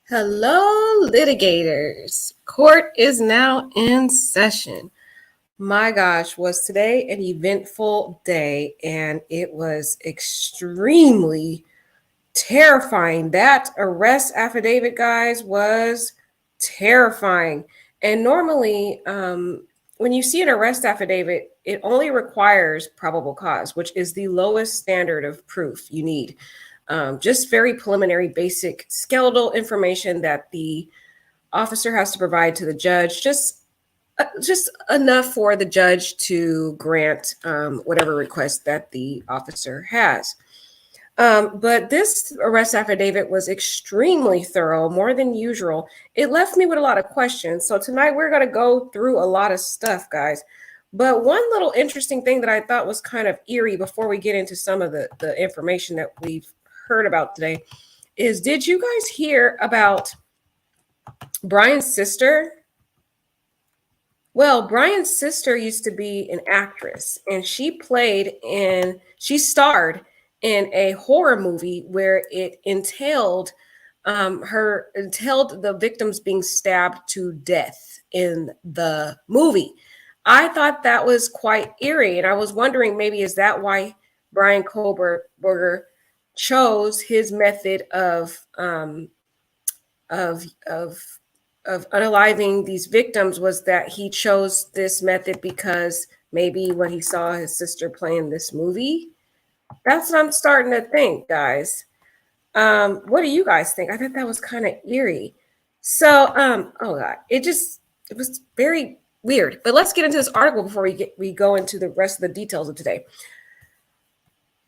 Hello, litigators. Court is now in session. My gosh, was today an eventful day, and it was extremely terrifying. That arrest affidavit, guys, was terrifying. And normally, when you see an arrest affidavit, it only requires probable cause, which is the lowest standard of proof you need. Just very preliminary, basic skeletal information that the officer has to provide to the judge, just enough for the judge to grant whatever request that the officer has. But this arrest affidavit was extremely thorough, more than usual. It left me with a lot of questions. So tonight we're going to go through a lot of stuff, guys. But one little interesting thing that I thought was kind of eerie before we get into some of the information that we've heard about today is, did you guys hear about Bryan's sister? Well, Bryan's sister used to be an actress, and she starred in a horror movie where it entailed the victims being stabbed to death in the movie. I thought that was quite eerie, and I was wondering, maybe is that why Bryan Kohberger chose his method of unaliving these victims, was that he chose this method because maybe when he saw his sister playing this movie? That's what I'm starting to think, guys. What do you guys think? I thought that was kind of eerie. So, oh God, it was very weird. But let's get into this article before we go into the rest of the details of today.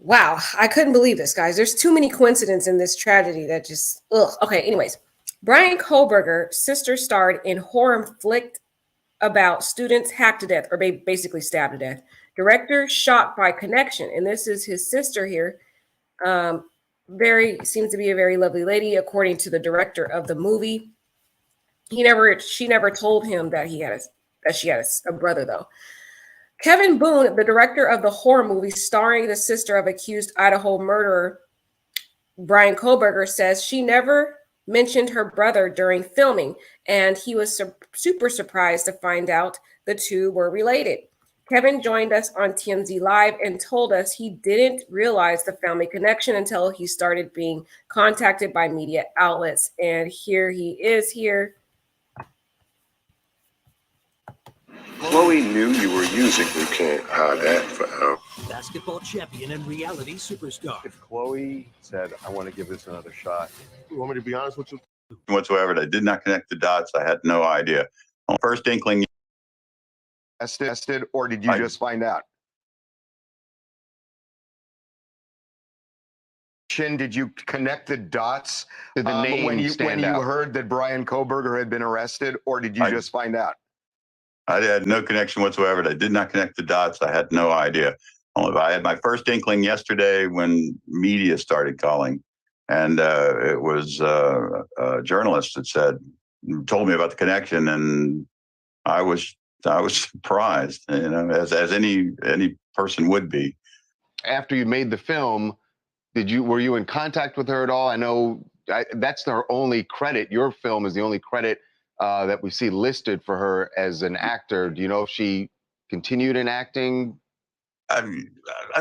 Wow, I couldn't believe this, guys. There's too many coincidences in this tragedy that just, ugh. Okay, anyways. Bryan Kohberger's sister starred in horror flick about students hacked to death, or basically stabbed to death. Director shot by connection, and this is his sister here. Seems to be a very lovely lady, according to the director of the movie. She never told him that she had a brother, though. Kevin Boone, the director of the horror movie starring the sister of accused Idaho murderer Bryan Kohberger, says she never mentioned her brother during filming, and he was super surprised to find out the two were related. Kevin joined us on TMZ Live and told us he didn't realize the family connection until he started being contacted by media outlets. And here he is here. Chloe knew you were using. You can't hide that for basketball champion and reality superstar. If Chloe said, I want to give this another shot, you want me to be honest with you? Whatsoever. I did not connect the dots. I had no idea. On first inkling. Tested, or did you just find out? Did you connect the dots to the name when you heard that Bryan Kohberger had been arrested, or did you just find out? I had no connection whatsoever. I did not connect the dots. I had no idea. I had my first inkling yesterday when media started calling, and it was a journalist that told me about the connection, and I was surprised, as any person would be. After you made the film, were you in contact with her at all? I know that's her only credit. Your film is the only credit that we see listed for her as an actor. Do you know if she continued in acting? I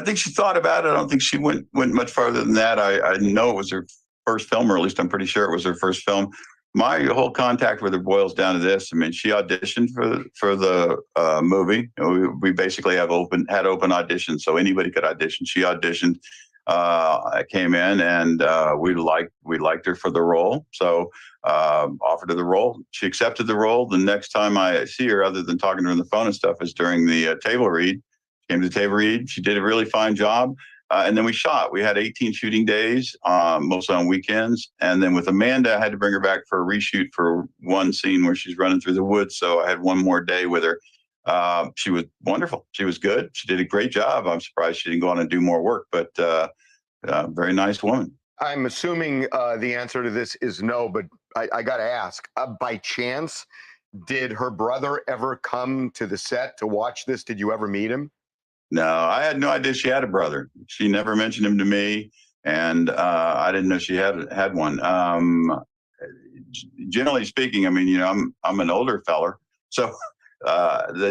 think she thought about it. I don't think she went much farther than that. I know it was her first film, or at least I'm pretty sure it was her first film. My whole contact with her boils down to this. I mean, she auditioned for the movie. We basically had open auditions, so anybody could audition. She auditioned. I came in, and we liked her for the role, so offered her the role. She accepted the role. The next time I see her, other than talking to her on the phone and stuff, is during the table read. She came to the table read. She did a really fine job. And then we shot. We had 18 shooting days, mostly on weekends. And then with Amanda, I had to bring her back for a reshoot for one scene where she's running through the woods. So I had one more day with her. She was wonderful. She was good. She did a great job. I'm surprised she didn't go on and do more work, but very nice woman. I'm assuming the answer to this is no, but I got to ask, by chance, did her brother ever come to the set to watch this? Did you ever meet him? No, I had no idea she had a brother. She never mentioned him to me, and I didn't know she had one. generally speaking, I mean, you know, I'm an older feller, so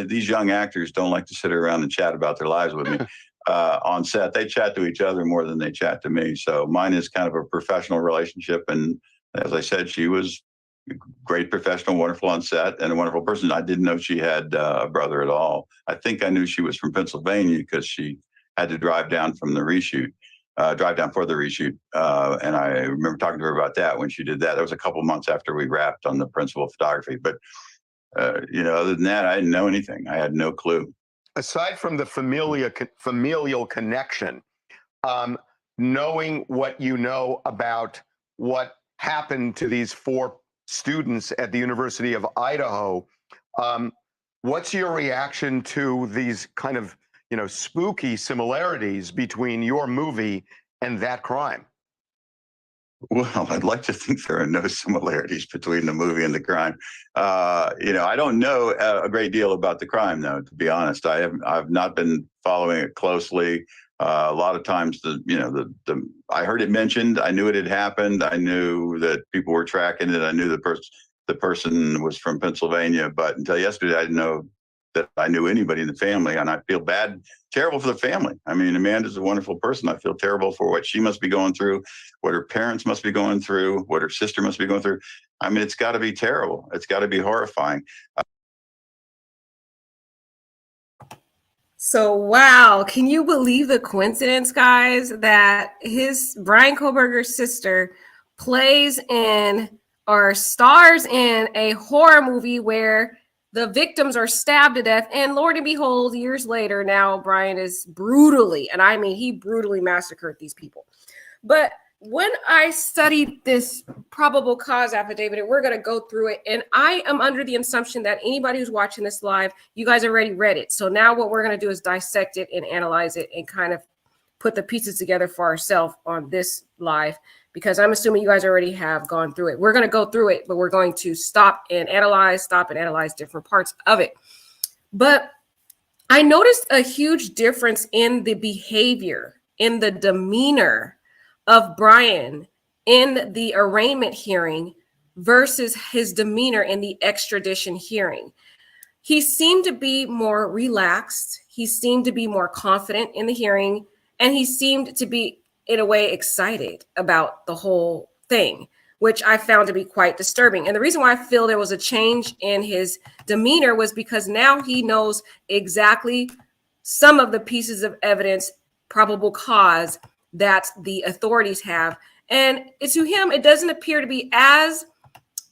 these young actors don't like to sit around and chat about their lives with me on set. They chat to each other more than they chat to me. So mine is kind of a professional relationship. And as I said, she was a great professional, wonderful on set, and a wonderful person. I didn't know she had a brother at all. I think I knew she was from Pennsylvania because she had to drive down from the reshoot. Drive down for the reshoot. And I remember talking to her about that when she did that. That was a couple months after we wrapped on the principal of photography. But, you know, other than that, I didn't know anything. I had no clue. Aside from the familial connection, knowing what you know about what happened to these 4 students at the University of Idaho, what's your reaction to these kind of, you know, spooky similarities between your movie and that crime? Well, I'd like to think there are no similarities between the movie and the crime. You know, I don't know a great deal about the crime, though, to be honest. I've not been following it closely. A lot of times, I heard it mentioned. I knew it had happened. I knew that people were tracking it. I knew the person was from Pennsylvania, but until yesterday, I didn't know that I knew anybody in the family, and I feel terrible for the family. I mean, Amanda's a wonderful person. I feel terrible for what she must be going through, what her parents must be going through, what her sister must be going through. I mean, it's got to be terrible. It's got to be horrifying. So, wow, can you believe the coincidence, guys, that Bryan Kohberger's sister plays in or stars in a horror movie where the victims are stabbed to death, and Lord and behold, years later, now Bryan is brutally, and I mean, he brutally massacred these people. But when I studied this probable cause affidavit, and we're going to go through it, and I am under the assumption that anybody who's watching this live, you guys already read it. So now what we're going to do is dissect it and analyze it and kind of put the pieces together for ourselves on this live, because I'm assuming you guys already have gone through it. We're going to go through it, but we're going to stop and analyze different parts of it. But I noticed a huge difference in the behavior, in the demeanor of Bryan in the arraignment hearing versus his demeanor in the extradition hearing. He seemed to be more relaxed. He seemed to be more confident in the hearing, and he seemed to be, in a way, excited about the whole thing, which I found to be quite disturbing. And the reason why I feel there was a change in his demeanor was because now he knows exactly some of the pieces of evidence, probable cause, that the authorities have. And to him, it doesn't appear to be as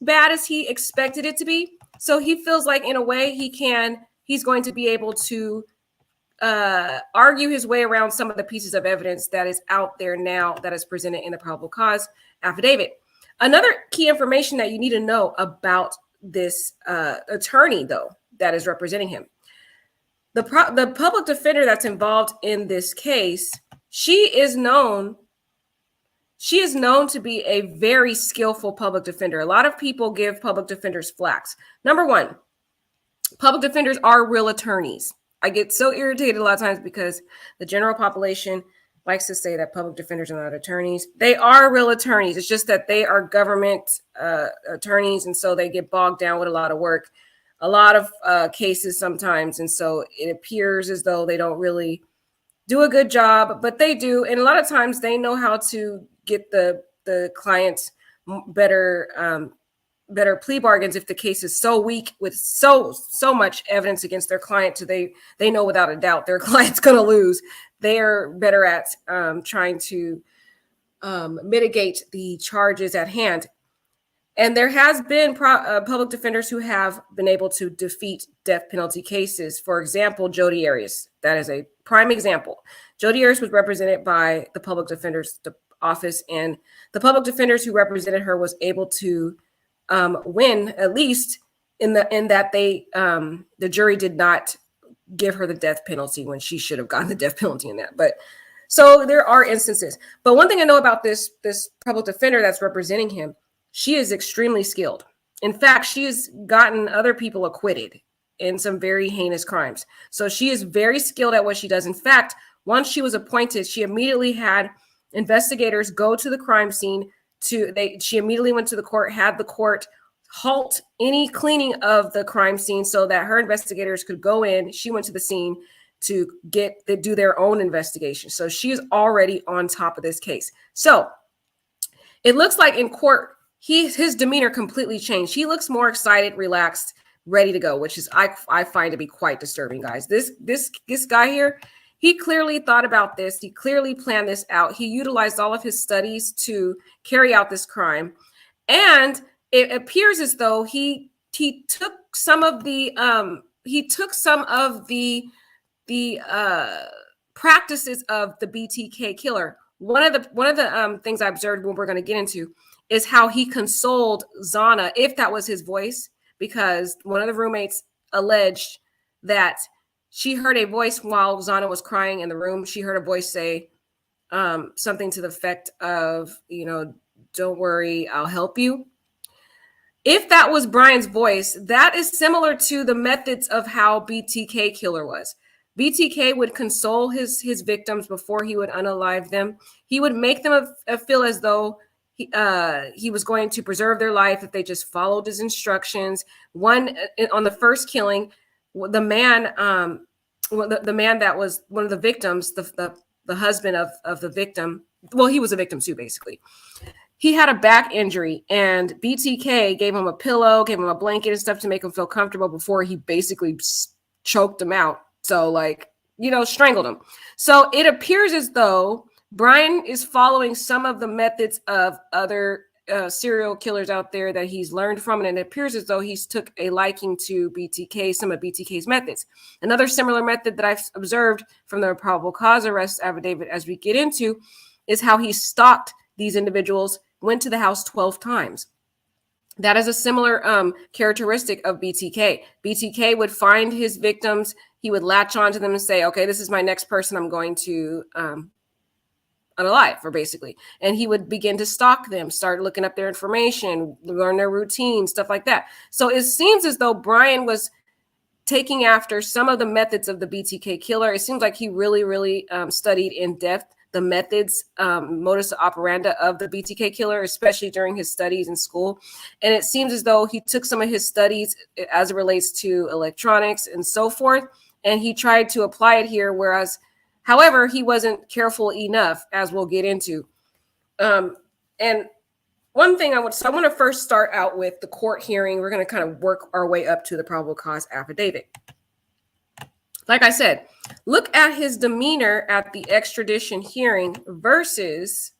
bad as he expected it to be. So he feels like, in a way, he's going to be able to argue his way around some of the pieces of evidence that is out there now that is presented in the probable cause affidavit. Another key information that you need to know about this attorney, though, that is representing him. The public defender that's involved in this case, she is known to be a very skillful public defender. A lot of people give public defenders flacks. Number one, public defenders are real attorneys. I get so irritated a lot of times because the general population likes to say that public defenders are not attorneys. They are real attorneys. It's just that they are government attorneys, and so they get bogged down with a lot of work, a lot of cases sometimes, and so it appears as though they don't really do a good job, but they do. And a lot of times they know how to get the client better plea bargains if the case is so weak with so much evidence against their client, so they know without a doubt their client's going to lose. They are better at trying to mitigate the charges at hand. And there has been public defenders who have been able to defeat death penalty cases. For example, Jodi Arias. That is a prime example. Jodi Arias was represented by the public defender's office, and the public defenders who represented her was able to win, at least in that the jury did not give her the death penalty when she should have gotten the death penalty in that. But so there are instances. But one thing I know about this public defender that's representing him, she is extremely skilled. In fact, she has gotten other people acquitted in some very heinous crimes. So she is very skilled at what she does. In fact, once she was appointed, she immediately had investigators go to the crime scene, she immediately went to the court, had the court halt any cleaning of the crime scene so that her investigators could go in. She went to the scene to do their own investigation. So she's already on top of this case. So it looks like in court, his demeanor completely changed. He looks more excited, relaxed, ready to go, which is I find to be quite disturbing, guys. This guy here, he clearly thought about this. He clearly planned this out. He utilized all of his studies to carry out this crime. And it appears as though he took some of the practices of the BTK killer. One of the things I observed, when we're going to get into, is how he consoled Zana, if that was his voice, because one of the roommates alleged that she heard a voice while Zana was crying in the room. She heard a voice say something to the effect of, don't worry, I'll help you. If that was Bryan's voice, that is similar to the methods of how BTK killer was. BTK would console his victims before he would unalive them. He would make them feel as though he was going to preserve their life if they just followed his instructions. On the first killing, the man that was one of the victims, the husband of the victim, well, he was a victim too, basically. He had a back injury, and BTK gave him a pillow, gave him a blanket and stuff to make him feel comfortable before he basically choked him out. So, strangled him. So it appears as though Bryan is following some of the methods of other serial killers out there that he's learned from, and it appears as though he's took a liking to BTK, some of BTK's methods. Another similar method that I've observed from the probable cause arrest affidavit, as we get into, is how he stalked these individuals, went to the house 12 times. That is a similar characteristic of BTK. BTK would find his victims. He would latch onto them and say, okay, this is my next person I'm going to unalive, or basically. And he would begin to stalk them, start looking up their information, learn their routine, stuff like that. So it seems as though Bryan was taking after some of the methods of the BTK killer. It seems like he really, really studied in depth the methods, modus operandi of the BTK killer, especially during his studies in school. And it seems as though he took some of his studies as it relates to electronics and so forth, and he tried to apply it here, however, he wasn't careful enough, as we'll get into. And one thing I want to first start out with the court hearing. We're going to kind of work our way up to the probable cause affidavit. Like I said, look at his demeanor at the extradition hearing versus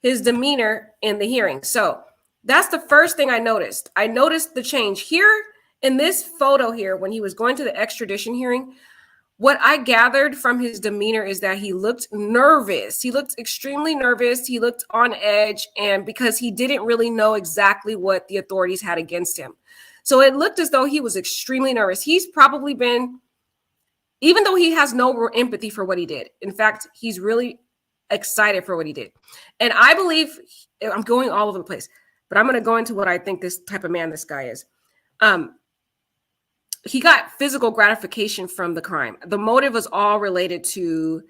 his demeanor in the hearing. So that's the first thing I noticed. I noticed the change here in this photo here when he was going to the extradition hearing. What I gathered from his demeanor is that he looked nervous. He looked extremely nervous. He looked on edge, and because he didn't really know exactly what the authorities had against him. So it looked as though he was extremely nervous. He's probably been, even though he has no empathy for what he did. In fact, he's really excited for what he did. And I believe, I'm going all over the place, but I'm going to go into what I think this type of man this guy is. He got physical gratification from the crime. The motive was all related to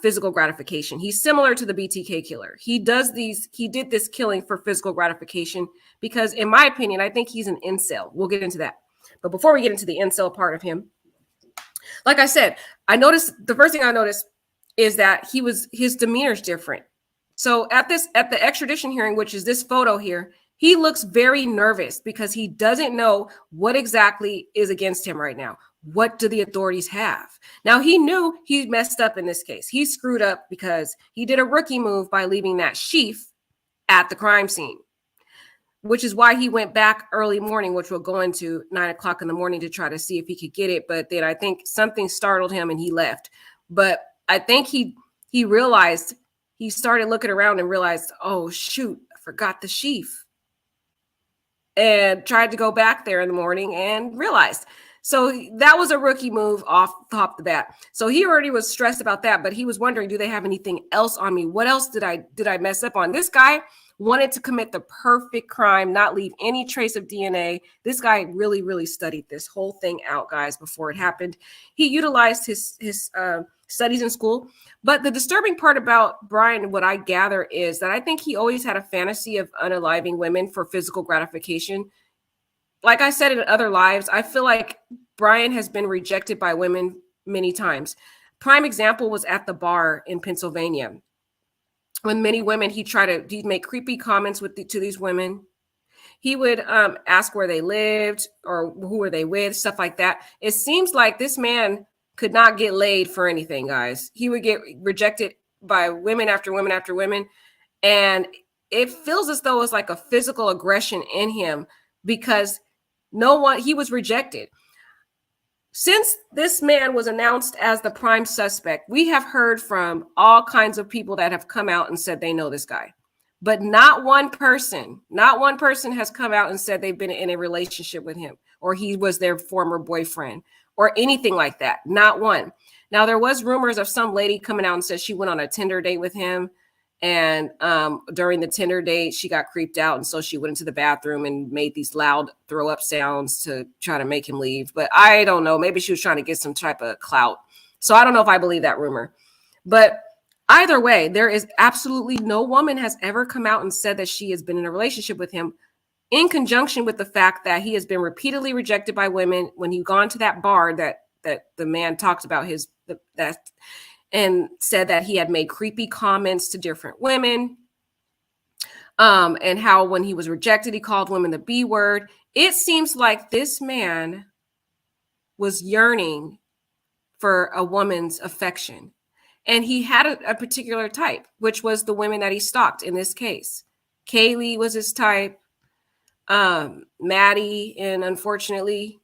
physical gratification. He's similar to the BTK killer. He did this killing for physical gratification because, in my opinion, I think he's an incel. We'll get into that. But before we get into the incel part of him, like I said, the first thing I noticed is that his demeanor is different. So at the extradition hearing, which is this photo here, he looks very nervous because he doesn't know what exactly is against him right now. What do the authorities have? Now, he knew he messed up in this case. He screwed up because he did a rookie move by leaving that sheath at the crime scene, which is why he went back early morning, which we'll go into 9 o'clock in the morning to try to see if he could get it. But then I think something startled him and he left. But I think he realized, he started looking around and realized, oh, shoot, I forgot the sheath. And tried to go back there in the morning and realized. So that was a rookie move off the bat. So he already was stressed about that, but he was wondering, do they have anything else on me? What else did I mess up on? This guy wanted to commit the perfect crime, not leave any trace of DNA. This guy really, really studied this whole thing out, guys, before it happened. He utilized his studies in school. But the disturbing part about Bryan, what I gather, is that I think he always had a fantasy of unaliving women for physical gratification. Like I said in other lives, I feel like Bryan has been rejected by women many times. Prime example was at the bar in Pennsylvania. When many women, he'd make creepy comments to these women. He would ask where they lived or who were they with, stuff like that. It seems like this man could not get laid for anything, guys. He would get rejected by women after women after women. And it feels as though it's like a physical aggression in him because he was rejected. Since this man was announced as the prime suspect, we have heard from all kinds of people that have come out and said they know this guy. But not one person has come out and said they've been in a relationship with him or he was their former boyfriend or anything like that. Not one. Now, there was rumors of some lady coming out and said she went on a Tinder date with him. And during the Tinder date, she got creeped out. And so she went into the bathroom and made these loud throw up sounds to try to make him leave. But I don't know. Maybe she was trying to get some type of clout. So I don't know if I believe that rumor. But either way, there is absolutely no woman has ever come out and said that she has been in a relationship with him, in conjunction with the fact that he has been repeatedly rejected by women. When he gone to that bar that the man talked about and said that he had made creepy comments to different women, and how when he was rejected, he called women the B word. It seems like this man was yearning for a woman's affection. And he had a particular type, which was the women that he stalked in this case. Kaylee was his type, Maddie, and unfortunately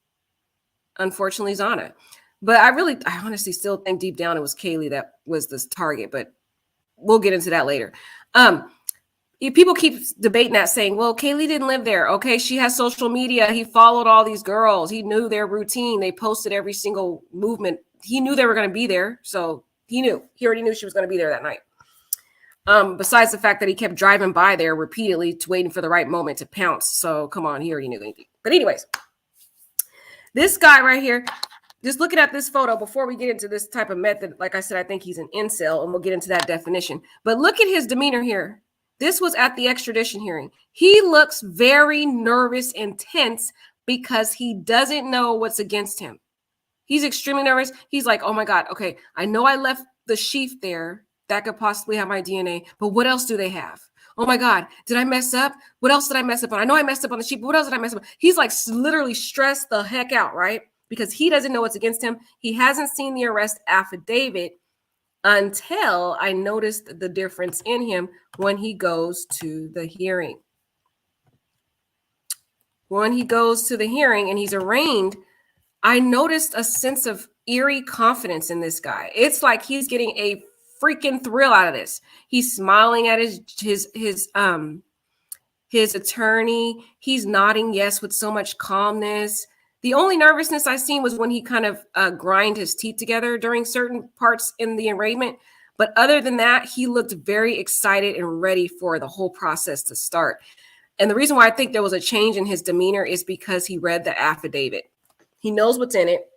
Zana. But I honestly still think deep down it was Kaylee that was this target, but we'll get into that later. People keep debating that, saying, well, Kaylee didn't live there. Okay, she has social media. He followed all these girls. He knew their routine. They posted every single movement. He knew they were going to be there. So he already knew she was going to be there that night. Besides the fact that he kept driving by there repeatedly waiting for the right moment to pounce. So come on, he already knew anything. But anyways, this guy right here, just looking at this photo before we get into this type of method, like I said, I think he's an incel, and we'll get into that definition. But look at his demeanor here. This was at the extradition hearing. He looks very nervous and tense because he doesn't know what's against him. He's extremely nervous. He's like, oh my God, okay, I know I left the sheath there that could possibly have my DNA, but what else do they have? Oh my God, did I mess up? What else did I mess up on? I know I messed up on the sheath, but what else did I mess up on? He's like literally stressed the heck out, right? Because he doesn't know what's against him. He hasn't seen the arrest affidavit until I noticed the difference in him when he goes to the hearing. When he goes to the hearing and he's arraigned, I noticed a sense of eerie confidence in this guy. It's like he's getting a freaking thrill out of this. He's smiling at his attorney. He's nodding yes with so much calmness. The only nervousness I seen was when he kind of grind his teeth together during certain parts in the arraignment. But other than that, he looked very excited and ready for the whole process to start. And the reason why I think there was a change in his demeanor is because he read the affidavit. He knows what's in it.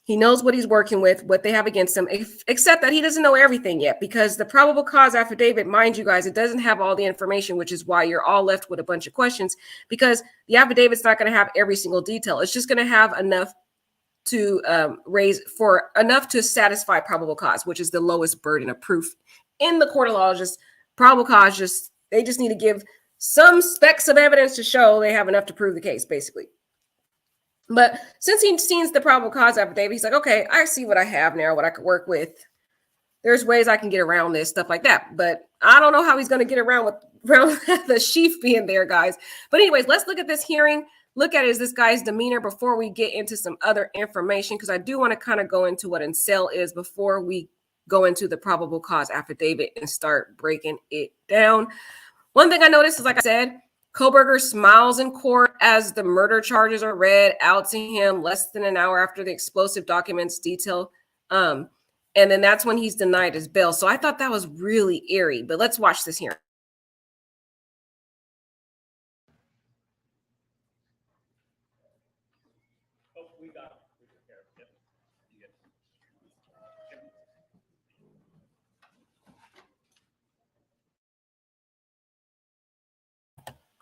He knows what he's working with, what they have against him, except that he doesn't know everything yet, because the probable cause affidavit, mind you guys, it doesn't have all the information, which is why you're all left with a bunch of questions, because the affidavit's not going to have every single detail. It's just going to have enough to enough to satisfy probable cause, which is the lowest burden of proof in the court of law. Just probable cause, they just need to give some specks of evidence to show they have enough to prove the case, basically. But since he sees the probable cause affidavit, he's like, okay, I see what I have now, what I could work with. There's ways I can get around this, stuff like that. But I don't know how he's going to get around the sheath being there, guys. But anyways, let's look at this hearing. Look at this guy's demeanor before we get into some other information, because I do want to kind of go into what incel is before we go into the probable cause affidavit and start breaking it down. One thing I noticed is, like I said, Kohberger smiles in court as the murder charges are read out to him less than an hour after the explosive documents detail. And then that's when he's denied his bail. So I thought that was really eerie. But let's watch this here.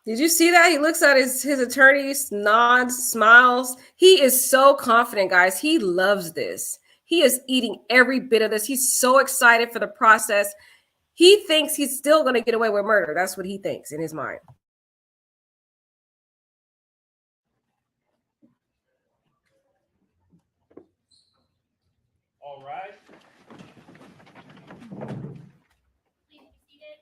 Did you see that? He looks at his attorney, nods, smiles. He is so confident, guys. He loves this. He is eating every bit of this. He's so excited for the process. He thinks he's still going to get away with murder. That's what he thinks in his mind. All right. Please be seated.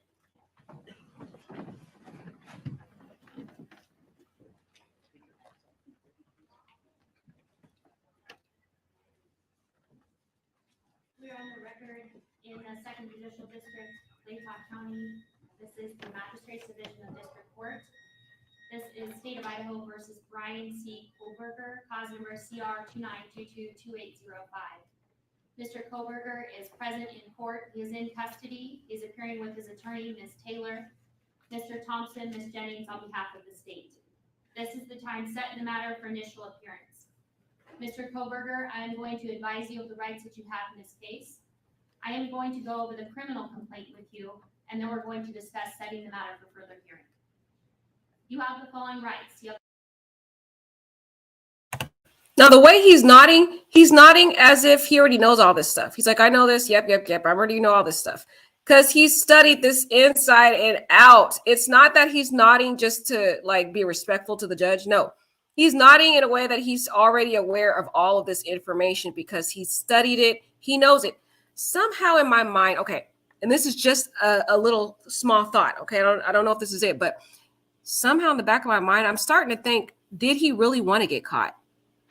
We are on the record in the Second Judicial District, Latah County. This is the Magistrate's Division of District Court. This is State of Idaho versus Bryan C. Kohberger, cause number CR 29222805. Mr. Kohberger is present in court. He is in custody. He is appearing with his attorney, Ms. Taylor, Mr. Thompson, Ms. Jennings, on behalf of the state. This is the time set in the matter for initial appearance. Mr. Kohberger, I am going to advise you of the rights that you have in this case. I am going to go over the criminal complaint with you, and then we're going to discuss setting the matter for further hearing. You have the following rights. Now, the way he's nodding as if he already knows all this stuff. He's like, I know this. Yep. I already know all this stuff. Because he's studied this inside and out. It's not that he's nodding just to like be respectful to the judge. No, he's nodding in a way that he's already aware of all of this information because he studied it. He knows it. Somehow in my mind, okay, and this is just a little small thought, okay? I don't know if this is it, but somehow in the back of my mind, I'm starting to think, did he really want to get caught?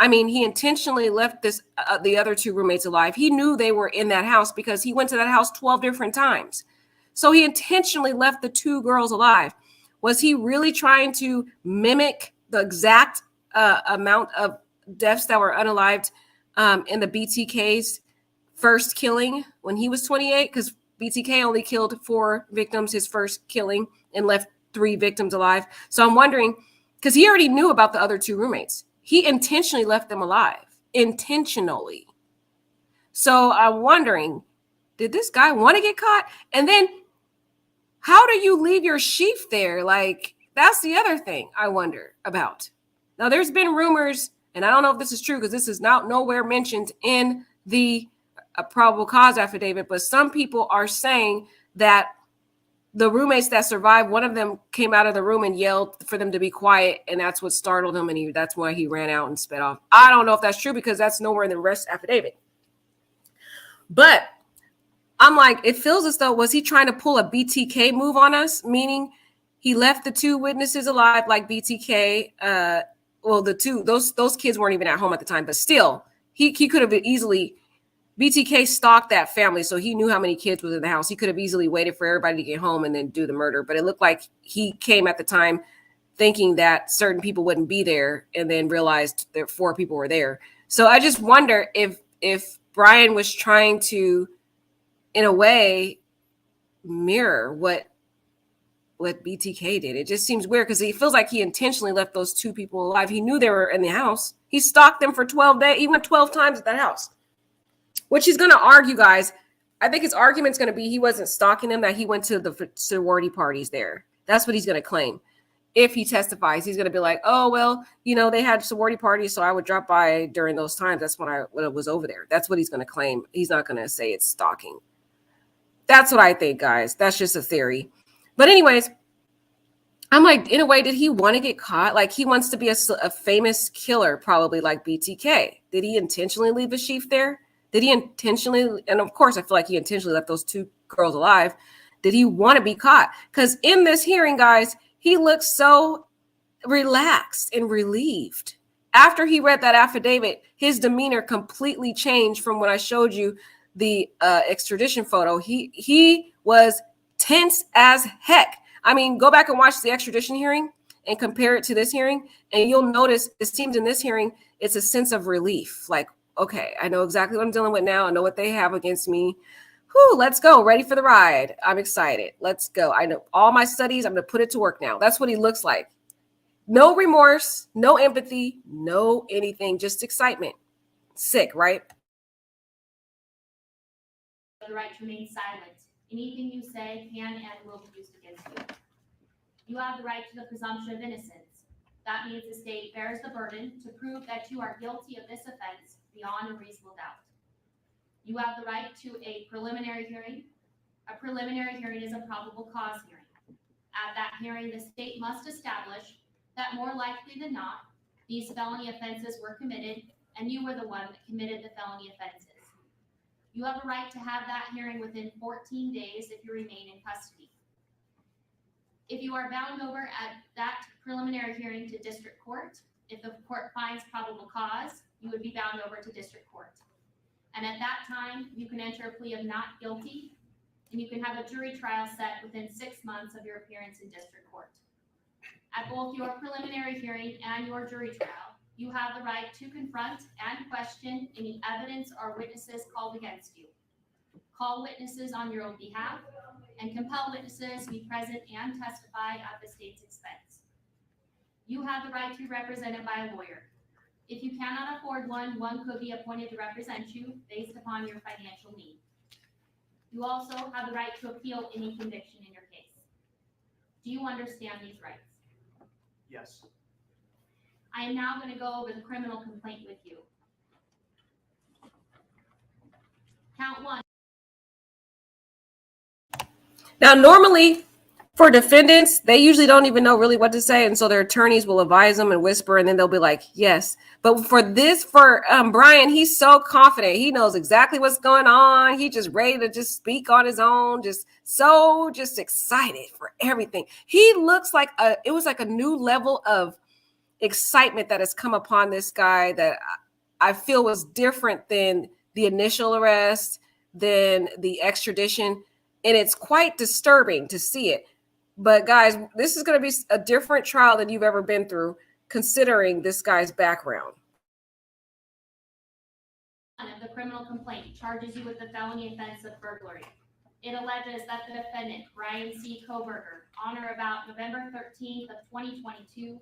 I mean, he intentionally left the other two roommates alive. He knew they were in that house because he went to that house 12 different times. So he intentionally left the two girls alive. Was he really trying to mimic the exact amount of deaths that were unalived in the BTK's first killing when he was 28? Because BTK only killed 4 victims, his first killing, and left 3 victims alive. So I'm wondering, because he already knew about the other 2 roommates. He intentionally left them alive, intentionally. So I'm wondering, did this guy want to get caught? And then how do you leave your sheath there? Like, that's the other thing I wonder about. Now, there's been rumors, and I don't know if this is true because this is not nowhere mentioned in the probable cause affidavit, but some people are saying that the roommates that survived, one of them came out of the room and yelled for them to be quiet, and that's what startled him, and that's why he ran out and sped off. I don't know if that's true because that's nowhere in the arrest affidavit. But I'm like, it feels as though, was he trying to pull a BTK move on us? Meaning he left the 2 witnesses alive like BTK. Well, those kids weren't even at home at the time, but still, he could have easily... BTK stalked that family, so he knew how many kids was in the house. He could have easily waited for everybody to get home and then do the murder. But it looked like he came at the time thinking that certain people wouldn't be there and then realized that 4 people were there. So I just wonder if Bryan was trying to, in a way, mirror what BTK did. It just seems weird because he feels like he intentionally left those 2 people alive. He knew they were in the house. He stalked them for 12 days. He went 12 times at that house. Which he's going to argue, guys. I think his argument's going to be he wasn't stalking them, that he went to the sorority parties there. That's what he's going to claim. If he testifies, he's going to be like, oh, well, they had sorority parties, so I would drop by during those times. That's when I was over there. That's what he's going to claim. He's not going to say it's stalking. That's what I think, guys. That's just a theory. But anyways, I'm like, in a way, did he want to get caught? Like, he wants to be a famous killer, probably like BTK. Did he intentionally leave a sheath there? Did he intentionally, and of course, I feel like he intentionally left those 2 girls alive. Did he want to be caught? Because in this hearing, guys, he looks so relaxed and relieved. After he read that affidavit, his demeanor completely changed from when I showed you the extradition photo. He was tense as heck. I mean, go back and watch the extradition hearing and compare it to this hearing, and you'll notice it seems in this hearing, it's a sense of relief. Like, okay, I know exactly what I'm dealing with now. I know what they have against me. Whew, let's go. Ready for the ride. I'm excited. Let's go. I know all my studies. I'm going to put it to work now. That's what he looks like. No remorse, no empathy, no anything, just excitement. Sick, right? The right to remain silent. Anything you say can and will be used against you. You have the right to the presumption of innocence. That means the state bears the burden to prove that you are guilty of this offense beyond a reasonable doubt. You have the right to a preliminary hearing. A preliminary hearing is a probable cause hearing. At that hearing, the state must establish that more likely than not, these felony offenses were committed and you were the one that committed the felony offenses. You have a right to have that hearing within 14 days if you remain in custody. If you are bound over at that preliminary hearing to district court, if the court finds probable cause, you would be bound over to district court. And at that time, you can enter a plea of not guilty, and you can have a jury trial set within 6 months of your appearance in district court. At both your preliminary hearing and your jury trial, you have the right to confront and question any evidence or witnesses called against you. Call witnesses on your own behalf and compel witnesses to be present and testify at the state's expense. You have the right to be represented by a lawyer. If you cannot afford one, one could be appointed to represent you based upon your financial need. You also have the right to appeal any conviction in your case. Do you understand these rights? Yes. I am now going to go over the criminal complaint with you. Count one. Now, normally for defendants, they usually don't even know really what to say. And so their attorneys will advise them and whisper, and then they'll be like, yes. But for Bryan, he's so confident. He knows exactly what's going on. He just ready to just speak on his own, just excited for everything. He looks like it was like a new level of excitement that has come upon this guy that I feel was different than the initial arrest, than the extradition. And it's quite disturbing to see it. But guys, this is going to be a different trial than you've ever been through, considering this guy's background. The criminal complaint charges you with the felony offense of burglary. It alleges that the defendant, Bryan C. Kohberger, on or about November 13th of 2022,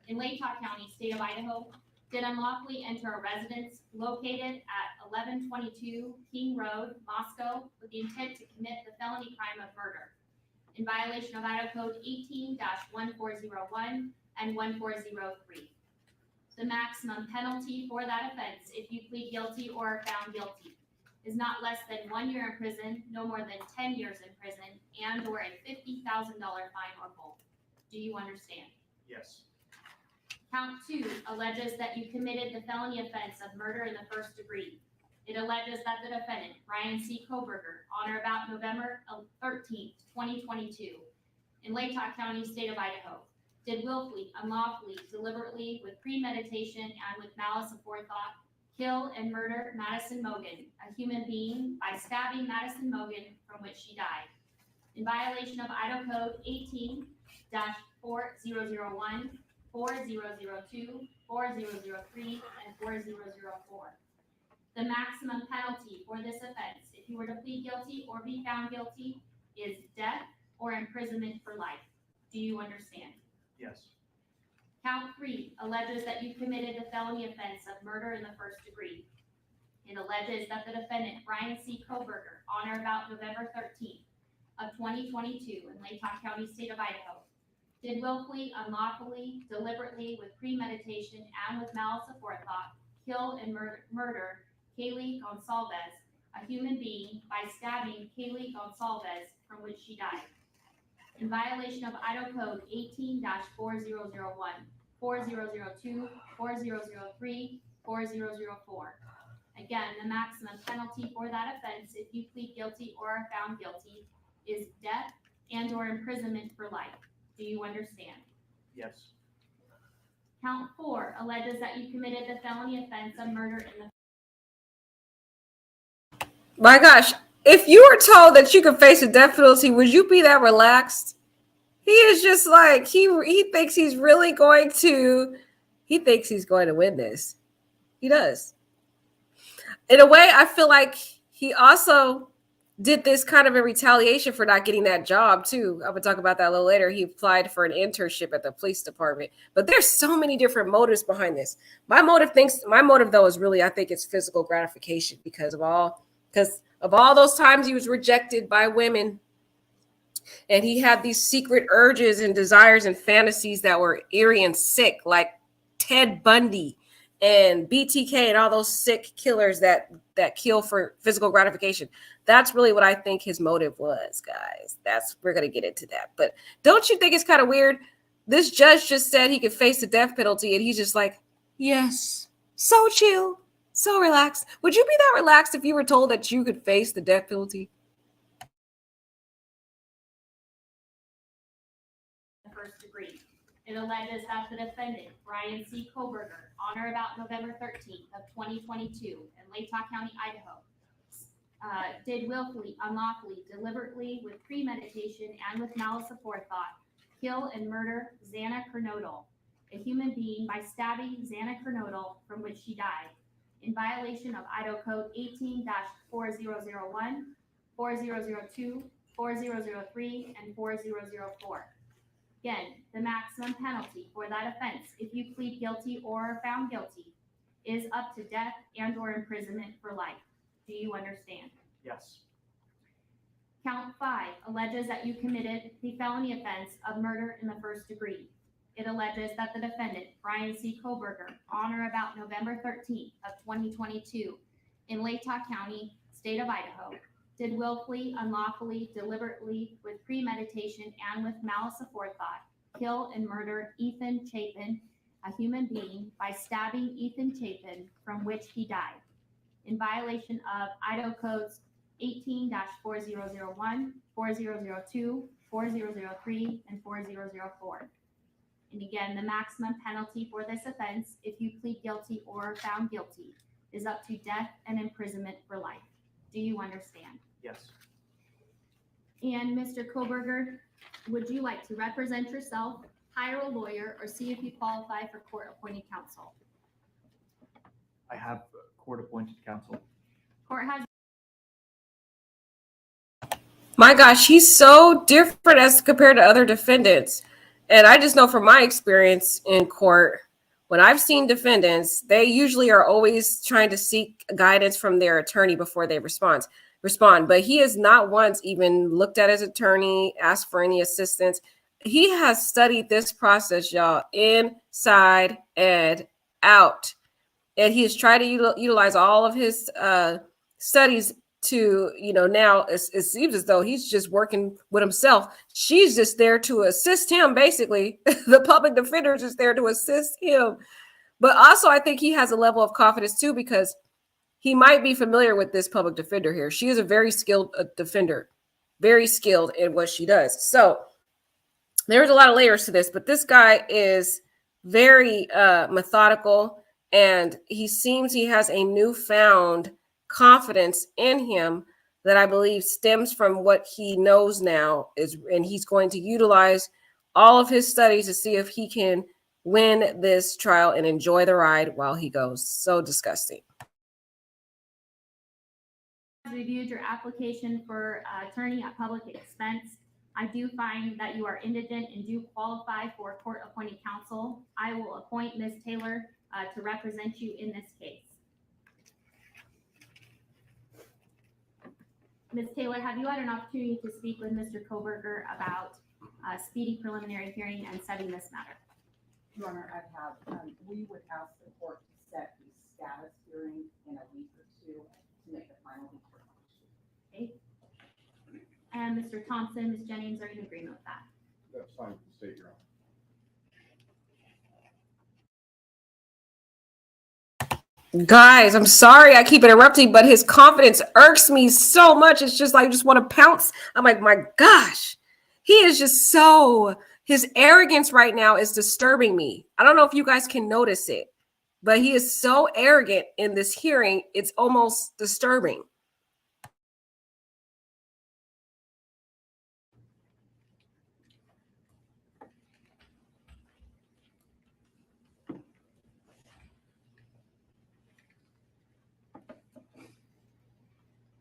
in Latah County, state of Idaho, did unlawfully enter a residence located at 1122 King Road, Moscow, with the intent to commit the felony crime of murder, in violation of Idaho Code 18-1401 and 1403. The maximum penalty for that offense, if you plead guilty or are found guilty, is not less than 1 year in prison, no more than 10 years in prison, and or a $50,000 fine or both. Do you understand? Yes. Count 2 alleges that you committed the felony offense of murder in the first degree. It alleges that the defendant, Bryan C. Kohberger, on or about November 13th, 2022, in Latah County, state of Idaho, did willfully, unlawfully, deliberately, with premeditation, and with malice aforethought, kill and murder Madison Mogan, a human being, by stabbing Madison Mogan, from which she died, in violation of Idaho Code 18-4001, 4002, 4003, and 4004. The maximum penalty for this offense, if you were to plead guilty or be found guilty, is death or imprisonment for life. Do you understand? Yes. Count 3 alleges that you committed the felony offense of murder in the first degree. It alleges that the defendant, Bryan C. Kohberger, on or about November 13th of 2022 in Latah County, state of Idaho, did willfully, unlawfully, deliberately, with premeditation, and with malice aforethought, kill and murder Kaylee Gonsalves, a human being, by stabbing Kaylee Gonsalves, from which she died, in violation of Idaho Code 18-4001, 4002, 4003, 4004. Again, the maximum penalty for that offense, if you plead guilty or are found guilty, is death and or imprisonment for life. Do you understand? Yes. Count 4 alleges that you committed the felony offense of murder in the... My gosh, if you were told that you could face a death penalty, would you be that relaxed? He is just like, he thinks he's really going to, he thinks he's going to win this. He does. In a way, I feel like he also did this kind of in retaliation for not getting that job too. I'm gonna talk about that a little later. He applied for an internship at the police department, but there's so many different motives behind this. My motive though is really, I think it's physical gratification because of all those times he was rejected by women And he had these secret urges and desires and fantasies that were eerie and sick, like Ted Bundy and BTK and all those sick killers that kill for physical gratification. That's really what I think his motive was, guys. We're going to get into that. But don't you think it's kind of weird? This judge just said he could face the death penalty, and he's just like, yes, so chill, so relaxed. Would you be that relaxed if you were told that you could face the death penalty? First degree. It alleges that the defendant, Bryan C. Kohberger, on or about November 13th of 2022 in Latah County, Idaho, did willfully, unlawfully, deliberately, with premeditation, and with malice aforethought, kill and murder Xana Kernodle, a human being, by stabbing Xana Kernodle, from which she died, in violation of Idaho Code 18-4001, 4002, 4003, and 4004. Again, the maximum penalty for that offense, if you plead guilty or are found guilty, is up to death and or imprisonment for life. Do you understand? Yes. Count 5 alleges that you committed the felony offense of murder in the first degree. It alleges that the defendant, Bryan C. Kohberger, on or about November 13th of 2022 in Latah County, state of Idaho, did willfully, unlawfully, deliberately, with premeditation, and with malice aforethought, kill and murder Ethan Chapin, a human being, by stabbing Ethan Chapin, from which he died, in violation of Idaho Codes 18-4001, 4002, 4003, and 4004. And again, the maximum penalty for this offense, if you plead guilty or are found guilty, is up to death and imprisonment for life. Do you understand? Yes. And Mr. Kohberger, would you like to represent yourself, hire a lawyer, or see if you qualify for court-appointed counsel? I have court-appointed counsel. Court has. My gosh, he's so different as compared to other defendants. And I just know from my experience in court, when I've seen defendants, they usually are always trying to seek guidance from their attorney before they respond. But he has not once even looked at his attorney, asked for any assistance. He has studied this process, y'all, inside and out. And he has tried to utilize all of his studies to, now it seems as though he's just working with himself. She's just there to assist him, basically. The public defender is just there to assist him. But also, I think he has a level of confidence, too, because he might be familiar with this public defender here. She is a very skilled defender, very skilled in what she does. So there's a lot of layers to this, but this guy is very methodical, and he seems he has a newfound confidence in him that I believe stems from what he knows now, and he's going to utilize all of his studies to see if he can win this trial and enjoy the ride while he goes. So disgusting. Reviewed your application for attorney at public expense. I do find that you are indigent and do qualify for court-appointed counsel. I will appoint Ms. Taylor to represent you in this case. Ms. Taylor, have you had an opportunity to speak with Mr. Kohberger about speedy preliminary hearing and setting this matter? Your Honor, I have. We would ask the court to set the status hearing in a week or two to make the final determination. Okay. And Mr. Thompson, Ms. Jennings, are you in agreement with that? That's fine with the state, Your Honor. Guys, I'm sorry I keep interrupting, but his confidence irks me so much. It's just like I just want to pounce. I'm like, my gosh, he is just so, his arrogance right now is disturbing me. I don't know if you guys can notice it, but he is so arrogant in this hearing. It's almost disturbing.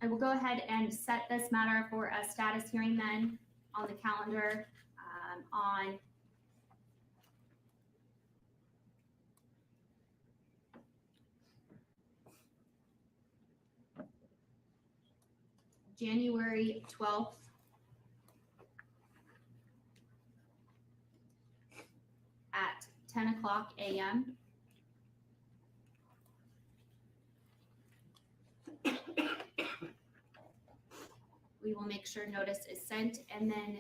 I will go ahead and set this matter for a status hearing then on the calendar on January 12th o'clock a.m. We will make sure notice is sent, and then,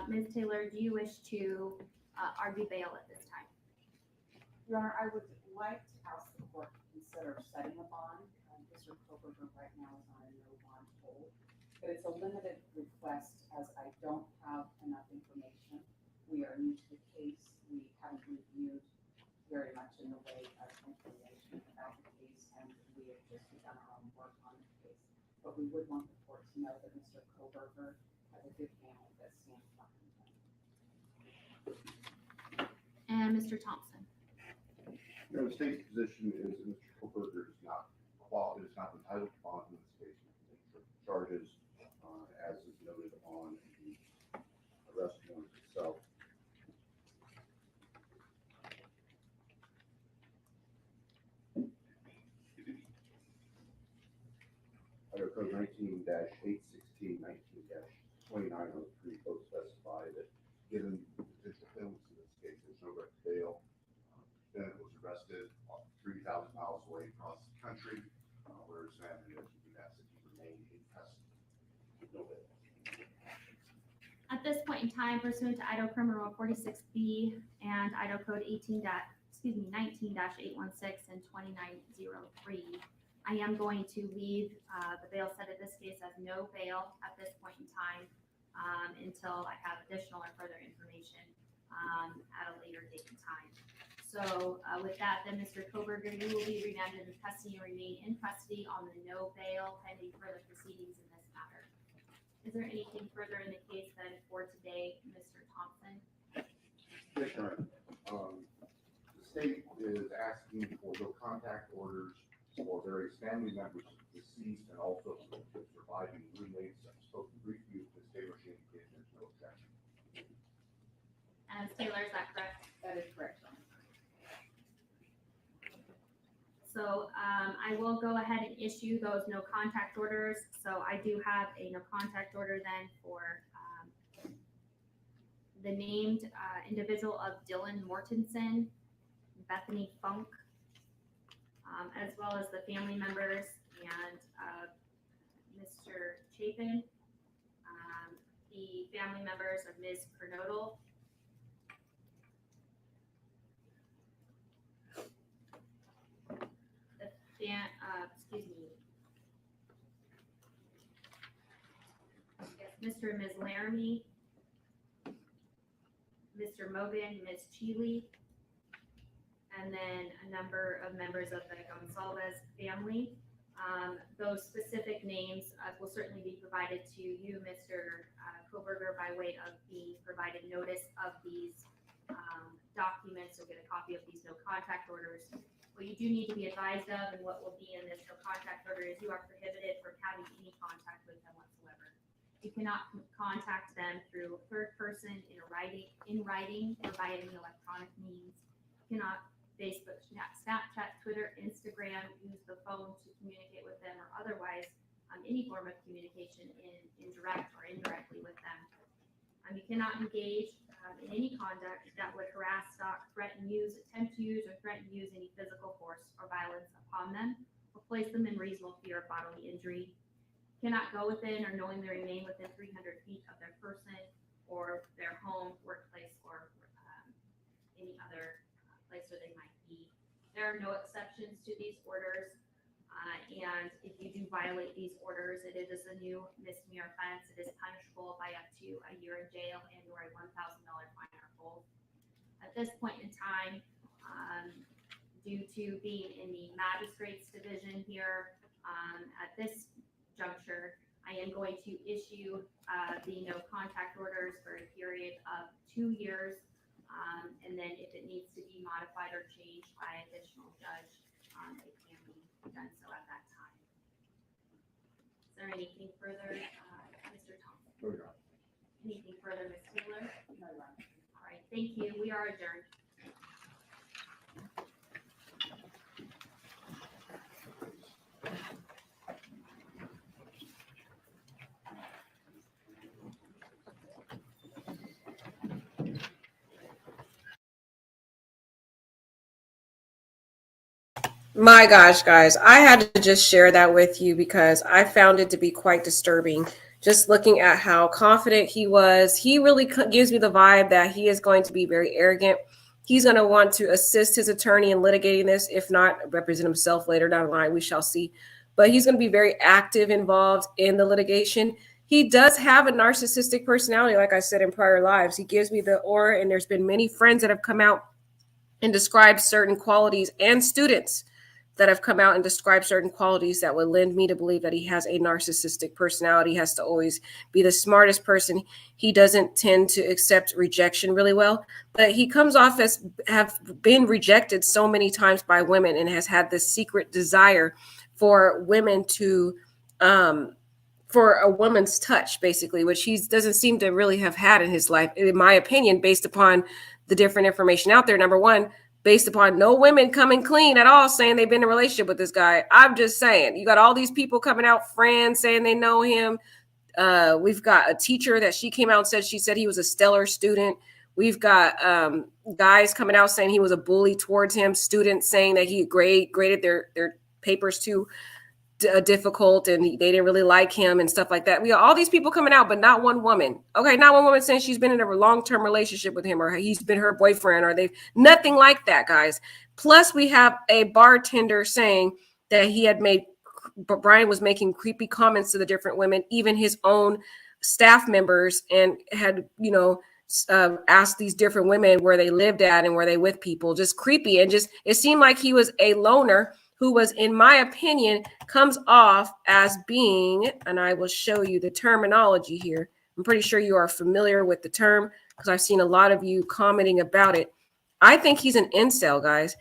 Ms. Taylor, do you wish to argue bail at this time? Your Honor, I would like to ask the court to consider setting a bond. Mr. Kohberger right now is on a no bond hold, but it's a limited request as I don't have enough information. We are new to the case. We haven't reviewed very much in the way of information about the case, and we have just done our own work on the case. But we would want the court to know that Mr. Kohberger has a good family that stands behind him. And Mr. Thompson? The state's position is that Mr. Kohberger is not entitled to bond in this case. The charges, as is noted on the arrest warrant itself. Under Code 19-816, 19-2903 both specify that given the potential penalties in this case, there's no right to bail. Defendant was arrested 3,000 miles away across the country, where his family is. We ask that he remain in custody. No bail. At this point in time, pursuant to Idaho Criminal Rule 46B and Idaho Code 19-816 and 2903, I am going to leave the bail set in this case as no bail at this point in time until I have additional or further information at a later date and time. So with that, then Mr. Kohberger, you will be remanded in custody and remain in custody on the no bail pending further proceedings in this matter. Is there anything further in the case then for today, Mr. Thompson? Yes, Your Honor. The state is asking for no contact orders for various family members of the deceased and also for surviving roommates. I'm supposed to brief you with Ms. Taylor. She indicated there's no objection. Ms. Taylor, is that correct? That is correct, Your Honor. So I will go ahead and issue those no contact orders. So I do have a no contact order then for the named individual of Dylan Mortensen, Bethany Funk, as well as the family members and Mr. Chapin, the family members of Ms. Kernodle, Mr. and Ms. Laramie, Mr. Mogan, Ms. Cheeley, and then a number of members of the Gonsalves family. Those specific names will certainly be provided to you, Mr. Kohberger, by way of being provided notice of these documents. You'll get a copy of these no contact orders. What you do need to be advised of and what will be in this no contact order is you are prohibited from having any contact with them whatsoever. You cannot contact them through a third person in writing or by any electronic means. You cannot Facebook, Snapchat, Twitter, Instagram, use the phone to communicate with them or otherwise any form of communication in direct or indirectly with them. You cannot engage in any conduct that would harass, stalk, threaten, use, attempt to use, or threaten to use any physical force or violence upon them, or place them in reasonable fear of bodily injury. Cannot go within or knowingly remain within 300 feet of their person or their home, workplace, or any other place where they might be. There are no exceptions to these orders. And if you do violate these orders, it is a new misdemeanor offense. It is punishable by up to a year in jail and or a $1,000 fine or both. At this point in time, due to being in the magistrate's division here, at this juncture, I am going to issue the no contact orders for a period of 2 years. And then if it needs to be modified or changed by additional judge, it can be done so at that time. Is there anything further, Mr. Thompson? No, Your Honor. Anything further, Ms. Taylor? No, Your Honor. All right, thank you. We are adjourned. My gosh, guys, I had to just share that with you because I found it to be quite disturbing. Just looking at how confident he was, he really gives me the vibe that he is going to be very arrogant. He's going to want to assist his attorney in litigating this, if not represent himself later down the line. We shall see. But he's going to be very active, involved in the litigation. He does have a narcissistic personality, like I said in prior lives. He gives me the aura, and there's been many friends that have come out and described certain qualities, and students that have come out and described certain qualities that would lend me to believe that he has a narcissistic personality. He has to always be the smartest person. He doesn't tend to accept rejection really well, but he comes off as have been rejected so many times by women and has had this secret desire for women to, for a woman's touch, basically, which he doesn't seem to really have had in his life, in my opinion, based upon the different information out there. Number one, based upon no women coming clean at all saying they've been in a relationship with this guy. I'm just saying, you got all these people coming out, friends saying they know him. We've got a teacher that she came out and said, she said he was a stellar student. We've got guys coming out saying he was a bully towards him, students saying that he graded their papers too difficult and they didn't really like him and stuff like that. We got all these people coming out, but not one woman. Okay, not one woman saying she's been in a long-term relationship with him or he's been her boyfriend or they've nothing like that, guys. Plus, we have a bartender saying that he had made, Bryan was making creepy comments to the different women, even his own staff members, and had, you know, asked these different women where they lived at and were they with people. Just creepy. And just, it seemed like he was a loner who was, in my opinion, comes off as being, and I will show you the terminology here. I'm pretty sure you are familiar with the term because I've seen a lot of you commenting about it. I think he's an incel, guys.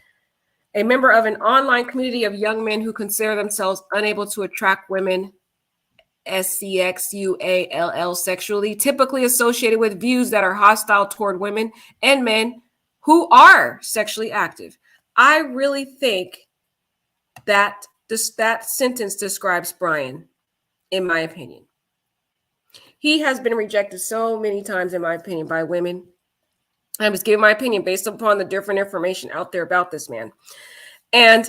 A member of an online community of young men who consider themselves unable to attract women, SCXUALL, sexually, typically associated with views that are hostile toward women and men who are sexually active. I really think that that sentence describes Bryan, in my opinion. He has been rejected so many times, in my opinion, by women. I was giving my opinion based upon the different information out there about this man. And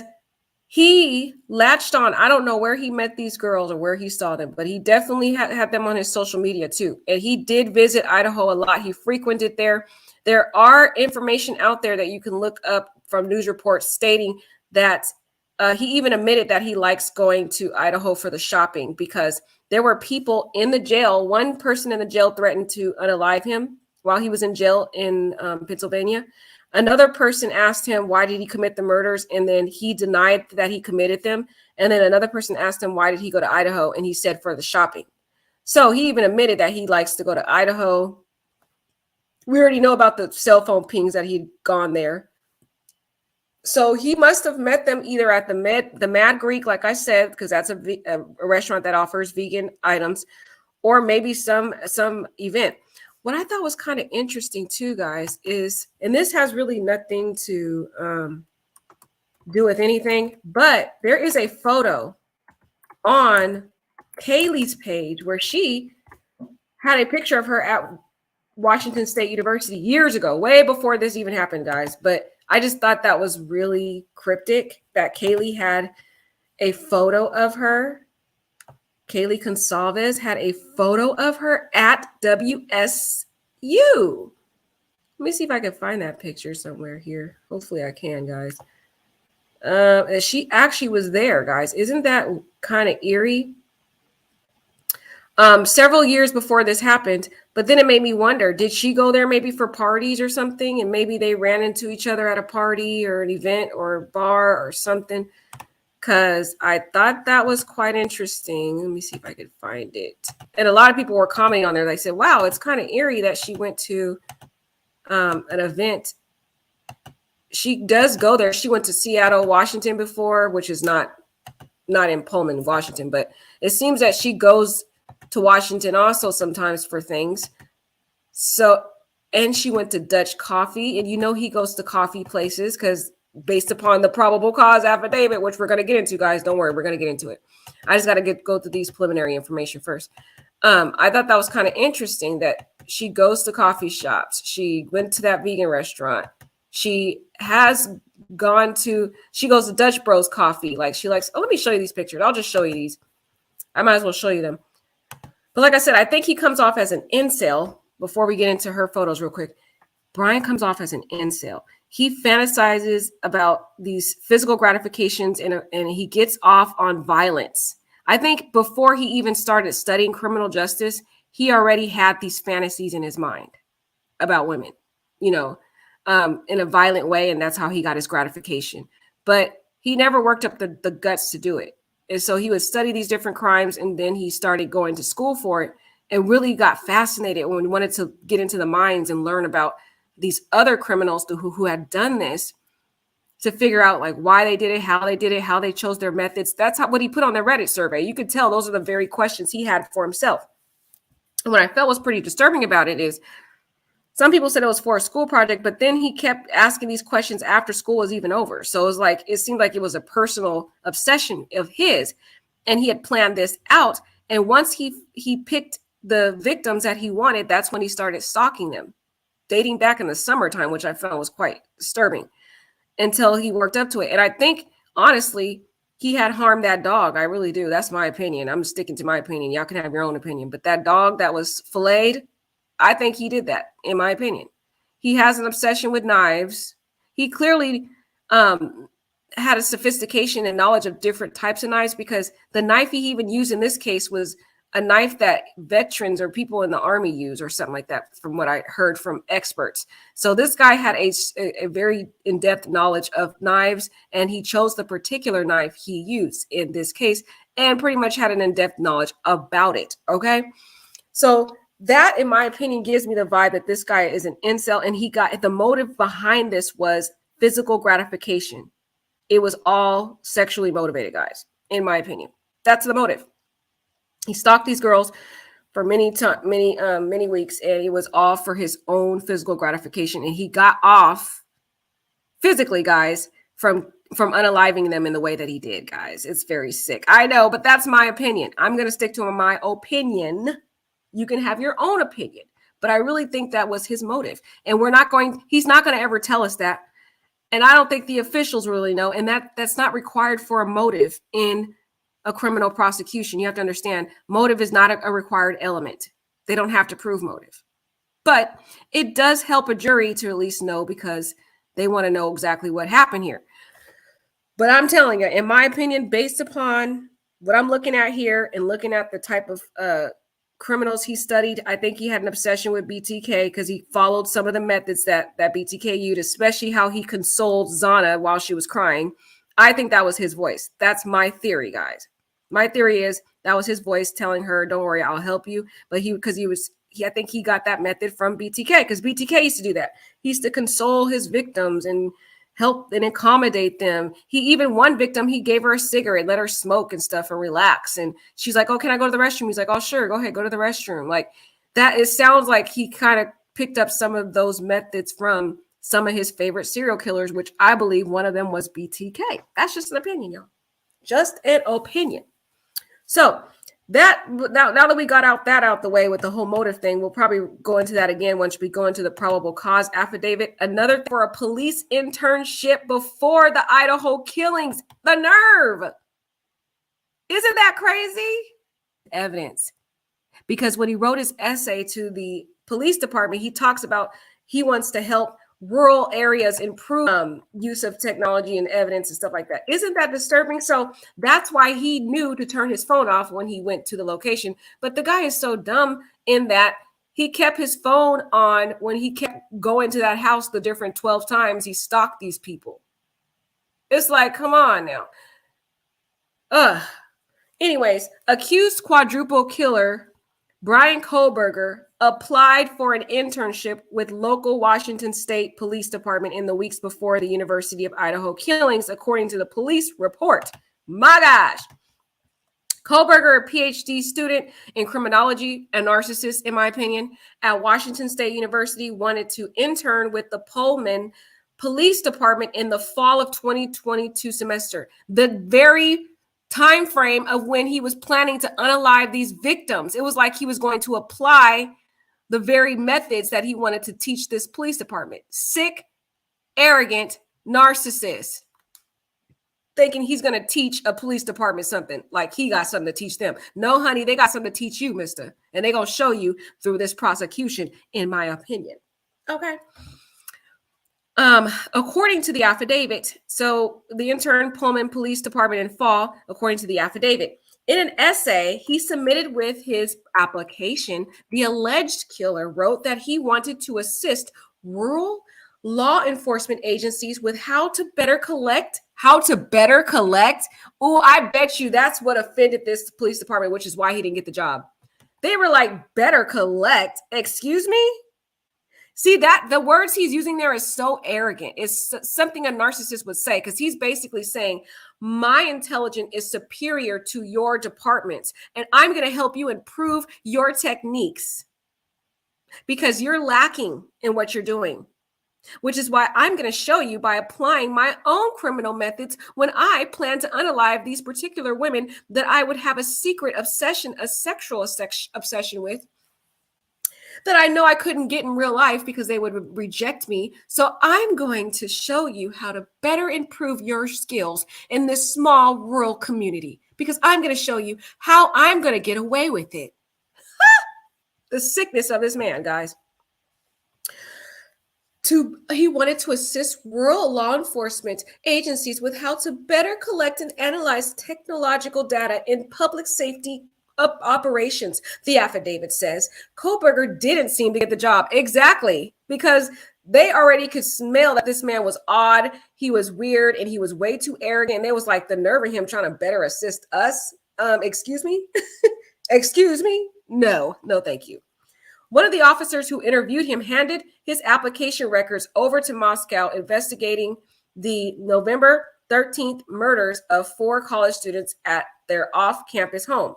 he latched on. I don't know where he met these girls or where he saw them, but he definitely had them on his social media too. And he did visit Idaho a lot. He frequented there. There are information out there that you can look up from news reports stating that he even admitted that he likes going to Idaho for the shopping because there were people in the jail. One person in the jail threatened to unalive him while he was in jail in Pennsylvania. Another person asked him, why did he commit the murders? And then he denied that he committed them. And then another person asked him, why did he go to Idaho? And he said, for the shopping. So he even admitted that he likes to go to Idaho. We already know about the cell phone pings that he'd gone there. So he must have met them either at the Mad Greek, like I said, because that's a restaurant that offers vegan items, or maybe some event. What I thought was kind of interesting too, guys, is, and this has really nothing to do with anything, but there is a photo on Kaylee's page where she had a picture of her at Washington State University years ago, way before this even happened, guys. But I just thought that was really cryptic that Kaylee had a photo of her. Kaylee Consalves had a photo of her at WSU. Let me see if I can find that picture somewhere here. Hopefully I can, guys. She actually was there, guys. Isn't that kind of eerie? Several years before this happened, but then it made me wonder, did she go there maybe for parties or something? And maybe they ran into each other at a party or an event or a bar or something. Because I thought that was quite interesting. Let me see if I could find it. And a lot of people were commenting on there. They said, wow, it's kind of eerie that she went to an event. She does go there. She went to Seattle, Washington before, which is not in Pullman, Washington. But it seems that she goes to Washington also sometimes for things. So, and she went to Dutch Coffee. And you know he goes to coffee places because based upon the probable cause affidavit, which we're going to get into, guys. Don't worry, we're going to get into it. I just got to go through these preliminary information first. I thought that was kind of interesting that she goes to coffee shops. She went to that vegan restaurant. She has she goes to Dutch Bros Coffee. Like she likes, oh, let me show you these pictures. I'll just show you these. I might as well show you them. But like I said, I think he comes off as an incel. Before we get into her photos real quick, Bryan comes off as an incel. He fantasizes about these physical gratifications and he gets off on violence. I think before he even started studying criminal justice, he already had these fantasies in his mind about women, you know, in a violent way. And that's how he got his gratification. But he never worked up the guts to do it. And so he would study these different crimes, and then he started going to school for it and really got fascinated when he wanted to get into the minds and learn about these other criminals who had done this, to figure out like why they did it, how they chose their methods. That's what he put on the Reddit survey. You could tell those are the very questions he had for himself. And what I felt was pretty disturbing about it is some people said it was for a school project, but then he kept asking these questions after school was even over. So it was like, it seemed like it was a personal obsession of his, and he had planned this out. And once he picked the victims that he wanted, that's when he started stalking them, dating back in the summertime, which I found was quite disturbing, until he worked up to it. And I think, honestly, he had harmed that dog. I really do. That's my opinion. I'm sticking to my opinion. Y'all can have your own opinion. But that dog that was filleted, I think he did that, in my opinion. He has an obsession with knives. He clearly had a sophistication and knowledge of different types of knives, because the knife he even used in this case was a knife that veterans or people in the army use or something like that, from what I heard from experts. So this guy had a very in-depth knowledge of knives, and he chose the particular knife he used in this case and pretty much had an in-depth knowledge about it. Okay. So that, in my opinion, gives me the vibe that this guy is an incel, and he got the motive behind this was physical gratification. It was all sexually motivated, guys, in my opinion. That's the motive. He stalked these girls for many weeks, and it was all for his own physical gratification. And he got off physically, guys, from unaliving them in the way that he did, guys. It's very sick. I know, but that's my opinion. I'm going to stick to my opinion. You can have your own opinion, but I really think that was his motive. And he's not going to ever tell us that. And I don't think the officials really know. And that's not required for a motive in a criminal prosecution. You have to understand, motive is not a required element. They don't have to prove motive, but it does help a jury to at least know, because they want to know exactly what happened here. But I'm telling you, in my opinion, based upon what I'm looking at here and looking at the type of criminals he studied, I think he had an obsession with BTK, because he followed some of the methods that BTK used, especially how he consoled Zana while she was crying. I think that was his voice. That's my theory, guys. My theory is that was his voice telling her, don't worry, I'll help you. But I think he got that method from BTK, because BTK used to do that. He used to console his victims and help and accommodate them. One victim, he gave her a cigarette, let her smoke and stuff and relax. And she's like, oh, can I go to the restroom? He's like, oh, sure, go ahead, go to the restroom. Like that, it sounds like he kind of picked up some of those methods from some of his favorite serial killers, which I believe one of them was BTK. That's just an opinion, y'all. Just an opinion. So now that we got that out the way with the whole motive thing, we'll probably go into that again once we go into the probable cause affidavit. Another for a police internship before the Idaho killings. The nerve. Isn't that crazy? Evidence. Because when he wrote his essay to the police department, he talks about he wants to help rural areas improve use of technology and evidence and stuff like that. Isn't that disturbing? So that's why he knew to turn his phone off when he went to the location. But the guy is so dumb in that he kept his phone on when he kept going to that house the different 12 times he stalked these people. It's like, come on now. Anyways, accused quadruple killer Bryan Kohberger applied for an internship with local Washington State Police Department in the weeks before the University of Idaho killings, according to the police report. My gosh. Kohberger, a PhD student in criminology, a narcissist, in my opinion, at Washington State University, wanted to intern with the Pullman Police Department in the fall of 2022 semester. The very time frame of when he was planning to unalive these victims. It was like he was going to apply the very methods that he wanted to teach this police department. Sick, arrogant, narcissist, thinking he's going to teach a police department something, like he got something to teach them. No, honey, they got something to teach you, mister. And they're going to show you through this prosecution, in my opinion. Okay. According to the affidavit, so the intern Pullman Police Department in Fall, according to the affidavit, in an essay he submitted with his application, the alleged killer wrote that he wanted to assist rural law enforcement agencies with how to better collect. Oh, I bet you that's what offended this police department, which is why he didn't get the job. They were like, better collect. Excuse me? See, that the words he's using there is so arrogant. It's something a narcissist would say, because he's basically saying, my intelligence is superior to your department's, and I'm going to help you improve your techniques because you're lacking in what you're doing, which is why I'm going to show you by applying my own criminal methods when I plan to unalive these particular women that I would have a secret obsession, a sexual obsession with, that I know I couldn't get in real life because they would reject me. So I'm going to show you how to better improve your skills in this small rural community, because I'm going to show you how I'm going to get away with it. The sickness of this man, guys. He wanted to assist rural law enforcement agencies with how to better collect and analyze technological data in public safety operations, the affidavit says. Kohberger didn't seem to get the job. Exactly, because they already could smell that this man was odd, he was weird, and he was way too arrogant. And there was like the nerve of him trying to better assist us. Excuse me? Excuse me? No, thank you. One of the officers who interviewed him handed his application records over to Moscow, investigating the November 13th murders of 4 college students at their off-campus home.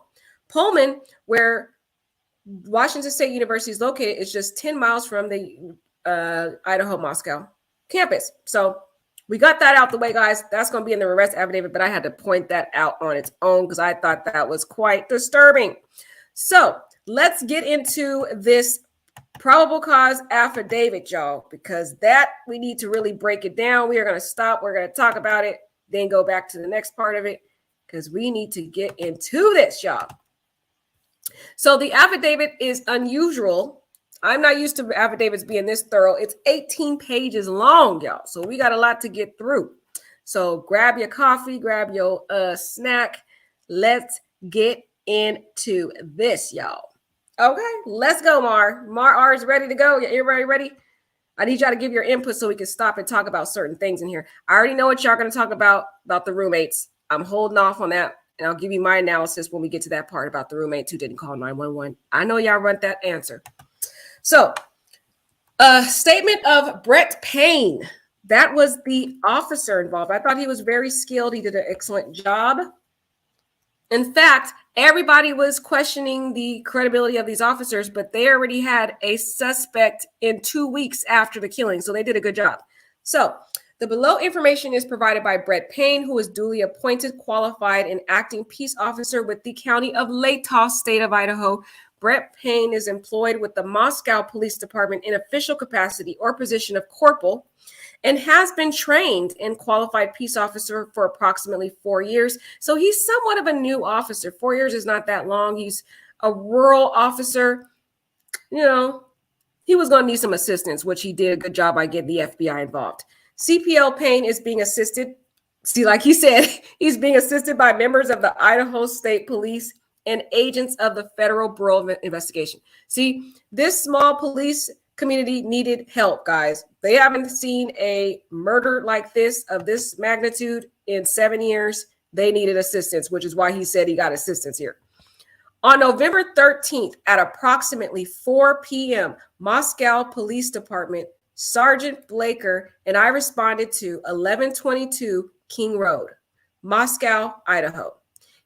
Pullman, where Washington State University is located, is just 10 miles from the Idaho-Moscow campus. So we got that out the way, guys. That's going to be in the arrest affidavit, but I had to point that out on its own because I thought that was quite disturbing. So let's get into this probable cause affidavit, y'all, because that we need to really break it down. We are going to stop. We're going to talk about it, then go back to the next part of it, because we need to get into this, y'all. So the affidavit is unusual. I'm not used to affidavits being this thorough. It's 18 pages long, y'all. So we got a lot to get through. So grab your coffee, grab your snack. Let's get into this, y'all. Okay, let's go, Mar. R is ready to go. Everybody ready? I need y'all to give your input so we can stop and talk about certain things in here. I already know what y'all are going to talk about the roommates. I'm holding off on that. And I'll give you my analysis when we get to that part about the roommates who didn't call 911. I know y'all want that answer. So, statement of Brett Payne. That was the officer involved. I thought he was very skilled. He did an excellent job. In fact, everybody was questioning the credibility of these officers, but they already had a suspect in 2 weeks after the killing. So they did a good job. So, the below information is provided by Brett Payne, who is duly appointed, qualified, and acting peace officer with the county of Latah, state of Idaho. Brett Payne is employed with the Moscow Police Department in official capacity or position of corporal, and has been trained in qualified peace officer for approximately 4 years. So he's somewhat of a new officer. 4 years is not that long. He's a rural officer. You know, he was going to need some assistance, which he did a good job by getting the FBI involved. CPL Payne is being assisted. See, like he said, he's being assisted by members of the Idaho State Police and agents of the Federal Bureau of Investigation. See, this small police community needed help, guys. They haven't seen a murder like this of this magnitude in 7 years. They needed assistance, which is why he said he got assistance here. On November 13th at approximately 4 p.m., Moscow Police Department Sergeant Blaker and I responded to 1122 King Road, Moscow, Idaho.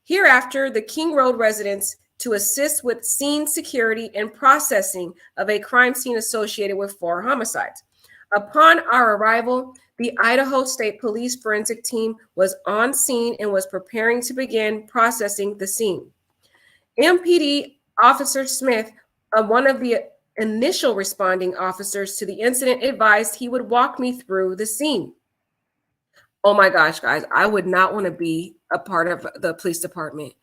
Hereafter, the King Road residents to assist with scene security and processing of a crime scene associated with 4 homicides. Upon our arrival, the Idaho State Police forensic team was on scene and was preparing to begin processing the scene. MPD Officer Smith, one of the initial responding officers to the incident, advised he would walk me through the scene. Oh my gosh, guys, I would not want to be a part of the police department.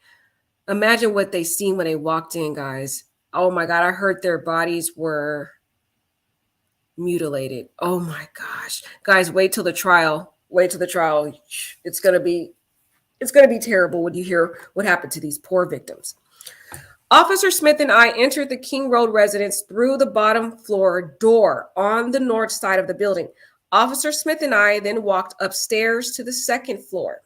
Imagine what they seen when they walked in, guys. Oh my God, I heard their bodies were mutilated. Oh my gosh. Guys, wait till the trial. Wait till the trial. It's going to be terrible when you hear what happened to these poor victims. Officer Smith and I entered the King Road residence through the bottom floor door on the north side of the building. Officer Smith and I then walked upstairs to the second floor.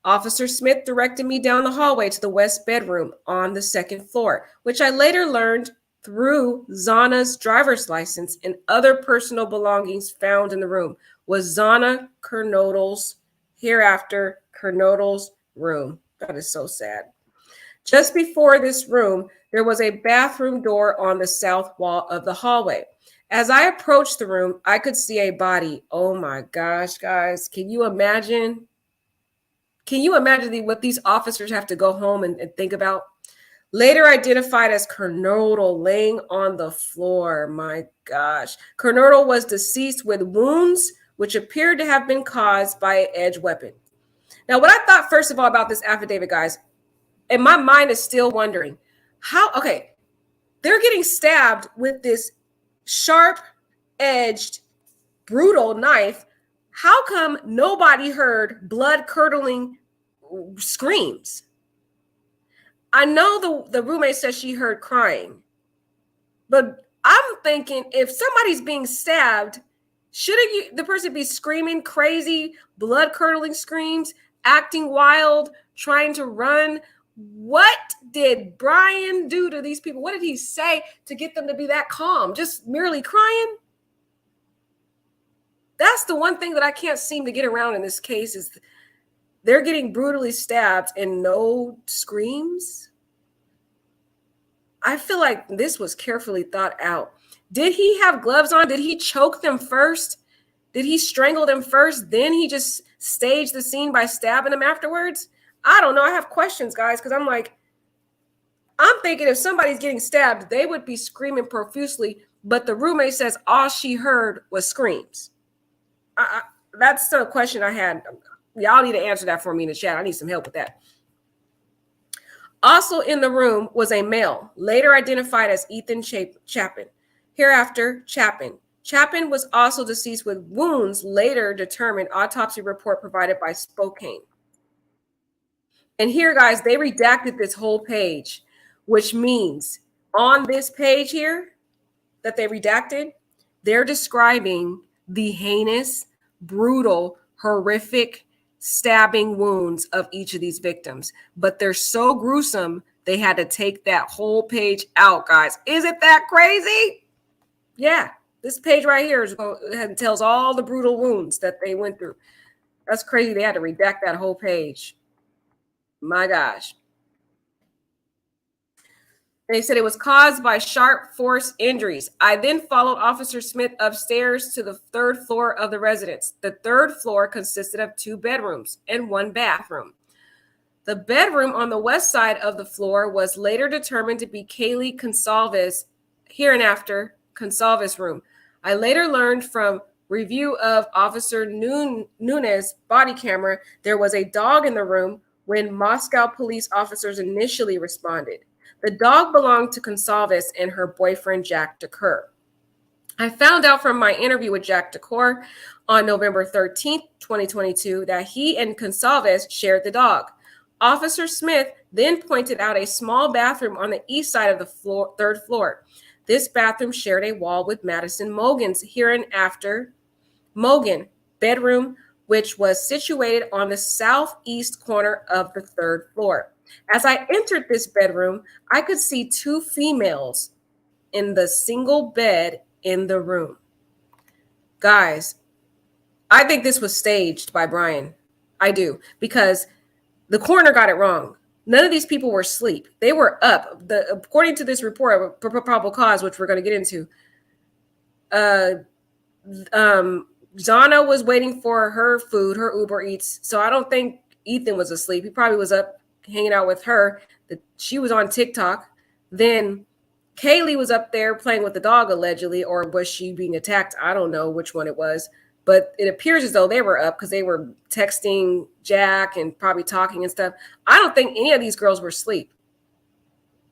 Officer Smith directed me down the hallway to the west bedroom on the second floor, which I later learned through Zana's driver's license and other personal belongings found in the room was Zana Kernodle's, hereafter Kernodle's room. That is so sad. Just before this room, there was a bathroom door on the south wall of the hallway. As I approached the room, I could see a body. Oh my gosh, guys. Can you imagine? Can you imagine what these officers have to go home and think about? Later identified as Kernodle laying on the floor. My gosh. Kernodle was deceased with wounds which appeared to have been caused by an edged weapon. Now, what I thought first of all about this affidavit, guys, and my mind is still wondering how, okay, they're getting stabbed with this sharp-edged, brutal knife. How come nobody heard blood-curdling screams? I know the roommate says she heard crying, but I'm thinking if somebody's being stabbed, shouldn't the person be screaming crazy, blood-curdling screams, acting wild, trying to run? What did Bryan do to these people? What did he say to get them to be that calm? Just merely crying? That's the one thing that I can't seem to get around in this case is they're getting brutally stabbed and no screams. I feel like this was carefully thought out. Did he have gloves on? Did he choke them first? Did he strangle them first? Then he just staged the scene by stabbing them afterwards? I don't know. I have questions, guys, because I'm thinking if somebody's getting stabbed, they would be screaming profusely, but the roommate says all she heard was screams. That's the question I had. Y'all need to answer that for me in the chat. I need some help with that. Also in the room was a male, later identified as Ethan Chapin. Hereafter, Chapin. Chapin was also deceased with wounds, later determined autopsy report provided by Spokane. And here, guys, they redacted this whole page, which means on this page here that they redacted, they're describing the heinous, brutal, horrific stabbing wounds of each of these victims. But they're so gruesome, they had to take that whole page out, guys. Isn't that crazy? Yeah, this page right here tells all the brutal wounds that they went through. That's crazy. They had to redact that whole page. My gosh. They said it was caused by sharp force injuries. I then followed Officer Smith upstairs to the third floor of the residence. The third floor consisted of 2 bedrooms and 1 bathroom. The bedroom on the west side of the floor was later determined to be Kaylee Consalves, hereinafter Consalves' room. I later learned from review of Officer Nunez body camera, there was a dog in the room when Moscow police officers initially responded. The dog belonged to Consalves and her boyfriend, Jack DeCoeur. I found out from my interview with Jack DeCoeur on November 13th, 2022, that he and Consalves shared the dog. Officer Smith then pointed out a small bathroom on the east side of the third floor. This bathroom shared a wall with Madison Mogan's hereinafter Mogan bedroom, which was situated on the southeast corner of the third floor. As I entered this bedroom, I could see 2 females in the single bed in the room. Guys, I think this was staged by Bryan. I do, because the coroner got it wrong. None of these people were asleep. They were up. According to this report, probable cause, which we're going to get into, Zana was waiting for her food, her Uber Eats. So I don't think Ethan was asleep. He probably was up hanging out with her. She was on TikTok. Then Kaylee was up there playing with the dog, allegedly, or was she being attacked? I don't know which one it was. but it appears as though they were up because they were texting Jack and probably talking and stuff. I don't think any of these girls were asleep.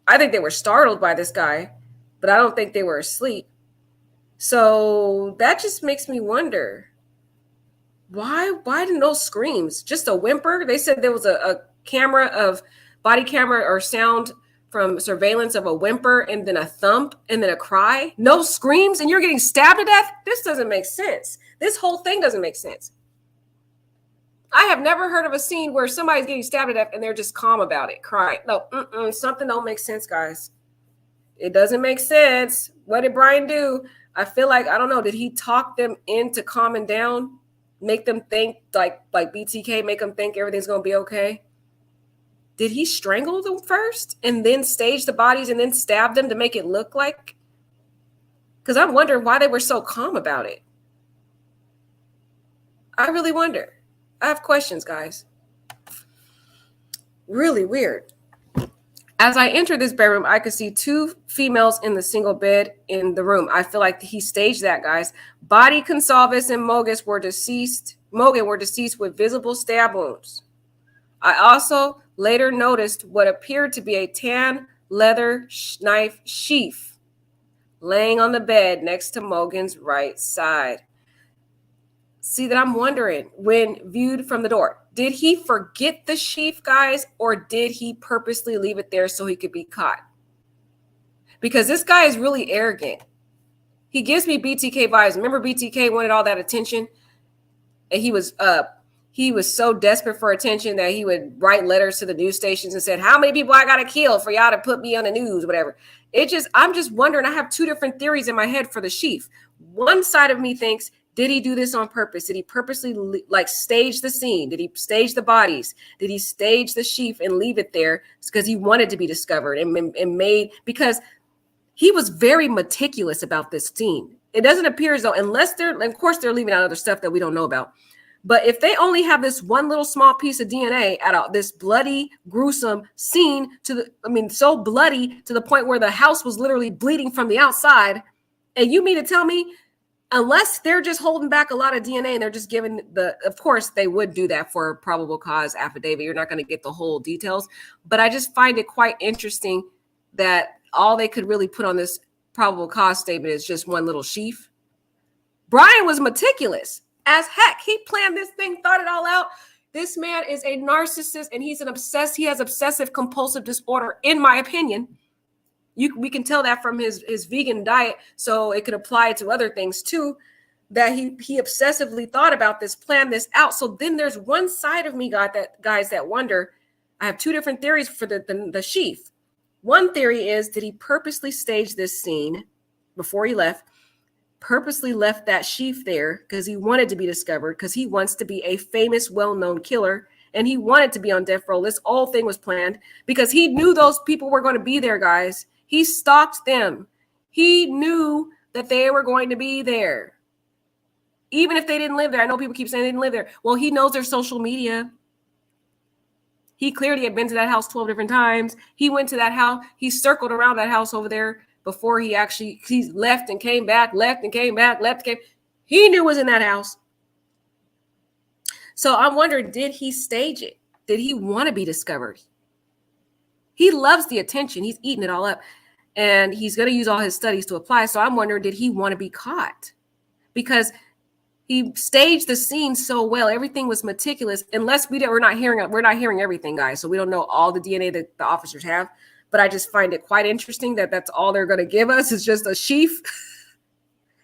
I think they were startled by this guy, but I don't think they were asleep. So that just makes me wonder, why didn't those screams? Just a whimper? They said there was a camera of body camera or sound from surveillance of a whimper and then a thump and then a cry. No screams and you're getting stabbed to death? This doesn't make sense. This whole thing doesn't make sense. I have never heard of a scene where somebody's getting stabbed to death and they're just calm about it, crying. No, something don't make sense, guys. It doesn't make sense. What did Bryan do? I feel like, I don't know, did he talk them into calming down? Make them think like BTK, make them think everything's going to be okay? Did he strangle them first and then stage the bodies and then stab them to make it look like? Because I'm wondering why they were so calm about it. I really wonder. I have questions, guys. Really weird. As I entered this bedroom, I could see two females in the single bed in the room. I feel like he staged that, guys. Body Consalvis and Mogan were deceased with visible stab wounds. I also later noticed what appeared to be a tan leather knife sheath laying on the bed next to Mogan's right side. See, that I'm wondering, when viewed from the door, did he forget the sheath, guys, or did he purposely leave it there so he could be caught? Because this guy is really arrogant. He gives me BTK vibes. Remember BTK wanted all that attention? And he was so desperate for attention that he would write letters to the news stations and said, how many people I got to kill for y'all to put me on the news, whatever. I'm just wondering, I have two different theories in my head for the sheath. One side of me thinks, did he do this on purpose? Did he purposely stage the scene? Did he stage the bodies? Did he stage the sheath and leave it there because he wanted to be discovered and made, because he was very meticulous about this scene. It doesn't appear as though, unless of course they're leaving out other stuff that we don't know about. But if they only have this one little small piece of DNA at this bloody, gruesome scene so bloody to the point where the house was literally bleeding from the outside, and you mean to tell me, unless they're just holding back a lot of DNA and they're just giving of course they would do that for a probable cause affidavit. You're not going to get the whole details, but I just find it quite interesting that all they could really put on this probable cause statement is just one little sheath. Bryan was meticulous as heck. He planned this thing, thought it all out. This man is a narcissist and he has obsessive compulsive disorder, in my opinion. We can tell that from his vegan diet, so it could apply to other things too, that he obsessively thought about this, planned this out. So then there's one side of me, guys, that wonder. I have two different theories for the sheath. One theory is, did he purposely stage this scene before he left, purposely left that sheath there because he wanted to be discovered, because he wants to be a famous, well-known killer, and he wanted to be on death row. This whole thing was planned because he knew those people were going to be there, guys. He stalked them. He knew that they were going to be there. Even if they didn't live there. I know people keep saying they didn't live there. Well, he knows their social media. He clearly had been to that house 12 different times. He went to that house. He circled around that house over there before he left and came back, left and came back, left and came. He knew it was in that house. So I'm wondering, did he stage it? Did he want to be discovered? He loves the attention. He's eating it all up. And he's going to use all his studies to apply. So I'm wondering, did he want to be caught? Because he staged the scene so well. Everything was meticulous. Unless we're not hearing everything, guys. So we don't know all the DNA that the officers have. But I just find it quite interesting that that's all they're going to give us is just a sheath.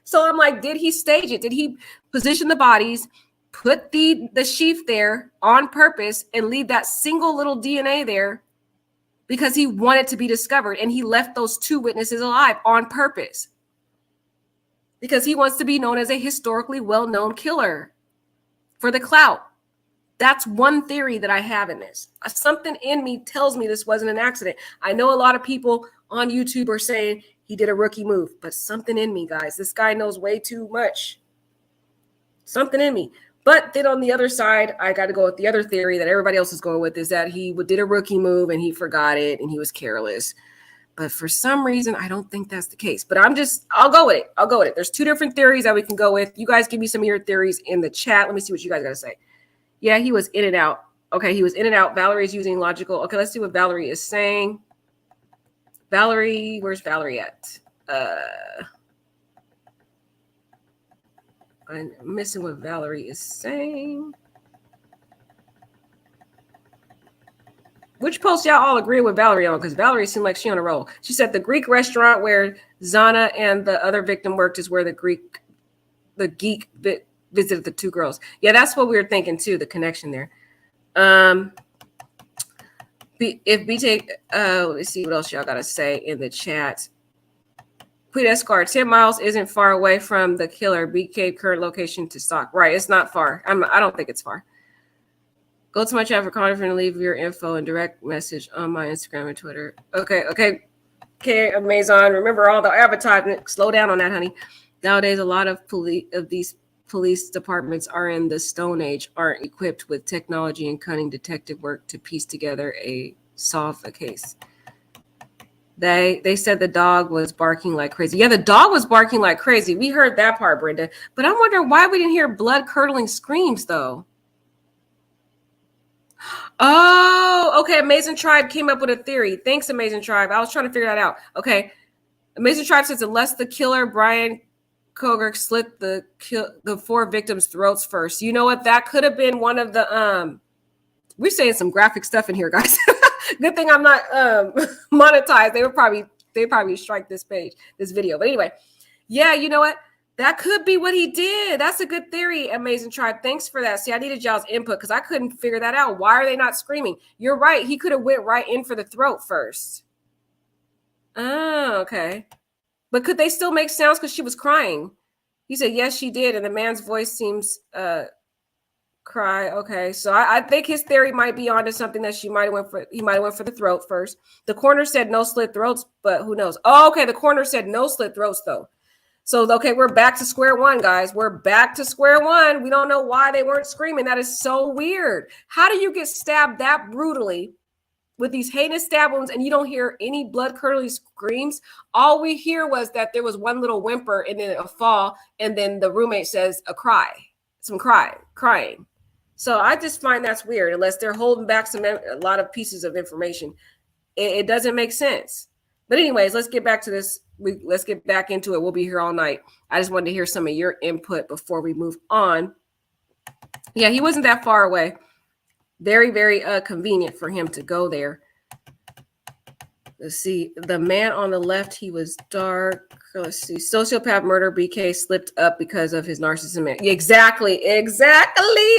So I'm like, did he stage it? Did he position the bodies, put the sheath there on purpose, and leave that single little DNA there because he wanted to be discovered, and he left those two witnesses alive on purpose because he wants to be known as a historically well-known killer for the clout? That's one theory that I have in this. Something in me tells me this wasn't an accident. I know a lot of people on YouTube are saying he did a rookie move, but something in me, guys, this guy knows way too much. Something in me. But then on the other side, I got to go with the other theory that everybody else is going with, is that he did a rookie move and he forgot it and he was careless. But for some reason, I don't think that's the case. But I'll go with it. I'll go with it. There's two different theories that we can go with. You guys give me some of your theories in the chat. Let me see what you guys got to say. Yeah, he was in and out. Okay, he was in and out. Valerie's using logical. Okay, let's see what Valerie is saying. Valerie, where's Valerie at? I'm missing what Valerie is saying. Which post y'all all agree with Valerie on? Because Valerie seemed like she on a roll. She said the Greek restaurant where Zana and the other victim worked is where the geek visited the two girls. Yeah, that's what we were thinking too, the connection there. If BJ, let's see what else y'all got to say in the chat. Queen Escar, 10 miles isn't far away from the killer. BK current location to Stalk. Right, it's not far. I don't think it's far. Go to my chat for contact and leave your info and direct message on my Instagram and Twitter. Okay, Amazon. Remember all the advertising. Slow down on that, honey. Nowadays, a lot of these police departments are in the Stone Age, aren't equipped with technology and cunning detective work to piece together solve a case. They said the dog was barking like crazy. Yeah, the dog was barking like crazy. We heard that part, Brenda. But I'm wondering why we didn't hear blood-curdling screams, though. Oh, okay. Amazing Tribe came up with a theory. Thanks, Amazing Tribe. I was trying to figure that out. Okay. Amazing Tribe says unless the killer, Bryan Kohberger, slit the 4 victims' throats first. You know what? That could have been one of the we're saying some graphic stuff in here, guys. Good thing I'm not monetized. They probably strike this video. But anyway, yeah, you know what? That could be what he did. That's a good theory, Amazing Tribe. Thanks for that. See, I needed y'all's input because I couldn't figure that out. Why are they not screaming? You're right. He could have went right in for the throat first. Oh, okay. But could they still make sounds because she was crying? He said, yes, she did. And the man's voice seems cry. Okay. So I think his theory might be onto something that he might have went for the throat first. The coroner said no slit throats, but who knows? Oh, okay. The coroner said no slit throats, though. So, okay, we're back to square one, guys. We're back to square one. We don't know why they weren't screaming. That is so weird. How do you get stabbed that brutally with these heinous stab wounds and you don't hear any blood-curdling screams? All we hear was that there was one little whimper and then a fall, and then the roommate says crying. So I just find that's weird, unless they're holding back a lot of pieces of information. It doesn't make sense. But anyways, let's get back to this. Let's get back into it. We'll be here all night. I just wanted to hear some of your input before we move on. Yeah, he wasn't that far away. Very, very convenient for him to go there. Let's see. The man on the left, he was dark. Let's see. Sociopath murder. BK slipped up because of his narcissism. Exactly.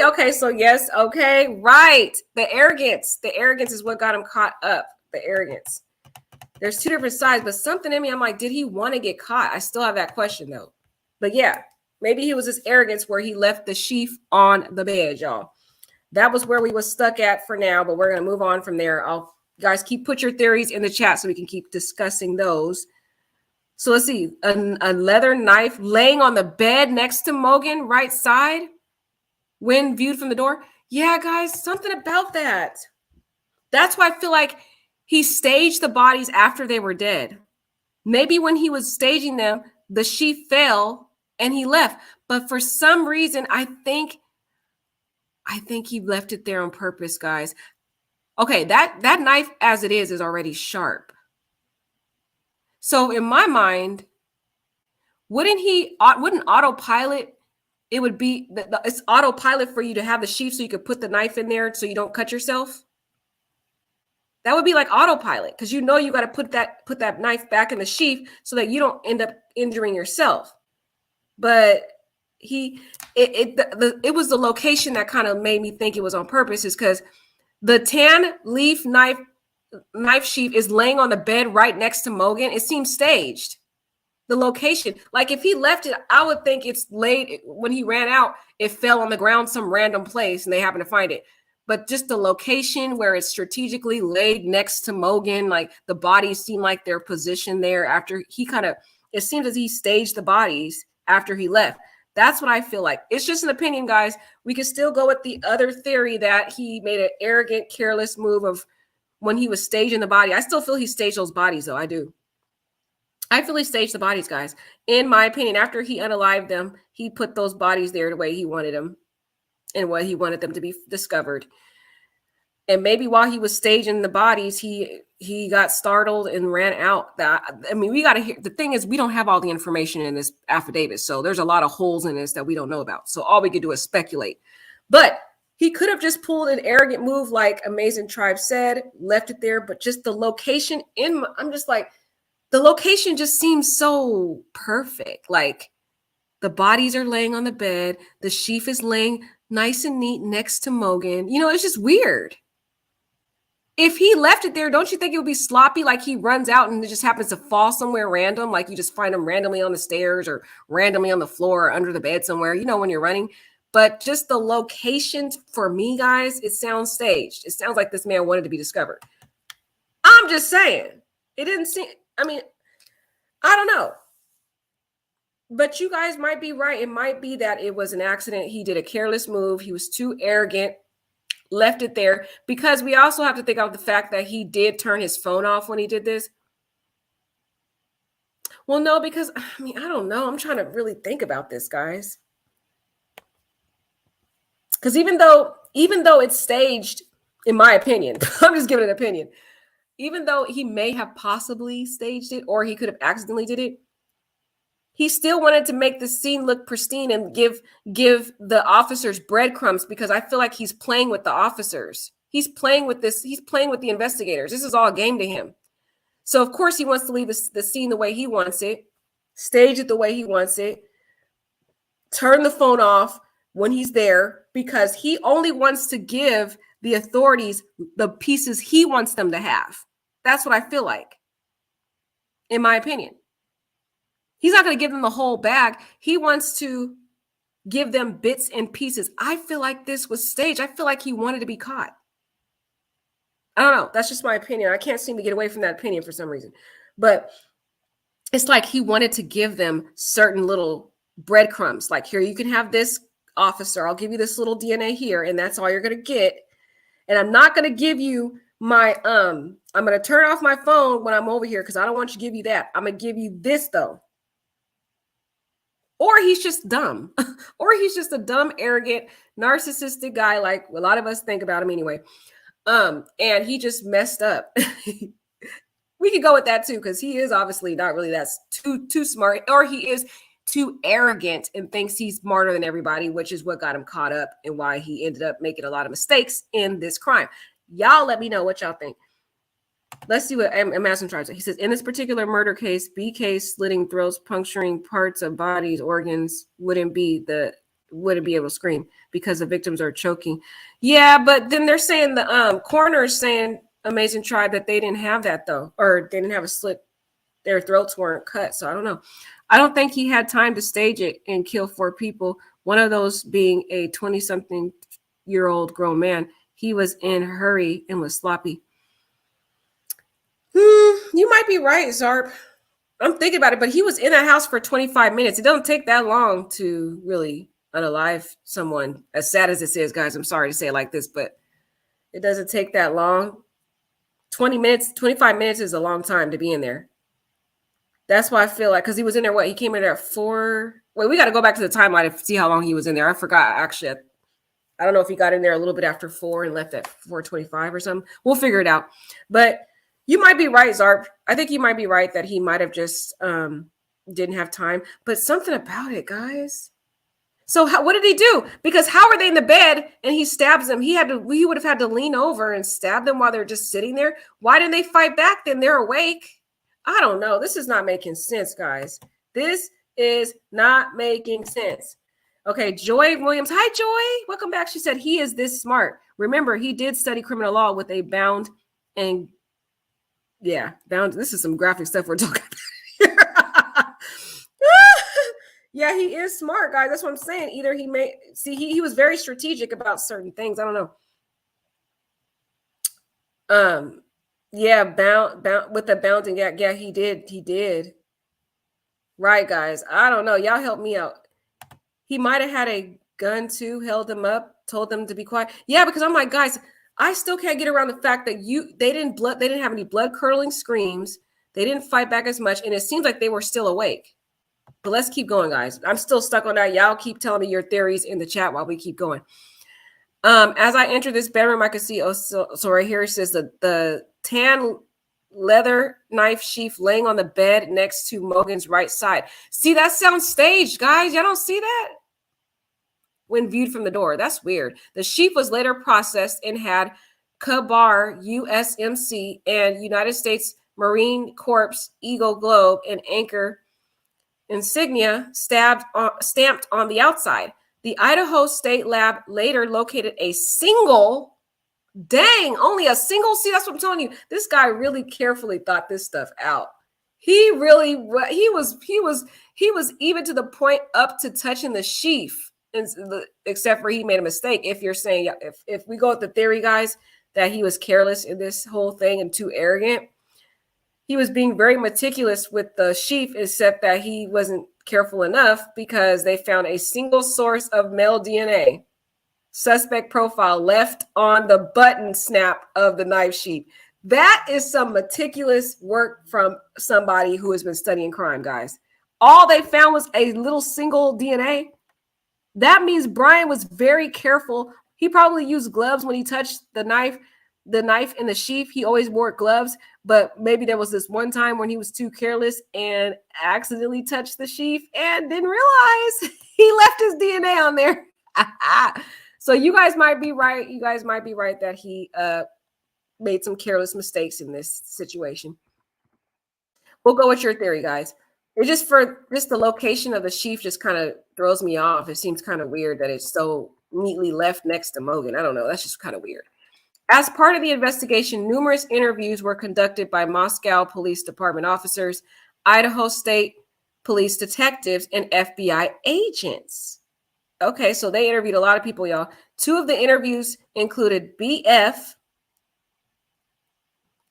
Okay, so yes. Okay, right. The arrogance is what got him caught up. The arrogance. There's two different sides, but something in me, I'm like, did he want to get caught? I still have that question, though. But yeah, maybe he was this arrogance where he left the sheath on the bed, y'all. That was where we was stuck at for now, but we're going to move on from there. Guys, put your theories in the chat so we can keep discussing those. So let's see. A leather knife laying on the bed next to Mogan, right side, when viewed from the door. Yeah, guys, something about that. That's why I feel like he staged the bodies after they were dead. Maybe when he was staging them, the sheath fell and he left. But for some reason, I think he left it there on purpose, guys. Okay, that knife as it is already sharp. So in my mind, wouldn't autopilot? It would be it's autopilot for you to have the sheath so you could put the knife in there so you don't cut yourself. That would be like autopilot, because you got to put that knife back in the sheath so that you don't end up injuring yourself. But it was the location that kind of made me think it was on purpose, is because the tan leaf knife sheath is laying on the bed right next to Mogan. It seems staged. The location, like if he left it, I would think it's laid when he ran out. It fell on the ground, some random place, and they happened to find it. But just the location where it's strategically laid next to Mogan, like the bodies seem like they're positioned there after it seems as he staged the bodies after he left. That's what I feel like. It's just an opinion, guys. We could still go with the other theory that he made an arrogant, careless move of when he was staging the body. I still feel he staged those bodies, though. I do. I feel he staged the bodies, guys. In my opinion, after he unalived them, he put those bodies there the way he wanted them and what he wanted them to be discovered. And maybe while he was staging the bodies, he got startled and ran out. I mean, we got to hear. The thing is, we don't have all the information in this affidavit, so there's a lot of holes in this that we don't know about. So all we could do is speculate. But he could have just pulled an arrogant move, like Amazing Tribe said, left it there. But just the location I'm just like, the location just seems so perfect. Like the bodies are laying on the bed. The Sheath is laying nice and neat next to Mogan. You know, it's just weird. If he left it there, don't you think it would be sloppy? Like he runs out and it just happens to fall somewhere random. Like you just find him randomly on the stairs or randomly on the floor or under the bed somewhere, you know, when you're running. But just the location for me, guys, it sounds staged. It sounds like this man wanted to be discovered. I'm just saying. It didn't seem, I mean, I don't know. But you guys might be right. It might be that it was an accident. He did a careless move. He was too arrogant, left it there. Because we also have to think of the fact that he did turn his phone off when he did this. Well, no, because, I mean, I don't know. I'm trying to really think about this, guys. Because even though it's staged, in my opinion, I'm just giving an opinion. Even though he may have possibly staged it or he could have accidentally did it, he still wanted to make the scene look pristine and give the officers breadcrumbs because I feel like he's playing with the officers. He's playing with this. He's playing with the investigators. This is all a game to him. So, of course, he wants to leave the scene the way he wants it, stage it the way he wants it, turn the phone off when he's there because he only wants to give the authorities the pieces he wants them to have. That's what I feel like, in my opinion. He's not going to give them the whole bag. He wants to give them bits and pieces. I feel like this was staged. I feel like he wanted to be caught. I don't know. That's just my opinion. I can't seem to get away from that opinion for some reason. But it's like he wanted to give them certain little breadcrumbs. Like, here, you can have this officer. I'll give you this little DNA here, and that's all you're going to get. And I'm not going to give you my, I'm going to turn off my phone when I'm over here because I don't want you to give you that. I'm going to give you this, though. Or he's just dumb. Or he's just a dumb, arrogant, narcissistic guy like a lot of us think about him anyway. And he just messed up. We could go with that too, because he is obviously not really that too smart, or he is too arrogant and thinks he's smarter than everybody, which is what got him caught up and why he ended up making a lot of mistakes in this crime. Y'all let me know what y'all think. Let's see what Madison tries. He says, in this particular murder case, BK slitting throats, puncturing parts of bodies, organs wouldn't be able to scream because the victims are choking. Yeah, but then they're saying the coroner is saying, Amazing Tribe, that they didn't have that though, or they didn't have a slit. Their throats weren't cut. So I don't know. I don't think he had time to stage it and kill 4 people. One of those being a 20-something-year-old grown man. He was in a hurry and was sloppy. You might be right, Zarp. I'm thinking about it, but he was in that house for 25 minutes. It doesn't take that long to really unalive someone. As sad as this is, guys, I'm sorry to say it like this, but it doesn't take that long. 20 minutes, 25 minutes is a long time to be in there. That's why I feel like, because he was in there, he came in there at 4. Wait, we got to go back to the timeline to see how long he was in there. I forgot, actually. I don't know if he got in there a little bit after 4 and left at 4:25 or something. We'll figure it out. But you might be right, Zarp. I think you might be right that he might have just didn't have time. But something about it, guys. So what did he do? Because how are they in the bed and he stabs them? He would have had to lean over and stab them while they're just sitting there. Why didn't they fight back then? They're awake. I don't know. This is not making sense, guys. This is not making sense. Okay, Joy Williams. Hi, Joy. Welcome back. She said he is this smart. Remember, he did study criminal law with a bound. This is some graphic stuff we're talking about. Yeah, he is smart, guys. That's what I'm saying. Either he was very strategic about certain things. I don't know. Bound with the bounding. Yeah, he did. Right, guys. I don't know. Y'all help me out. He might have had a gun too, held them up, told them to be quiet. Yeah, because I'm like, guys, I still can't get around the fact that they didn't have any blood curdling screams. They didn't fight back as much, and it seems like they were still awake. But let's keep going, guys. I'm still stuck on that. Y'all keep telling me your theories in the chat while we keep going. As I enter this bedroom, I can see, so right here it says the tan leather knife sheath laying on the bed next to Mogan's right side. See, that sounds staged, guys. Y'all don't see that? When viewed from the door. That's weird. The sheath was later processed and had Kohberger USMC and United States Marine Corps Eagle Globe and Anchor insignia stamped on the outside. The Idaho State Lab later located a single, only a single. See, that's what I'm telling you. This guy really carefully thought this stuff out. He was even to the point up to touching the sheath, except for he made a mistake. If you're saying, if we go with the theory, guys, that he was careless in this whole thing and too arrogant, he was being very meticulous with the sheath, except that he wasn't careful enough because they found a single source of male DNA. Suspect profile left on the button snap of the knife sheath. That is some meticulous work from somebody who has been studying crime, guys. All they found was a little single DNA. That means Bryan was very careful. He probably used gloves when he touched the knife in the sheath. He always wore gloves, but maybe there was this one time when he was too careless and accidentally touched the sheath and didn't realize he left his DNA on there. So you guys might be right. You guys might be right that he made some careless mistakes in this situation. We'll go with your theory, guys. It's just the location of the sheath just kind of throws me off. It seems kind of weird that it's so neatly left next to Mogan. I don't know. That's just kind of weird. As part of the investigation, numerous interviews were conducted by Moscow Police Department officers, Idaho State Police detectives, and FBI agents. Okay, so they interviewed a lot of people, y'all. 2 of the interviews included BF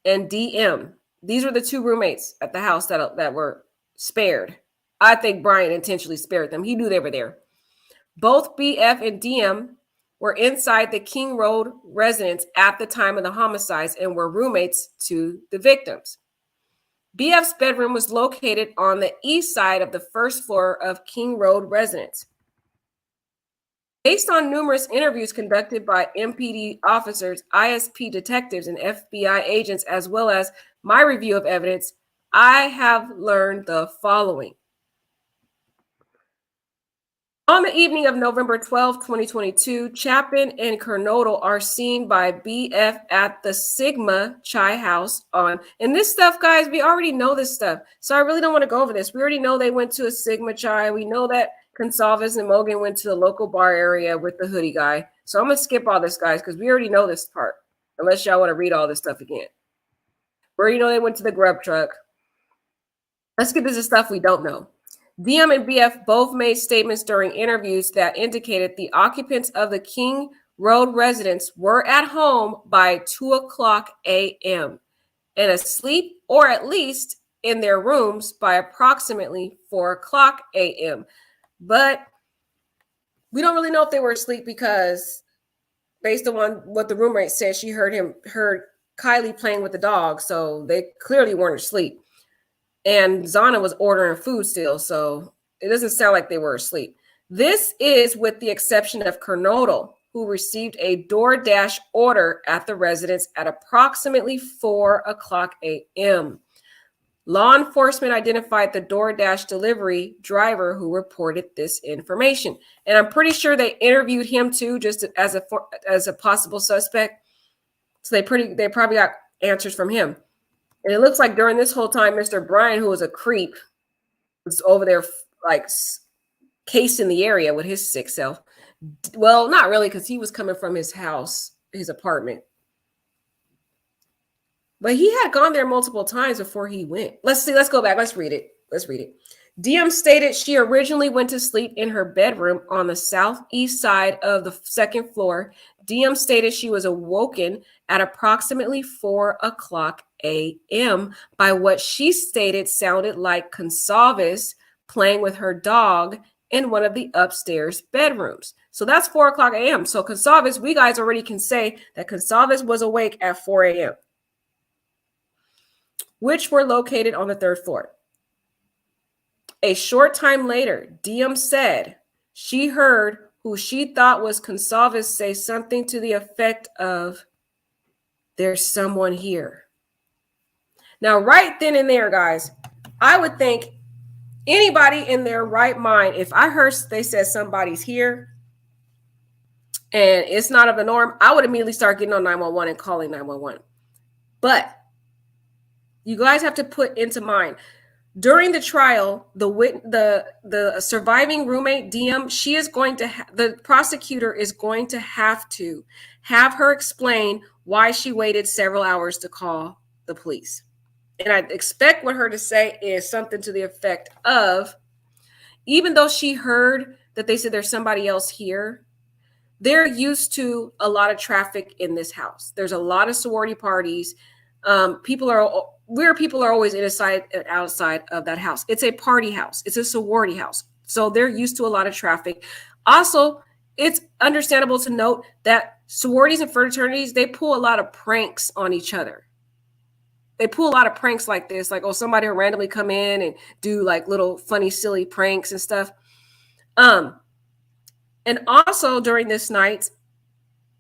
and DM. These were the 2 roommates at the house that were spared. I think Bryan intentionally spared them. He knew they were there. Both BF and DM were inside the King Road residence at the time of the homicides and were roommates to the victims. BF's bedroom was located on the east side of the first floor of King Road residence. Based on numerous interviews conducted by MPD officers, ISP detectives, and FBI agents, as well as my review of evidence, I have learned the following. On the evening of November 12, 2022, Chapin and Kernodle are seen by BF at the Sigma Chai House and this stuff, guys, we already know this stuff. So I really don't want to go over this. We already know they went to a Sigma Chai. We know that Consalves and Mogan went to the local bar area with the hoodie guy. So I'm going to skip all this, guys, because we already know this part, unless y'all want to read all this stuff again. We already know they went to the grub truck. Let's get into stuff we don't know. DM and BF both made statements during interviews that indicated the occupants of the King Road residence were at home by 2:00 a.m. and asleep, or at least in their rooms, by approximately 4:00 a.m. But we don't really know if they were asleep because based on what the roommate said, she heard Kylie playing with the dog. So they clearly weren't asleep. And Zana was ordering food still. So it doesn't sound like they were asleep. This is with the exception of Kernodle, who received a DoorDash order at the residence at approximately 4:00 a.m. Law enforcement identified the DoorDash delivery driver who reported this information. And I'm pretty sure they interviewed him too, just as a possible suspect. So they probably got answers from him. And it looks like during this whole time, Mr. Bryan, who was a creep, was over there like casing the area with his sick self. Well, not really, because he was coming from his house, his apartment. But he had gone there multiple times before he went. Let's see. Let's go back. Let's read it. DM stated she originally went to sleep in her bedroom on the southeast side of the second floor. DM stated she was awoken at approximately 4:00 a.m. by what she stated sounded like Consalves playing with her dog in one of the upstairs bedrooms. So that's 4 o'clock a.m. So Consalves, we guys already can say that Consalves was awake at 4 a.m., which were located on the 3rd floor. A short time later, Diem said she heard who she thought was Consalves say something to the effect of, "There's someone here." Now, right then and there, guys, I would think anybody in their right mind, if I heard they said somebody's here and it's not of the norm, I would immediately start getting on 911 and calling 911. But you guys have to put into mind, during the trial, the surviving roommate, Diem, she is going to, the prosecutor is going to have her explain why she waited several hours to call the police. And I expect what her to say is something to the effect of, even though she heard that they said there's somebody else here, they're used to a lot of traffic in this house. There's a lot of sorority parties. People are always inside and outside of that house. It's a party house. It's a sorority house. So they're used to a lot of traffic. Also, it's understandable to note that sororities and fraternities, they pull a lot of pranks on each other. They pull a lot of pranks like this, like, oh, somebody will randomly come in and do like little funny, silly pranks and stuff. And also during this night,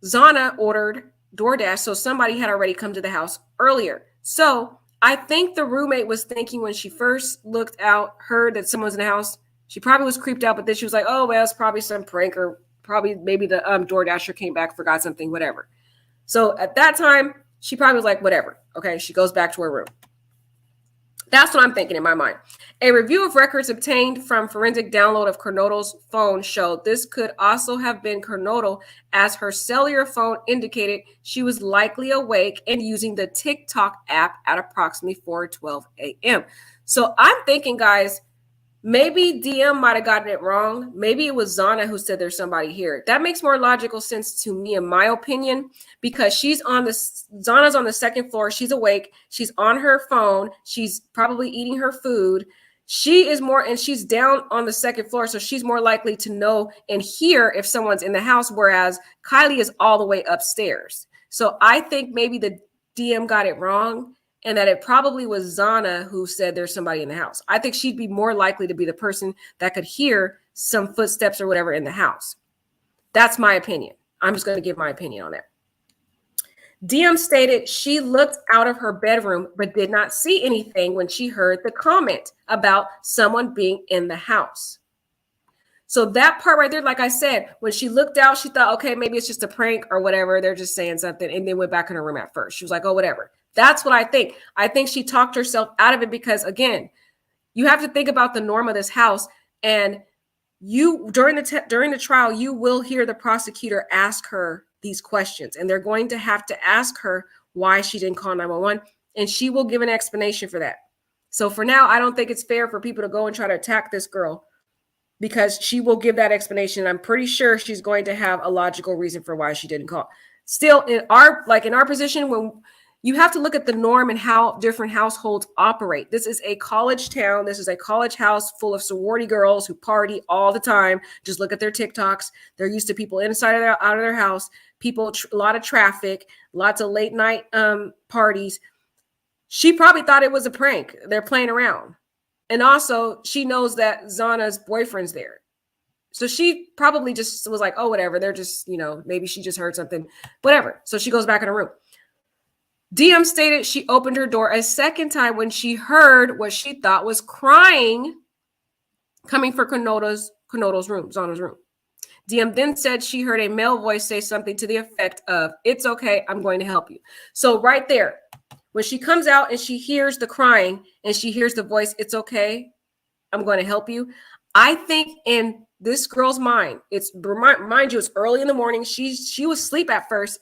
Zana ordered DoorDash, so somebody had already come to the house earlier. So I think the roommate was thinking when she first looked out, heard that someone was in the house, she probably was creeped out, but then she was like, oh, well, it's probably some prank, or probably maybe the DoorDasher came back, forgot something, whatever. So at that time, she probably was like, whatever. Okay, she goes back to her room. That's what I'm thinking in my mind. A review of records obtained from forensic download of Cornoto's phone showed this could also have been Cornoto, as her cellular phone indicated she was likely awake and using the TikTok app at approximately 4:12 a.m. So I'm thinking, guys, maybe Diem might have gotten it wrong. Maybe it was Zana who said there's somebody here. That makes more logical sense to me, in my opinion, because Zana's on the 2nd floor. She's awake. She's on her phone. She's probably eating her food. She's down on the 2nd floor, so she's more likely to know and hear if someone's in the house, whereas Kylie is all the way upstairs. So I think maybe the Diem got it wrong, and that it probably was Zana who said there's somebody in the house. I think she'd be more likely to be the person that could hear some footsteps or whatever in the house. That's my opinion. I'm just going to give my opinion on that. Diem stated she looked out of her bedroom but did not see anything when she heard the comment about someone being in the house. So that part right there, like I said, when she looked out, she thought, okay, maybe it's just a prank or whatever. They're just saying something, and then went back in her room at first. She was like, oh, whatever. That's what I think. I think she talked herself out of it because, again, you have to think about the norm of this house. And you, during the trial, you will hear the prosecutor ask her these questions, and they're going to have to ask her why she didn't call 911, and she will give an explanation for that. So for now, I don't think it's fair for people to go and try to attack this girl, because she will give that explanation. I'm pretty sure she's going to have a logical reason for why she didn't call. Still, in our position, when you have to look at the norm and how different households operate. This is a college town. This is a college house full of sorority girls who party all the time. Just look at their TikToks. They're used to people inside of out of their house, a lot of traffic, lots of late night parties. She probably thought it was a prank. They're playing around. And also, she knows that Zana's boyfriend's there. So she probably just was like, oh, whatever. They're just, maybe she just heard something, whatever. So she goes back in her room. Diem stated she opened her door a second time when she heard what she thought was crying coming from Zana's room. Diem then said she heard a male voice say something to the effect of, it's okay, I'm going to help you. So right there, when she comes out and she hears the crying and she hears the voice, it's okay, I'm going to help you. I think in this girl's mind, mind you, it's early in the morning. She was asleep at first.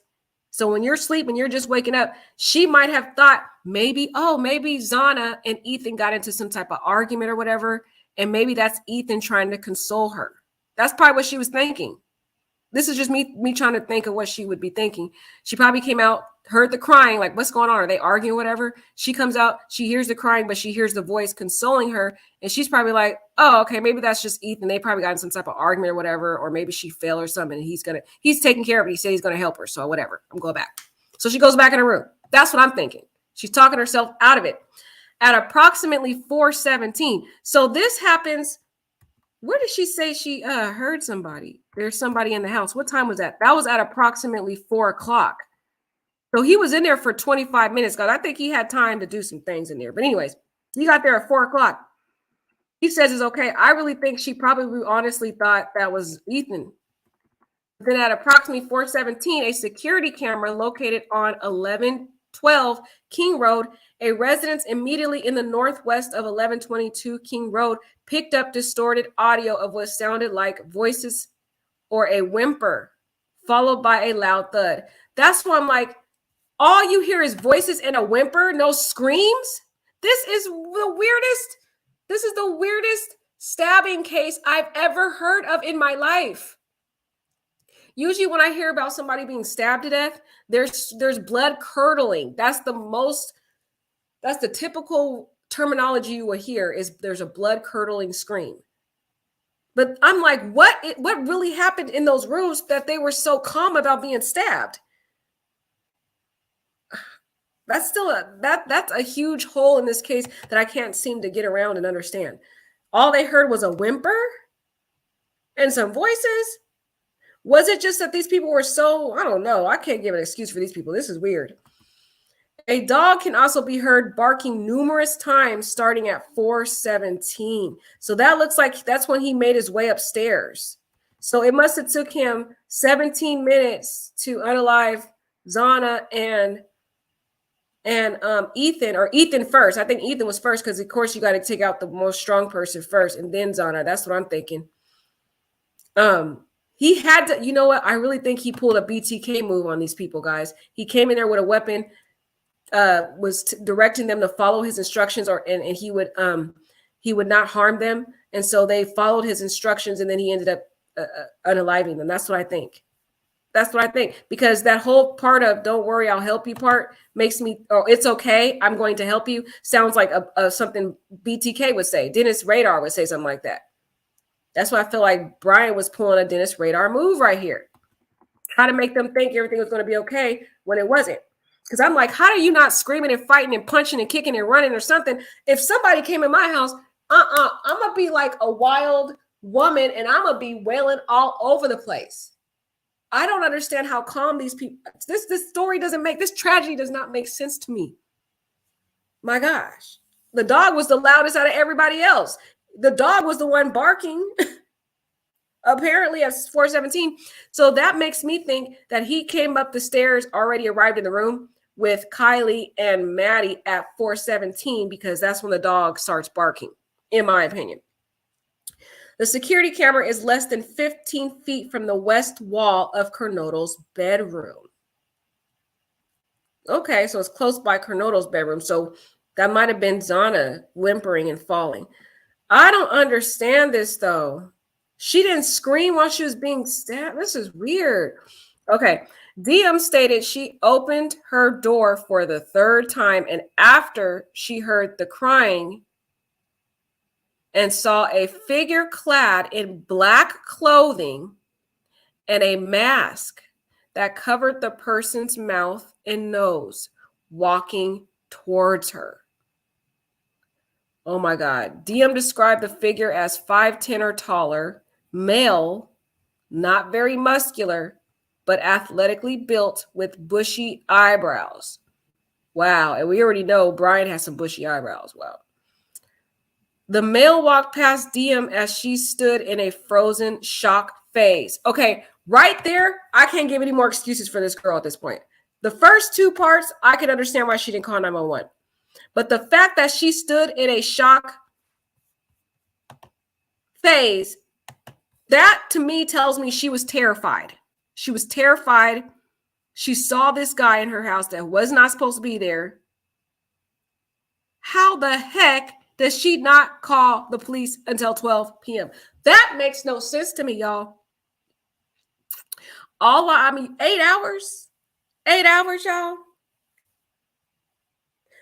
So when you're sleeping, you're just waking up, she might have thought maybe Zana and Ethan got into some type of argument or whatever. And maybe that's Ethan trying to console her. That's probably what she was thinking. This is just me trying to think of what she would be thinking. She probably came out, heard the crying, like, what's going on? Are they arguing, whatever? She comes out, she hears the crying, but she hears the voice consoling her. And she's probably like, oh, okay, maybe that's just Ethan. They probably got in some type of argument or whatever, or maybe she fell or something. And he's taking care of it. He said he's going to help her. So whatever, I'm going back. So she goes back in her room. That's what I'm thinking. She's talking herself out of it at approximately 4:17. So this happens. Where did she say she heard somebody? There's somebody in the house. What time was that? That was at approximately 4 o'clock. So he was in there for 25 minutes, guys. I think he had time to do some things in there. But anyways, he got there at 4 o'clock. He says it's okay. I really think she probably honestly thought that was Ethan. Then at approximately 4:17, a security camera located on 1112 King Road, a residence immediately in the northwest of 1122 King Road, picked up distorted audio of what sounded like voices or a whimper, followed by a loud thud. That's why I'm like, all you hear is voices and a whimper, no screams. This is the weirdest. This is the weirdest stabbing case I've ever heard of in my life. Usually when I hear about somebody being stabbed to death, there's blood curdling. That's the typical terminology you will hear is there's a blood curdling scream. But I'm like, what really happened in those rooms that they were so calm about being stabbed? That's still that's a huge hole in this case that I can't seem to get around and understand. All they heard was a whimper and some voices. Was it just that these people were so, I don't know. I can't give an excuse for these people. This is weird. A dog can also be heard barking numerous times starting at 4:17. So that looks like that's when he made his way upstairs. So it must have took him 17 minutes to unalive Zana and Ethan, or Ethan first. I think Ethan was first because, of course, you got to take out the most strong person first and then Zana. That's what I'm thinking. He had to, you know what? I really think he pulled a BTK move on these people, guys. He came in there with a weapon, was directing them to follow his instructions, and he would not harm them. And so they followed his instructions, and then he ended up unaliving them. That's what I think. That's what I think. Because that whole part of "don't worry, I'll help you" part makes me, oh, it's okay, I'm going to help you, sounds like something BTK would say. Dennis Radar would say something like that. That's why I feel like Bryan was pulling a Dennis Radar move right here. Try to make them think everything was going to be okay when it wasn't. Because I'm like, how are you not screaming and fighting and punching and kicking and running or something? If somebody came in my house, I'm going to be like a wild woman and I'm going to be wailing all over the place. I don't understand how calm these people, this story doesn't make, this tragedy does not make sense to me. My gosh. The dog was the loudest out of everybody else. The dog was the one barking, apparently at 4:17. So that makes me think that he came up the stairs, already arrived in the room with Kylie and Maddie at 4:17, because that's when the dog starts barking, in my opinion. The security camera is less than 15 feet from the west wall of Kernodle's bedroom. Okay, so it's close by Kernodle's bedroom. So that might have been Zana whimpering and falling. I don't understand this, though. She didn't scream while she was being stabbed. This is weird. Okay. Diem stated she opened her door for the third time, and after she heard the crying and saw a figure clad in black clothing and a mask that covered the person's mouth and nose walking towards her. Oh my God. Diem described the figure as 5'10" or taller, male, not very muscular, but athletically built with bushy eyebrows. Wow. And we already know Bryan has some bushy eyebrows. Wow. The male walked past Diem as she stood in a frozen shock phase. Okay, right there, I can't give any more excuses for this girl at this point. The first two parts, I can understand why she didn't call 911. But the fact that she stood in a shock phase, that to me tells me she was terrified. She was terrified. She saw this guy in her house that was not supposed to be there. How the heck does she not call the police until 12 p.m.? That makes no sense to me, y'all. I mean, 8 hours? 8 hours, y'all?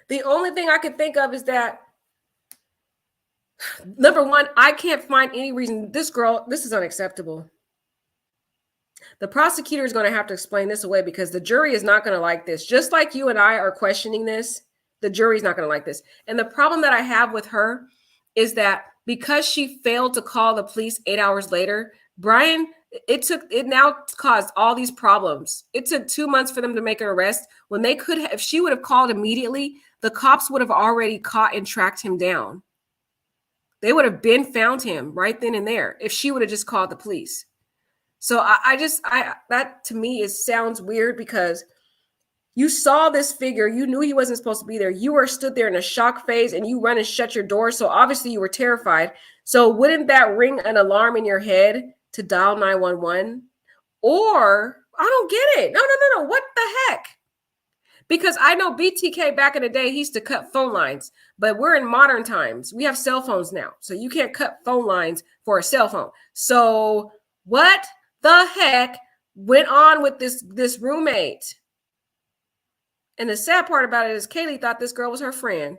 The only thing I can think of is that, number one, I can't find any reason. This is unacceptable. The prosecutor is going to have to explain this away because the jury is not going to like this. Just like you and I are questioning this, the jury's not going to like this. And the problem that I have with her is that because she failed to call the police 8 hours later, Bryan, it now caused all these problems. It took 2 months for them to make an arrest when they could have, if she would have called immediately, the cops would have already caught and tracked him down. They would have found him right then and there if she would have just called the police. So that to me sounds weird because you saw this figure, you knew he wasn't supposed to be there. You were stood there in a shock phase and you run and shut your door. So obviously you were terrified. So wouldn't that ring an alarm in your head to dial 911? Or I don't get it. No. What the heck? Because I know BTK back in the day, he used to cut phone lines, but we're in modern times. We have cell phones now. So you can't cut phone lines for a cell phone. So what the heck went on with this roommate? And the sad part about it is Kaylee thought this girl was her friend.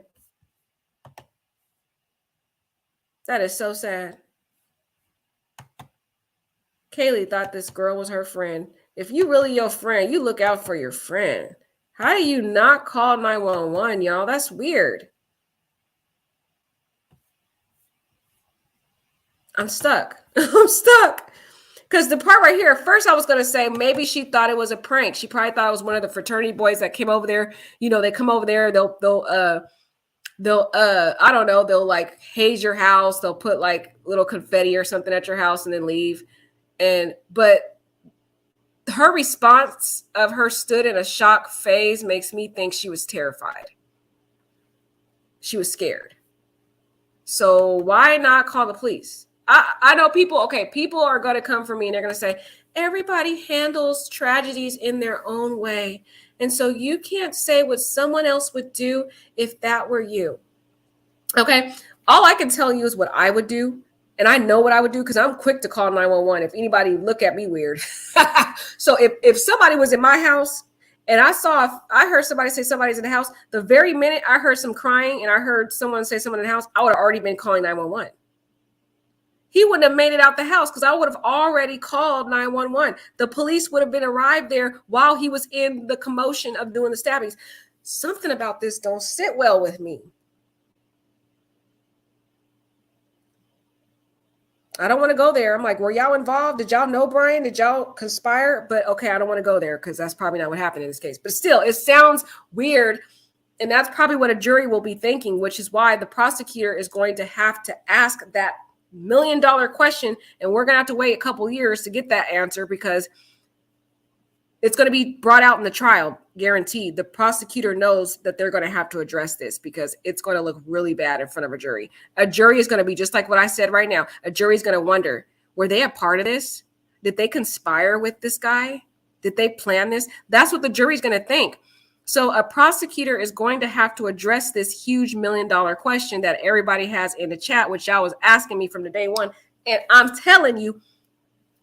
That is so sad. Kaylee thought this girl was her friend. If you really your friend, you look out for your friend. How do you not call 911, y'all? That's weird. I'm stuck. I'm stuck. Because the part right here, at first I was going to say maybe she thought it was a prank. She probably thought it was one of the fraternity boys that came over there. You know, they come over there, they'll I don't know, they'll like haze your house. They'll put like little confetti or something at your house and then leave. But her response of her stood in a shock phase makes me think she was terrified. She was scared. So why not call the police? I know people are going to come for me and they're going to say, everybody handles tragedies in their own way. And so you can't say what someone else would do if that were you. Okay. All I can tell you is what I would do. And I know what I would do because I'm quick to call 911 if anybody look at me weird. So if somebody was in my house and I heard somebody say somebody's in the house, the very minute I heard some crying and I heard someone say someone in the house, I would have already been calling 911. He wouldn't have made it out the house because I would have already called 911. The police would have been arrived there while he was in the commotion of doing the stabbings. Something about this don't sit well with me. I don't want to go there. I'm like, were y'all involved? Did y'all know Bryan? Did y'all conspire? But okay, I don't want to go there because that's probably not what happened in this case. But still, it sounds weird. And that's probably what a jury will be thinking, which is why the prosecutor is going to have to ask that $1 million question. And we're going to have to wait a couple years to get that answer because it's going to be brought out in the trial, guaranteed. The prosecutor knows that they're going to have to address this because it's going to look really bad in front of a jury. A jury is going to be just like what I said right now. A jury is going to wonder, were they a part of this? Did they conspire with this guy? Did they plan this? That's what the jury is going to think. So a prosecutor is going to have to address this huge $1 million question that everybody has in the chat, which y'all was asking me from the day one. And I'm telling you,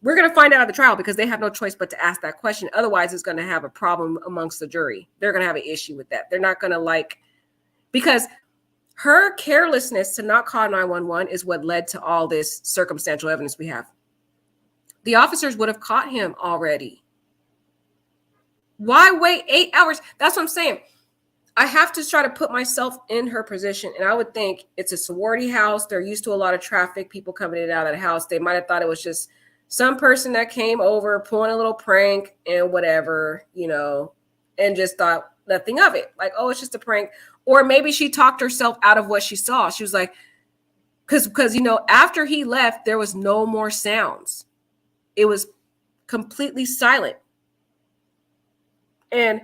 we're going to find out at the trial because they have no choice but to ask that question. Otherwise, it's going to have a problem amongst the jury. They're going to have an issue with that. They're not going to because her carelessness to not call 911 is what led to all this circumstantial evidence we have. The officers would have caught him already. Why wait 8 hours? That's what I'm saying. I have to try to put myself in her position. And I would think it's a sorority house. They're used to a lot of traffic, people coming in and out of the house. They might have thought it was just some person that came over, pulling a little prank and whatever, and just thought nothing of it. Like, oh, it's just a prank. Or maybe she talked herself out of what she saw. She was like, because after he left, there was no more sounds. It was completely silent. And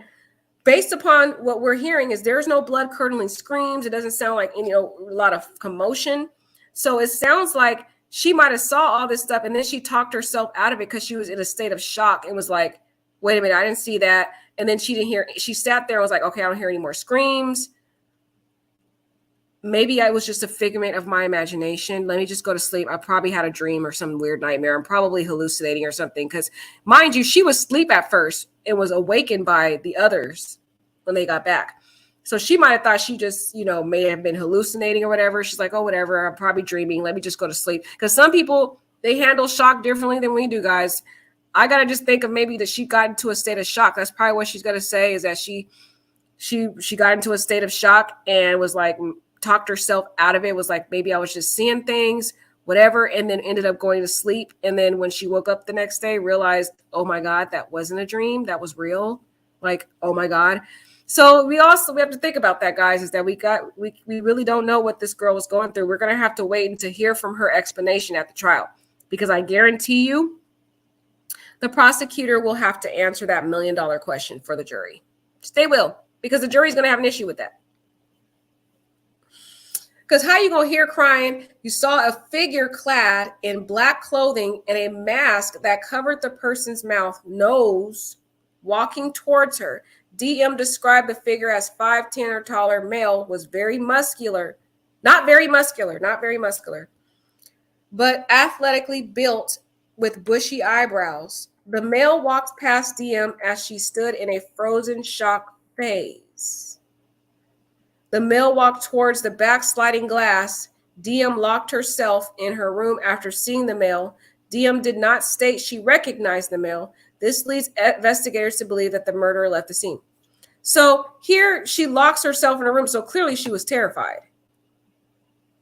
based upon what we're hearing is there's no blood curdling screams. It doesn't sound like, a lot of commotion. So it sounds like she might have saw all this stuff and then she talked herself out of it because she was in a state of shock and was like, wait a minute, I didn't see that. And then she sat there and was like, okay, I don't hear any more screams. maybe I was just a figment of my imagination. Let me just go to sleep. I probably had a dream or some weird nightmare. I'm probably hallucinating or something. Because mind you, she was asleep at first and was awakened by the others when they got back. So she might have thought she just, may have been hallucinating or whatever. She's like, oh, whatever. I'm probably dreaming. Let me just go to sleep. Because some people, they handle shock differently than we do, guys. I got to just think of maybe that she got into a state of shock. That's probably what she's going to say, is that she got into a state of shock and was like, talked herself out of it, was like, maybe I was just seeing things, whatever, and then ended up going to sleep. And then when she woke up the next day, realized, oh my God, that wasn't a dream. That was real. Like, oh my God. So we have to think about that, guys, is that we really don't know what this girl was going through. We're going to have to wait to hear from her explanation at the trial, because I guarantee you the prosecutor will have to answer that $1 million question for the jury. They will, because the jury's going to have an issue with that. Because how you going to hear crying? You saw a figure clad in black clothing and a mask that covered the person's mouth, nose, walking towards her. DM described the figure as 5'10" or taller, male, was very muscular, not very muscular, but athletically built with bushy eyebrows. The male walked past DM as she stood in a frozen shock phase. The male walked towards the backsliding glass. DM locked herself in her room after seeing the male. DM did not state she recognized the male. This leads investigators to believe that the murderer left the scene. So here she locks herself in her room. So clearly she was terrified.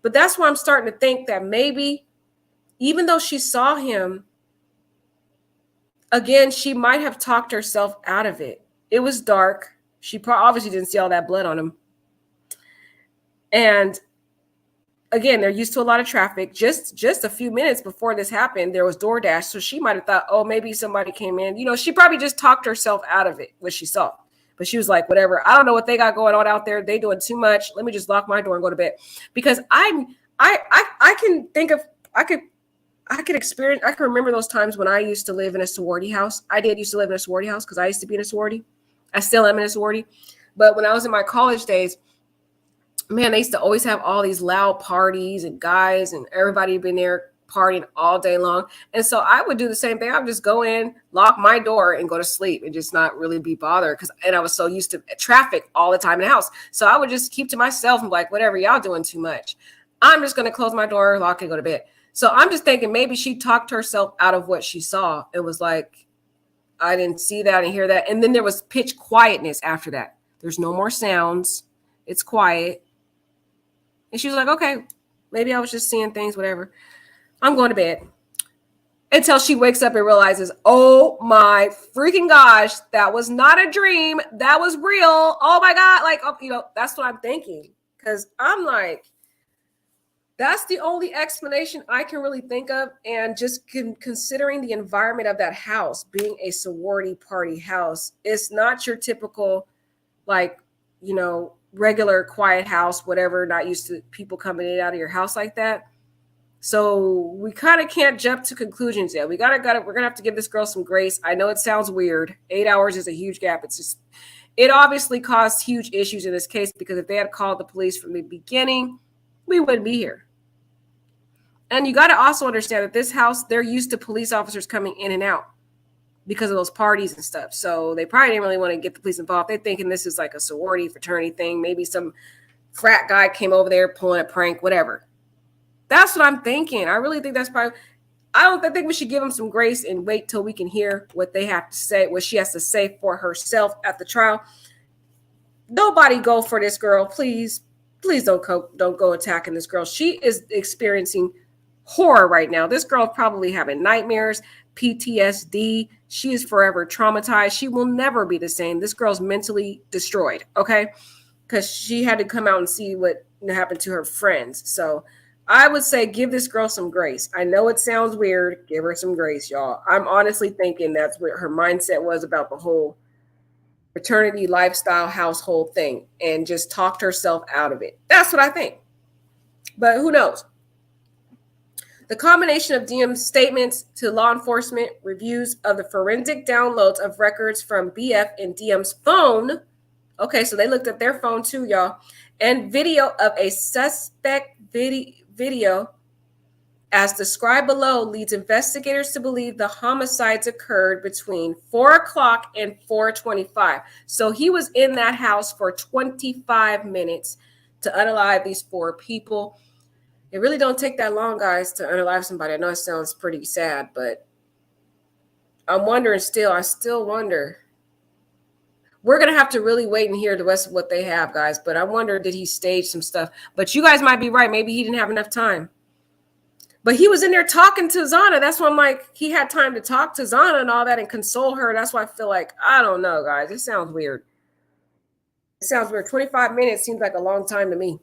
But that's why I'm starting to think that maybe, even though she saw him, again, she might have talked herself out of it. It was dark. She obviously didn't see all that blood on him. And again, they're used to a lot of traffic. Just a few minutes before this happened, there was DoorDash. So she might have thought, oh, maybe somebody came in. She probably just talked herself out of it, what she saw. But she was like, whatever. I don't know what they got going on out there. They doing too much. Let me just lock my door and go to bed. Because I can think of, I can experience, I can remember those times when I used to live in a sorority house. I did used to live in a sorority house because I used to be in a sorority. I still am in a sorority. But when I was in my college days, man, they used to always have all these loud parties and guys and everybody been there partying all day long. And so I would do the same thing. I would just go in, lock my door and go to sleep and just not really be bothered. And I was so used to traffic all the time in the house. So I would just keep to myself and be like, whatever, y'all doing too much. I'm just going to close my door, lock and go to bed. So I'm just thinking maybe she talked herself out of what she saw. It was like, I didn't see that and hear that. And then there was pitch quietness after that. There's no more sounds. It's quiet. And she was like, okay, maybe I was just seeing things, whatever. I'm going to bed. Until she wakes up and realizes, oh my freaking gosh, that was not a dream. That was real. Oh my God. Like, that's what I'm thinking. Because I'm like, that's the only explanation I can really think of. And just considering the environment of that house, being a sorority party house, it's not your typical, regular quiet house, whatever, not used to people coming in and out of your house like that. So we kind of can't jump to conclusions yet. We're gonna have to give this girl some grace. I know it sounds weird. 8 hours is a huge gap. It obviously caused huge issues in this case, because if they had called the police from the beginning, we wouldn't be here. And you got to also understand that this house, they're used to police officers coming in and out because of those parties and stuff. So they probably didn't really want to get the police involved. They're thinking this is like a sorority fraternity thing. Maybe some frat guy came over there pulling a prank, whatever. That's what I'm thinking. I really think that's probably, I think we should give them some grace and wait till we can hear what they have to say, what she has to say for herself at the trial. Nobody go for this girl. Please don't go attacking this girl. She is experiencing horror right now. This girl is probably having nightmares, PTSD. She is forever traumatized. She will never be the same. This girl's mentally destroyed, okay? Because she had to come out and see what happened to her friends. So I would say give this girl some grace. I know it sounds weird. Give her some grace, y'all. I'm honestly thinking that's what her mindset was about the whole fraternity lifestyle household thing, and just talked herself out of it. That's what I think. But who knows? The combination of DM's statements to law enforcement, reviews of the forensic downloads of records from BF and DM's phone. Okay, so they looked at their phone too, y'all. and video of a suspect video as described below leads investigators to believe the homicides occurred between 4 o'clock and 4:25. So he was in that house for 25 minutes to unalive these 4 people. It really don't take that long, guys, to unalive somebody. I know it sounds pretty sad, but I'm wondering still. I still wonder. We're going to have to really wait and hear the rest of what they have, guys. But I wonder, did he stage some stuff? But you guys might be right. Maybe he didn't have enough time. But he was in there talking to Zana. That's why I'm like, he had time to talk to Zana and all that and console her. That's why I feel like, I don't know, guys. It sounds weird. It sounds weird. 25 minutes seems like a long time to me.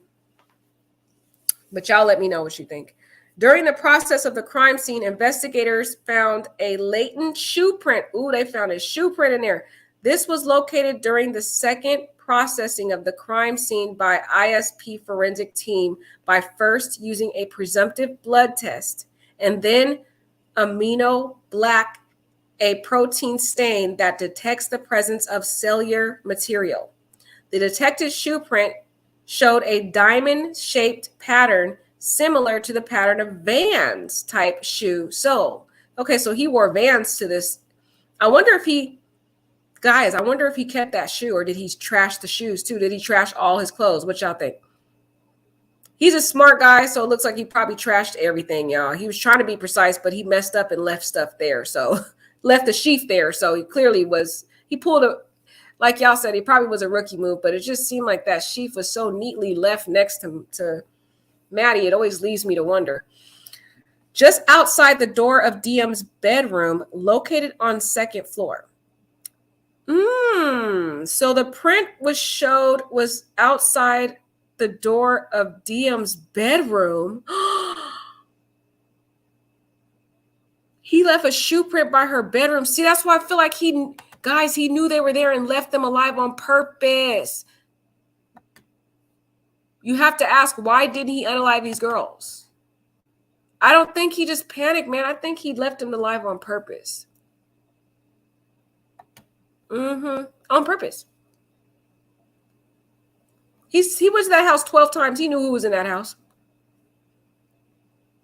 But y'all let me know what you think. During the process of the crime scene, investigators found a latent shoe print. Ooh, they found a shoe print in there. This was located during the second processing of the crime scene by ISP forensic team by first using a presumptive blood test and then amino black, a protein stain that detects the presence of cellular material. The detected shoe print showed a diamond-shaped pattern similar to the pattern of Vans type shoe sole. Okay, so he wore Vans to this. I wonder if he kept that shoe, or did he trash the shoes too? Did he trash all his clothes? What y'all think? He's a smart guy, so it looks like he probably trashed everything, y'all. He was trying to be precise, but he messed up and left stuff there. So left the sheath there. So he clearly he pulled a, like y'all said, he probably was a rookie move, but it just seemed like that sheath was so neatly left next to Maddie. It always leaves me to wonder. Just outside the door of DM's bedroom, located on second floor. So the print was outside the door of DM's bedroom. He left a shoe print by her bedroom. See, that's why I feel like he knew they were there and left them alive on purpose. You have to ask, why didn't he unalive these girls? I don't think he just panicked, man. I think he left them alive on purpose. On purpose. He went to that house 12 times. He knew who was in that house.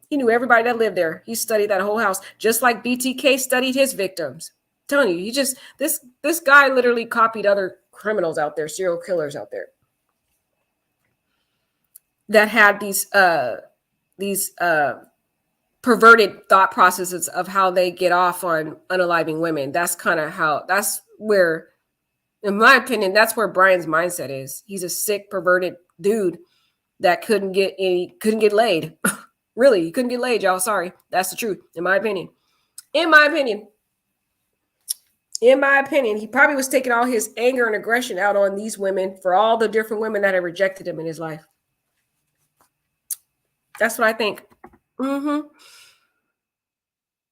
He knew everybody that lived there. He studied that whole house, just like BTK studied his victims. I'm telling you, this guy literally copied other criminals out there, serial killers out there that had these perverted thought processes of how they get off on unaliving women. That's where, in my opinion, that's where Bryan's mindset is. He's a sick, perverted dude that couldn't get laid. Really, he couldn't get laid, y'all. Sorry. That's the truth, in my opinion. In my opinion, he probably was taking all his anger and aggression out on these women for all the different women that have rejected him in his life. That's what I think.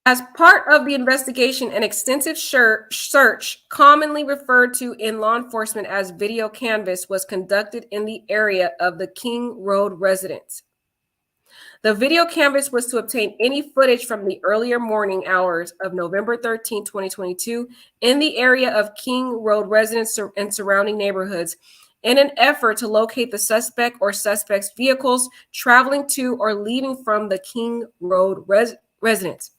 As part of the investigation, an extensive search, commonly referred to in law enforcement as video canvas, was conducted in the area of the King Road residence. The video canvas was to obtain any footage from the earlier morning hours of November 13, 2022, in the area of King Road residence and surrounding neighborhoods, in an effort to locate the suspect or suspects' vehicles traveling to or leaving from the King Road residence.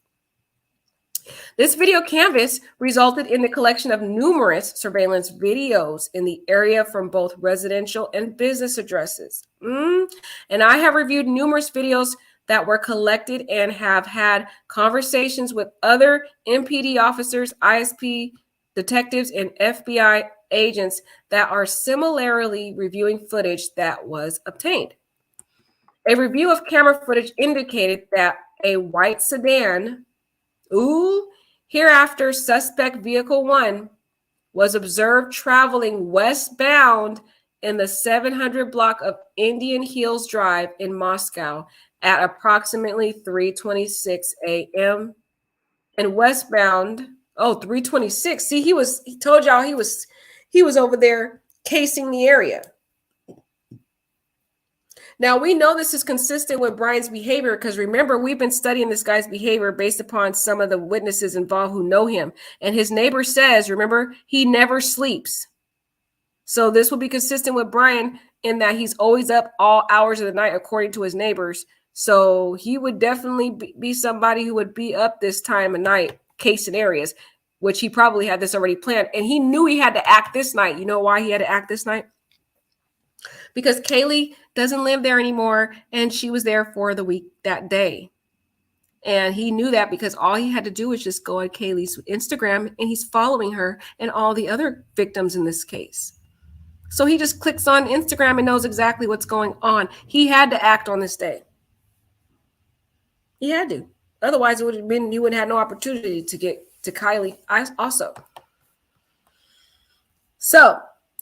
This video canvas resulted in the collection of numerous surveillance videos in the area from both residential and business addresses. And I have reviewed numerous videos that were collected and have had conversations with other MPD officers, ISP detectives, and FBI agents that are similarly reviewing footage that was obtained. A review of camera footage indicated that a white sedan, hereafter suspect vehicle 1, was observed traveling westbound in the 700 block of Indian Hills Drive in Moscow at approximately 3:26 a.m. and westbound. 3:26. See, he told y'all he was over there casing the area. Now, we know this is consistent with Bryan's behavior because remember, we've been studying this guy's behavior based upon some of the witnesses involved who know him. And his neighbor says, remember, he never sleeps. So this will be consistent with Bryan in that he's always up all hours of the night, according to his neighbors. So he would definitely be somebody who would be up this time of night, case scenarios, which he probably had this already planned. And he knew he had to act this night. You know why he had to act this night? Because Kaylee doesn't live there anymore, and she was there for the week that day. And he knew that because all he had to do was just go on Kaylee's Instagram, and he's following her and all the other victims in this case. So he just clicks on Instagram and knows exactly what's going on. He had to act on this day. He had to. Otherwise, it would have been, you would have had no opportunity to get to Kylie also. So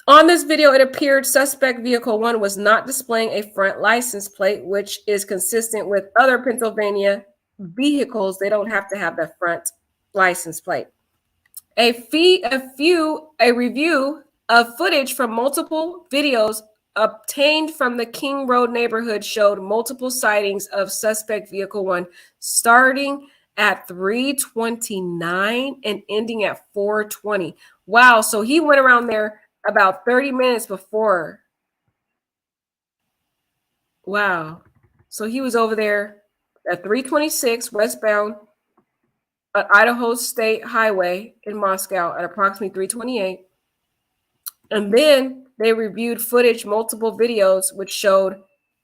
on this video, it appeared suspect vehicle 1 was not displaying a front license plate, which is consistent with other Pennsylvania vehicles. They don't have to have the front license plate. A review of footage from multiple videos obtained from the King Road neighborhood showed multiple sightings of suspect vehicle 1 starting at 3:29 and ending at 4:20. Wow, so he went around there about 30 minutes before. Wow. So he was over there at 326 westbound at Idaho State Highway in Moscow at approximately 3:28. And then they reviewed footage, multiple videos, which showed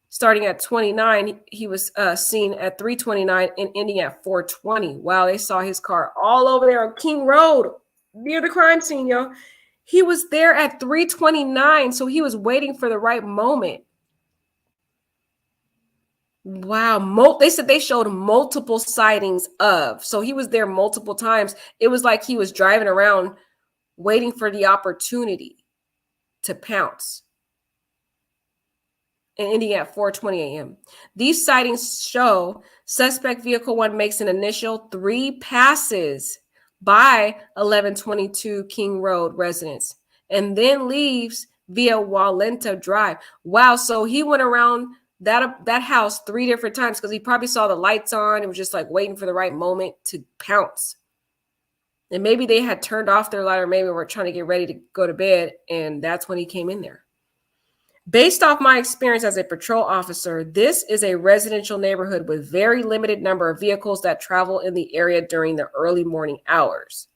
starting at 29, he was seen at 3:29 and ending at 4:20. Wow, they saw his car all over there on King Road near the crime scene, y'all. He was there at 3:29, so he was waiting for the right moment. Wow, they said they showed multiple sightings of. So he was there multiple times. It was like he was driving around waiting for the opportunity to pounce. And ending at 4:20 a.m. These sightings show suspect vehicle 1 makes an initial 3 passes by 1122 King Road residents and then leaves via Walenta Drive. Wow, so he went around that house 3 different times because he probably saw the lights on and was just like waiting for the right moment to pounce. And maybe they had turned off their light, or maybe were trying to get ready to go to bed, and that's when he came in there. Based off my experience as a patrol officer, this is a residential neighborhood with very limited number of vehicles that travel in the area during the early morning hours.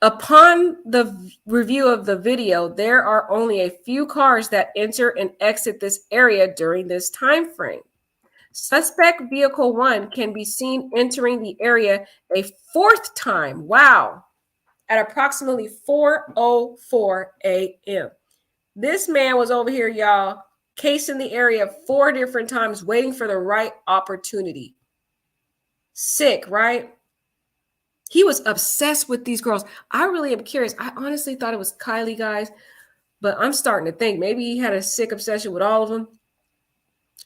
Upon the review of the video, there are only a few cars that enter and exit this area during this time frame. Suspect vehicle 1 can be seen entering the area a 4th time, wow, at approximately 4:04 a.m. This man was over here, y'all, casing the area 4 different times, waiting for the right opportunity. Sick, right? He was obsessed with these girls. I really am curious. I honestly thought it was Kylie, guys, but I'm starting to think maybe he had a sick obsession with all of them.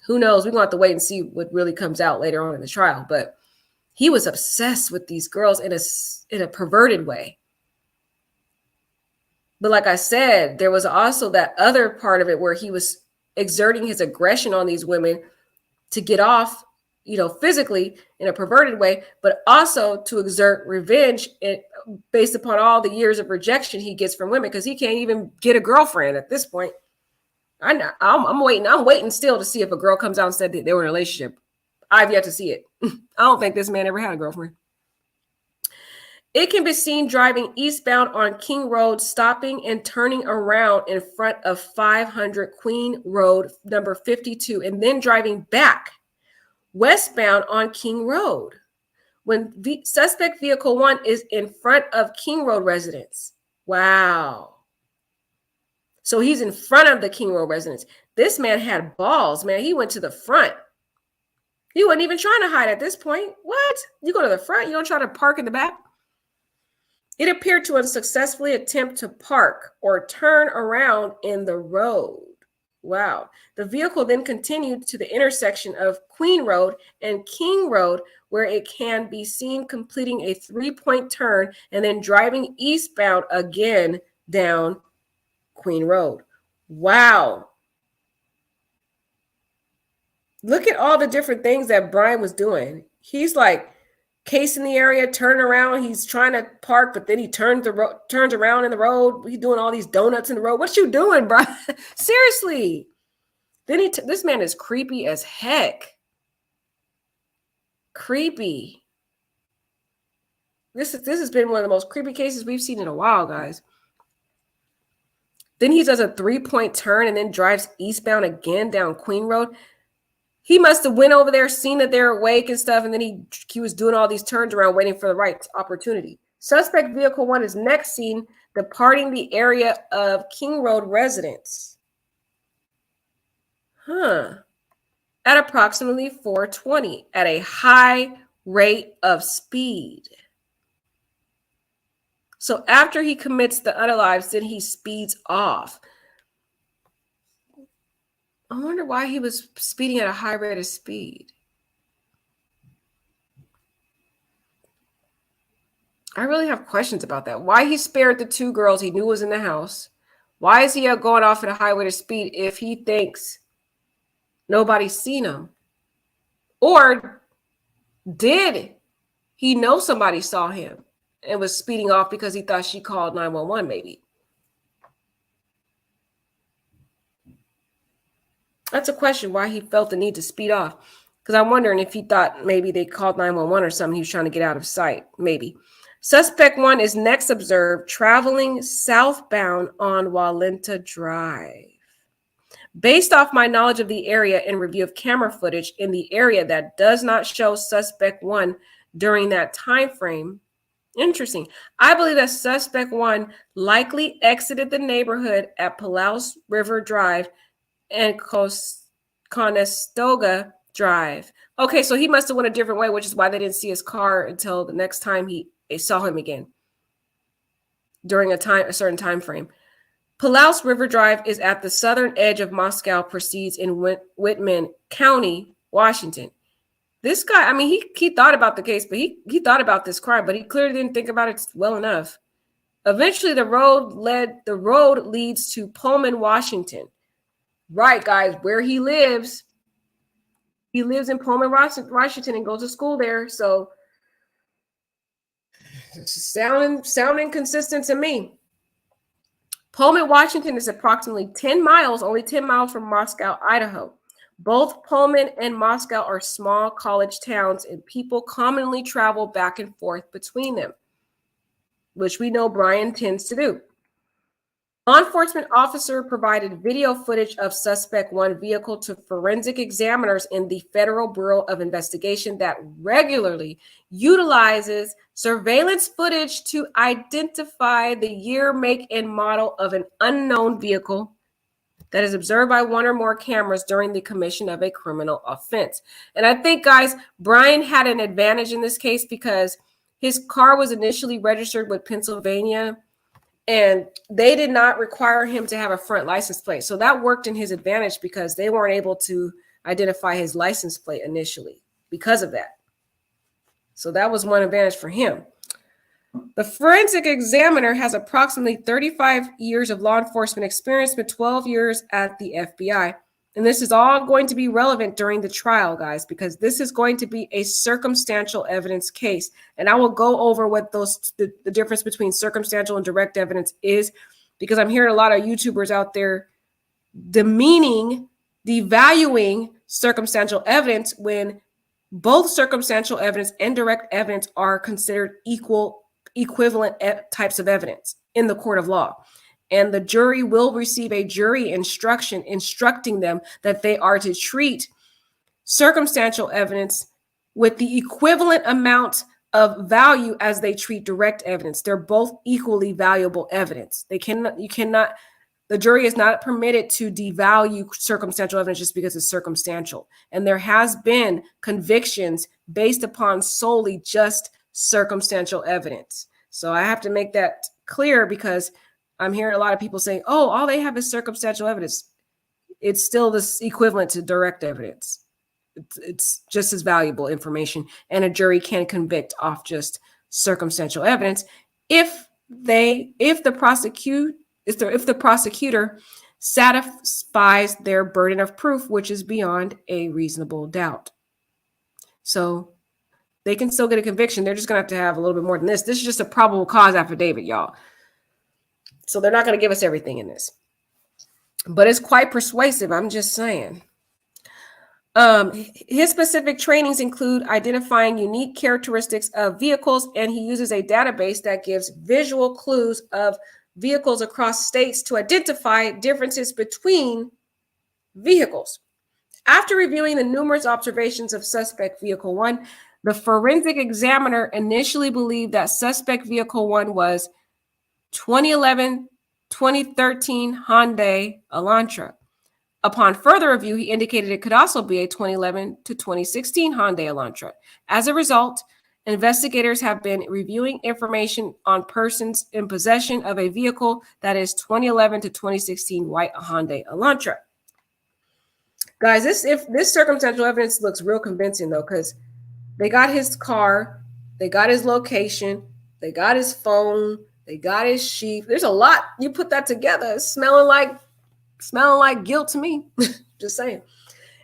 Who knows? We're going to have to wait and see what really comes out later on in the trial. But he was obsessed with these girls in a perverted way. But like I said, there was also that other part of it where he was exerting his aggression on these women to get off, physically in a perverted way, but also to exert revenge based upon all the years of rejection he gets from women, because he can't even get a girlfriend at this point. I'm waiting still to see if a girl comes out and said that they were in a relationship. I've yet to see it. I don't think this man ever had a girlfriend. It can be seen driving eastbound on King Road, stopping and turning around in front of 500 Queen Road, number 52, and then driving back westbound on King Road when suspect vehicle 1 is in front of King Road residents. Wow. So he's in front of the King Road residents. This man had balls, man. He went to the front. He wasn't even trying to hide at this point. What? You go to the front? You don't try to park in the back? It appeared to unsuccessfully attempt to park or turn around in the road. Wow. The vehicle then continued to the intersection of Queen Road and King Road, where it can be seen completing a 3-point turn and then driving eastbound again down Queen Road. Wow. Look at all the different things that Bryan was doing. He's like case in the area, turn around. He's trying to park, but then he turns around in the road. He's doing all these donuts in the road. What you doing, bro? Seriously. Then this man is creepy as heck. Creepy. This has been one of the most creepy cases we've seen in a while, guys. Then he does a 3-point turn and then drives eastbound again down Queen Road. He must have went over there, seen that they're awake and stuff, and then he was doing all these turns around waiting for the right opportunity. Suspect vehicle 1 is next seen departing the area of King Road residence. At approximately 4:20 at a high rate of speed. So after he commits the unalives, then he speeds off. I wonder why he was speeding at a high rate of speed. I really have questions about that. Why he spared the 2 girls he knew was in the house. Why is he going off at a high rate of speed if he thinks nobody's seen him? Or did he know somebody saw him and was speeding off because he thought she called 911 maybe? That's a question, why he felt the need to speed off. Because I'm wondering if he thought maybe they called 911 or something. He was trying to get out of sight, maybe. Suspect 1 is next observed traveling southbound on Walenta Drive. Based off my knowledge of the area and review of camera footage in the area that does not show suspect 1 during that time frame, interesting. I believe that suspect 1 likely exited the neighborhood at Palouse River Drive and Conestoga Drive. Okay, so he must have went a different way, which is why they didn't see his car until the next time they saw him again during a certain time frame. Palouse River Drive is at the southern edge of Moscow, proceeds in Whitman County, Washington. This guy, I mean, he thought about the case, but he thought about this crime, but he clearly didn't think about it well enough. Eventually, the road leads to Pullman, Washington. Right, guys, where he lives. He lives in Pullman, Washington, and goes to school there. So, sounding consistent to me. Pullman, Washington is approximately 10 miles, only 10 miles from Moscow, Idaho. Both Pullman and Moscow are small college towns, and people commonly travel back and forth between them, which we know Bryan tends to do. Law enforcement officer provided video footage of suspect 1 vehicle to forensic examiners in the Federal Bureau of Investigation that regularly utilizes surveillance footage to identify the year, make, and model of an unknown vehicle that is observed by 1 or more cameras during the commission of a criminal offense. And I think, guys, Bryan had an advantage in this case because his car was initially registered with Pennsylvania, and they did not require him to have a front license plate. So that worked in his advantage because they weren't able to identify his license plate initially because of that. So that was one advantage for him. The forensic examiner has approximately 35 years of law enforcement experience with 12 years at the FBI. And this is all going to be relevant during the trial, guys, because this is going to be a circumstantial evidence case. And I will go over what the difference between circumstantial and direct evidence is, because I'm hearing a lot of YouTubers out there devaluing circumstantial evidence when both circumstantial evidence and direct evidence are considered equivalent types of evidence in the court of law. And the jury will receive a jury instruction instructing them that they are to treat circumstantial evidence with the equivalent amount of value as they treat direct evidence. They're both equally valuable evidence. The jury is not permitted to devalue circumstantial evidence just because it's circumstantial. And there has been convictions based upon solely just circumstantial evidence. So I have to make that clear because I'm hearing a lot of people saying, oh, all they have is circumstantial evidence. It's still this equivalent to direct evidence. It's just as valuable information, and a jury can convict off just circumstantial evidence if the prosecutor satisfies their burden of proof, which is beyond a reasonable doubt. So They can still get a conviction. They're just going to have a little bit more than this. This is just a probable cause affidavit, y'all. So they're not going to give us everything in this. But it's quite persuasive. I'm just saying. His specific trainings include identifying unique characteristics of vehicles, and he uses a database that gives visual clues of vehicles across states to identify differences between vehicles. After reviewing the numerous observations of suspect vehicle 1, the forensic examiner initially believed that suspect vehicle 1 was 2011-2013 Hyundai Elantra. Upon further review, he indicated it could also be a 2011 to 2016 Hyundai Elantra. As a result, investigators have been reviewing information on persons in possession of a vehicle that is 2011 to 2016 white Hyundai Elantra. Guys, this circumstantial evidence looks real convincing, though, because they got his car, they got his location, they got his phone, they got his sheath. There's a lot. You put that together, it's smelling like guilt to me. Just saying.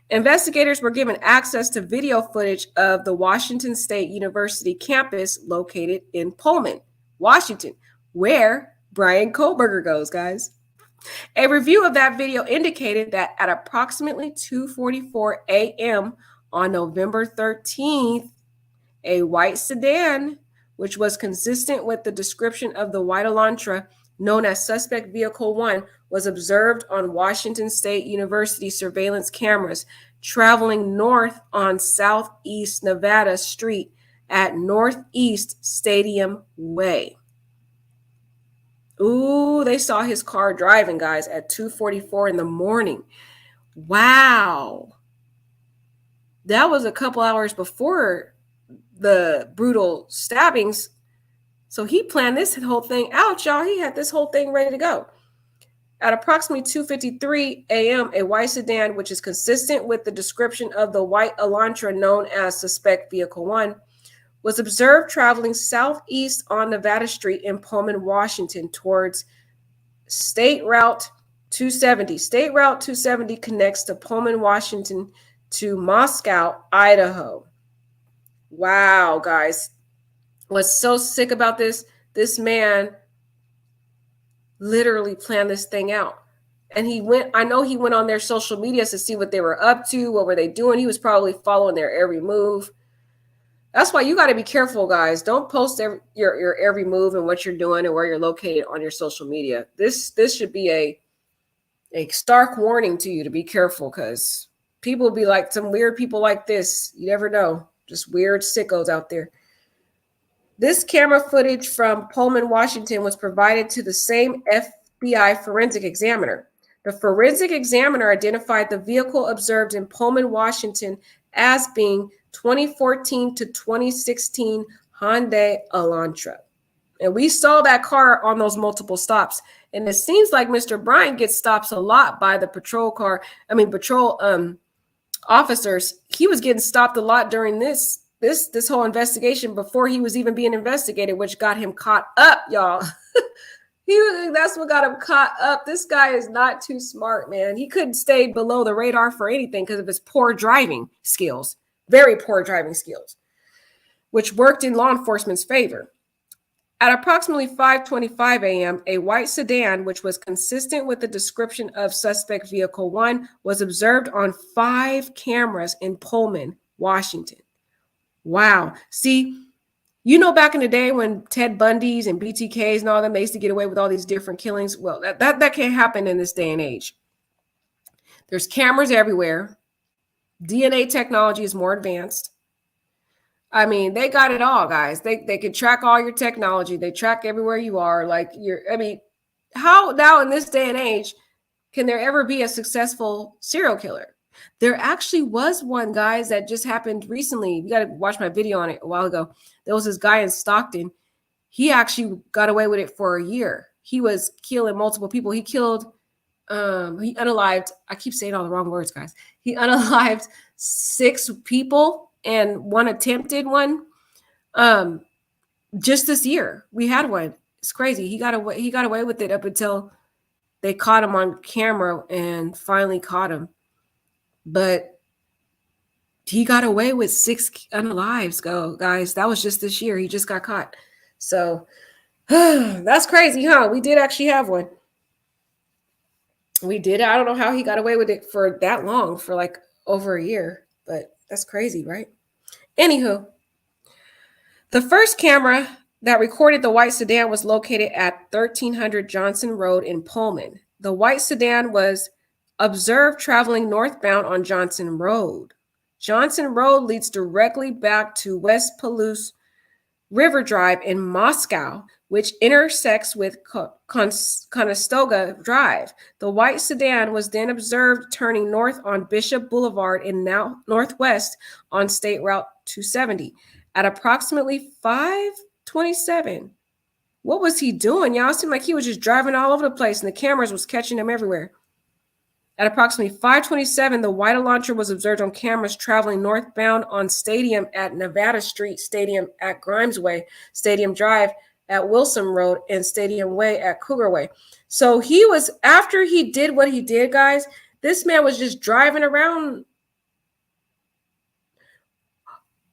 Investigators were given access to video footage of the Washington State University campus located in Pullman, Washington, where Bryan Kohberger goes, guys. A review of that video indicated that at approximately 2:44 a.m. on November 13th, a white sedan, which was consistent with the description of the white Elantra known as suspect vehicle 1, was observed on Washington State University surveillance cameras traveling north on Southeast Nevada Street at Northeast Stadium Way. Ooh, they saw his car driving, guys, at 2:44 in the morning. Wow. That was a couple hours before the brutal stabbings. So he planned this whole thing out, y'all. He had this whole thing ready to go. At approximately 2:53 a.m., a white sedan, which is consistent with the description of the white Elantra known as suspect vehicle 1, was observed traveling southeast on Nevada Street in Pullman, Washington, towards State Route 270. State Route 270 connects to Pullman, Washington to Moscow, Idaho. Wow, guys. What's so sick about this man literally planned this thing out. And I know he went on their social media to see what they were up to, what were they doing. He was probably following their every move. That's why you got to be careful, guys. Don't post your every move and what you're doing and where you're located on your social media. This should be a stark warning to you to be careful, because people be like some weird people like this. You never know. Just weird sickos out there. This camera footage from Pullman, Washington was provided to the same FBI forensic examiner. The forensic examiner identified the vehicle observed in Pullman, Washington as being 2014 to 2016 Hyundai Elantra. And we saw that car on those multiple stops. And it seems like Mr. Bryan gets stops a lot by the patrol officers. He was getting stopped a lot during this whole investigation before he was even being investigated, which got him caught up, y'all. That's what got him caught up. This guy is not too smart, man. He couldn't stay below the radar for anything because of his poor driving skills. Very poor driving skills, which worked in law enforcement's favor. At approximately 5:25 a.m., a white sedan, which was consistent with the description of suspect vehicle 1, was observed on 5 cameras in Pullman, Washington. Wow. See, back in the day when Ted Bundy's and BTKs and all them, they used to get away with all these different killings. Well, that can't happen in this day and age. There's cameras everywhere. DNA technology is more advanced. I mean, they got it all, guys. They can track all your technology. They track everywhere you are. How now in this day and age can there ever be a successful serial killer? There actually was one, guys, that just happened recently. You got to watch my video on it a while ago. There was this guy in Stockton. He actually got away with it for a year. He was killing multiple people. He killed, he unalived, I keep saying all the wrong words, guys. He unalived 6 people and one attempted one. Just this year, we had one. It's crazy. He got away with it up until they caught him on camera and finally caught him. But he got away with 6 unalives, guys. That was just this year. He just got caught. So that's crazy, huh? We did actually have one. We did. I don't know how he got away with it for that long, for like over a year, but that's crazy, right? Anywho, the first camera that recorded the white sedan was located at 1300 Johnson Road in Pullman. The white sedan was observed traveling northbound on Johnson Road. Johnson Road leads directly back to West Palouse River Drive in Moscow, which intersects with Conestoga Drive. The white sedan was then observed turning north on Bishop Boulevard and now northwest on State Route 270 at approximately 5:27. What was he doing? Y'all, it seemed like he was just driving all over the place and the cameras was catching him everywhere. At approximately 5:27, the white Elantra was observed on cameras traveling northbound on Stadium at Nevada Street, Stadium at Grimes Way, Stadium Drive at Wilson Road, and Stadium Way at Cougar Way. So he was, after he did what he did, guys, this man was just driving around.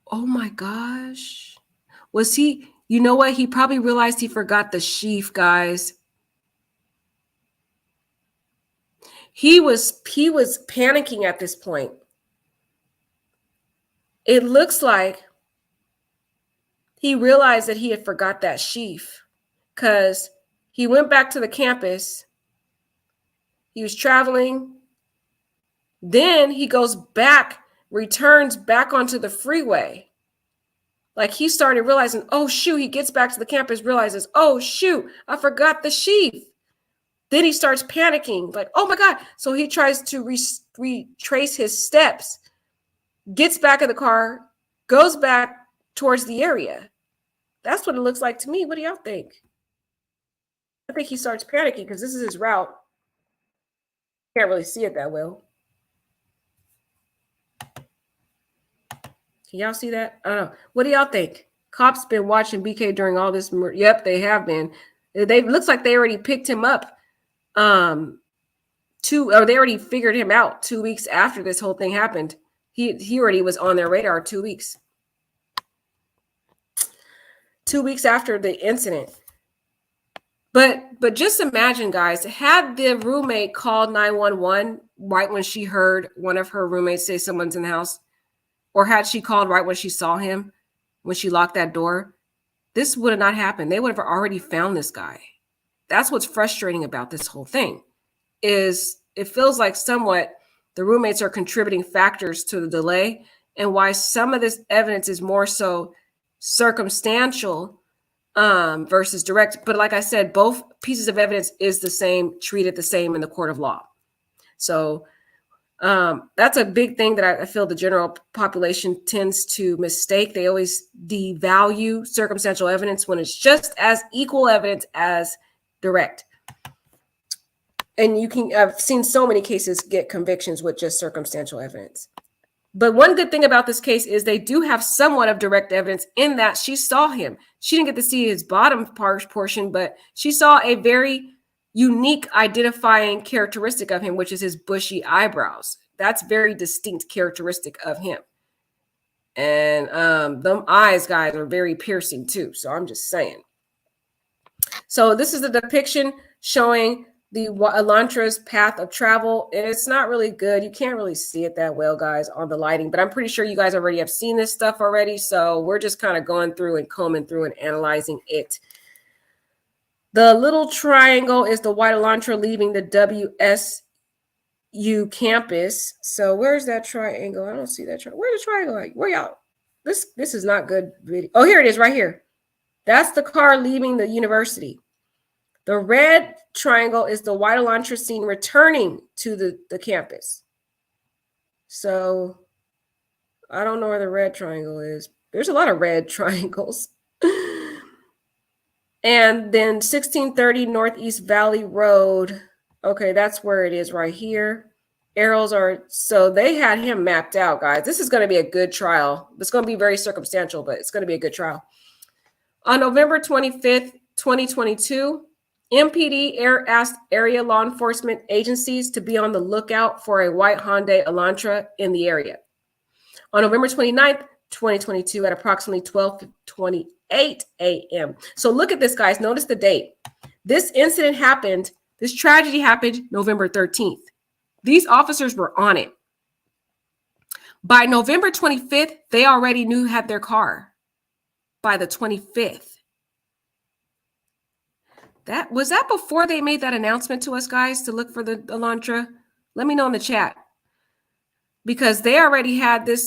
Oh my gosh. Was he, you know what? He probably realized he forgot the sheath, guys. He was panicking at this point. It looks like he realized that he had forgot that sheath because he went back to the campus. He was traveling. Then he goes back, returns back onto the freeway. Like he started realizing, oh, shoot, he gets back to the campus, realizes, oh, shoot, I forgot the sheath. Then he starts panicking, like, oh my God. So he tries to retrace his steps, gets back in the car, goes back towards the area. That's what it looks like to me. What do y'all think? I think he starts panicking because this is his route. Can't really see it that well. Can y'all see that? I don't know. What do y'all think? Cops been watching BK during all this. Yep, they have been. They looks like they already picked him up. They already figured him out 2 weeks after this whole thing happened. He already was on their radar 2 weeks. 2 weeks after the incident. But just imagine, guys, had the roommate called 911 right when she heard one of her roommates say someone's in the house, or had she called right when she saw him, when she locked that door, this would have not happened. They would have already found this guy. That's what's frustrating about this whole thing, is it feels like somewhat the roommates are contributing factors to the delay, and why some of this evidence is more so circumstantial versus direct. But like I said, both pieces of evidence is the same, treated the same in the court of law. So that's a big thing that I feel the general population tends to mistake. They always devalue circumstantial evidence when it's just as equal evidence as direct. And I've seen so many cases get convictions with just circumstantial evidence. But one good thing about this case is they do have somewhat of direct evidence in that she saw him. She didn't get to see his bottom portion, but she saw a very unique identifying characteristic of him, which is his bushy eyebrows. That's very distinct characteristic of him. And them eyes, guys, are very piercing too. So I'm just saying. So this is the depiction showing the Elantra's path of travel. And it's not really good. You can't really see it that well, guys, on the lighting. But I'm pretty sure you guys already have seen this stuff already. So we're just kind of going through and combing through and analyzing it. The little triangle is the white Elantra leaving the WSU campus. So where's that triangle? I don't see that triangle. Where's the triangle? Like, where y'all? This is not good video. Oh, here it is right here. That's the car leaving the university. The red triangle is the white Elantra seen returning to the campus. So I don't know where the red triangle is. There's a lot of red triangles. And then 1630 Northeast Valley Road. Okay, that's where it is right here. Arrows are, so they had him mapped out, guys. This is going to be a good trial. It's going to be very circumstantial, but it's going to be a good trial. On November 25th, 2022, MPD asked area law enforcement agencies to be on the lookout for a white Hyundai Elantra in the area. On November 29th, 2022 at approximately 12:28 a.m. So look at this, guys. Notice the date. This incident happened, this tragedy happened November 13th. These officers were on it. By November 25th, they already knew had their car. By the 25th. Was that before they made that announcement to us, guys, to look for the Elantra? Let me know in the chat. Because they already had they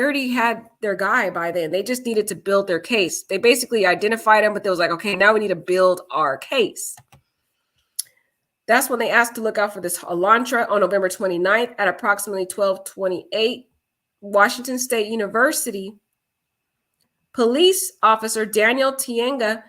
already had their guy by then. They just needed to build their case. They basically identified him, but they was like, okay, now we need to build our case. That's when they asked to look out for this Elantra on November 29th at approximately 12:28. Washington State University police officer Daniel Tienga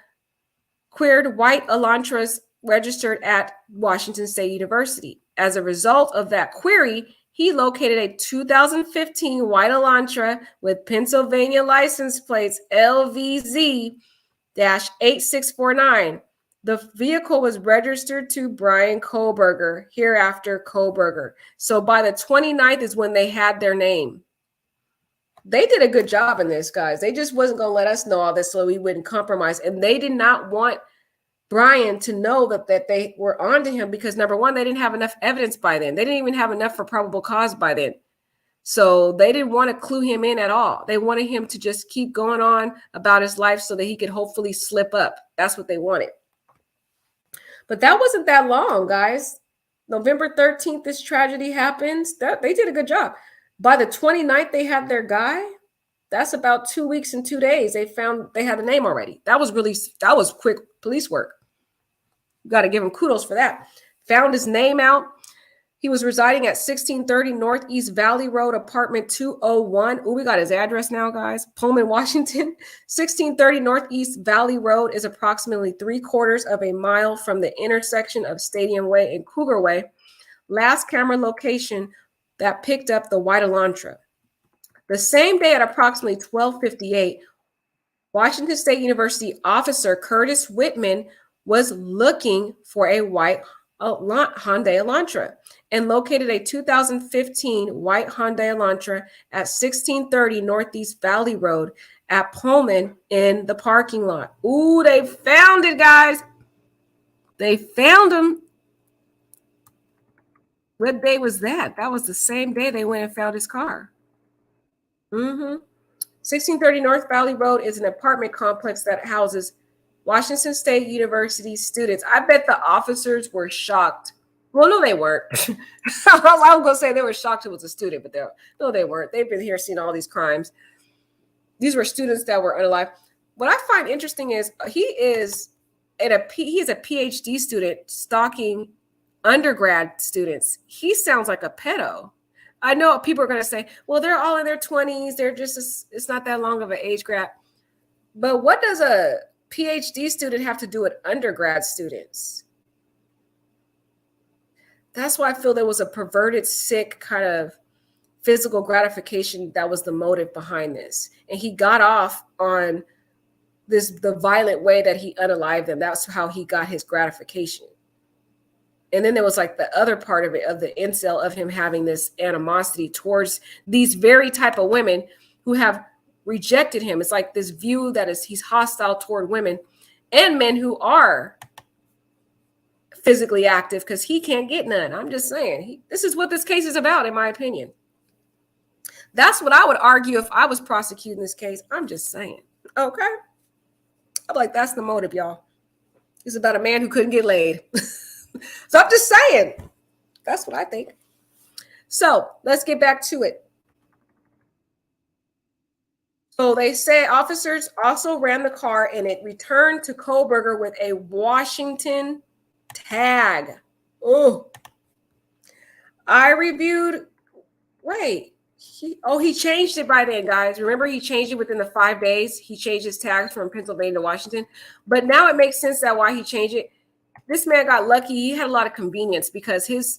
queried white Elantras registered at Washington State University. As a result of that query, he located a 2015 white Elantra with Pennsylvania license plates LVZ-8649. The vehicle was registered to Bryan Kohberger, hereafter Kohberger. So by the 29th is when they had their name. They did a good job in this, guys. They just wasn't going to let us know all this so we wouldn't compromise. And they did not want Bryan to know that they were onto him because, number one, they didn't have enough evidence by then. They didn't even have enough for probable cause by then. So they didn't want to clue him in at all. They wanted him to just keep going on about his life so that he could hopefully slip up. That's what they wanted. But that wasn't that long, guys. November 13th, this tragedy happens. They did a good job. By the 29th, they had their guy. That's about 2 weeks and 2 days. They had the name already. That was quick police work. You got to give him kudos for that. Found his name out. He was residing at 1630 Northeast Valley Road, apartment 201. Oh, we got his address now, guys. Pullman, Washington. 1630 Northeast Valley Road is approximately 3/4 of a mile from the intersection of Stadium Way and Cougar Way. Last camera location that picked up the white Elantra. The same day at approximately 12:58, Washington State University officer Curtis Whitman was looking for a white Hyundai Elantra and located a 2015 white Hyundai Elantra at 1630 Northeast Valley Road at Pullman in the parking lot. Ooh, they found it, guys. They found him. What day was that? That was the same day they went and found his car. 1630 North Valley Road is an apartment complex that houses Washington State University students. I bet the officers were shocked. Well, no, they weren't. I was going to say they were shocked it was a student, but no, they weren't. They've been here seeing all these crimes. These were students that were unalive. What I find interesting is he's a PhD student stalking undergrad students. He sounds like a pedo. I know people are going to say, well, they're all in their 20s. They're just, it's not that long of an age gap. But what does a PhD student have to do with undergrad students? That's why I feel there was a perverted, sick kind of physical gratification that was the motive behind this. And he got off on the violent way that he unalived them. That's how he got his gratification. And then there was like the other part of it, of the incel, of him having this animosity towards these very type of women who have rejected him. It's like this view that he's hostile toward women and men who are physically active because he can't get none. I'm just saying, this is what this case is about, in my opinion. That's what I would argue if I was prosecuting this case. I'm just saying. Okay. I'm like, that's the motive, y'all. It's about a man who couldn't get laid. So I'm just saying, that's what I think. So let's get back to it. So they say officers also ran the car and it returned to Kohberger with a Washington tag. Oh, I reviewed. Wait, he changed it by then, guys. Remember, he changed it within the 5 days. He changed his tags from Pennsylvania to Washington. But now it makes sense that why he changed it. This man got lucky. He had a lot of convenience because his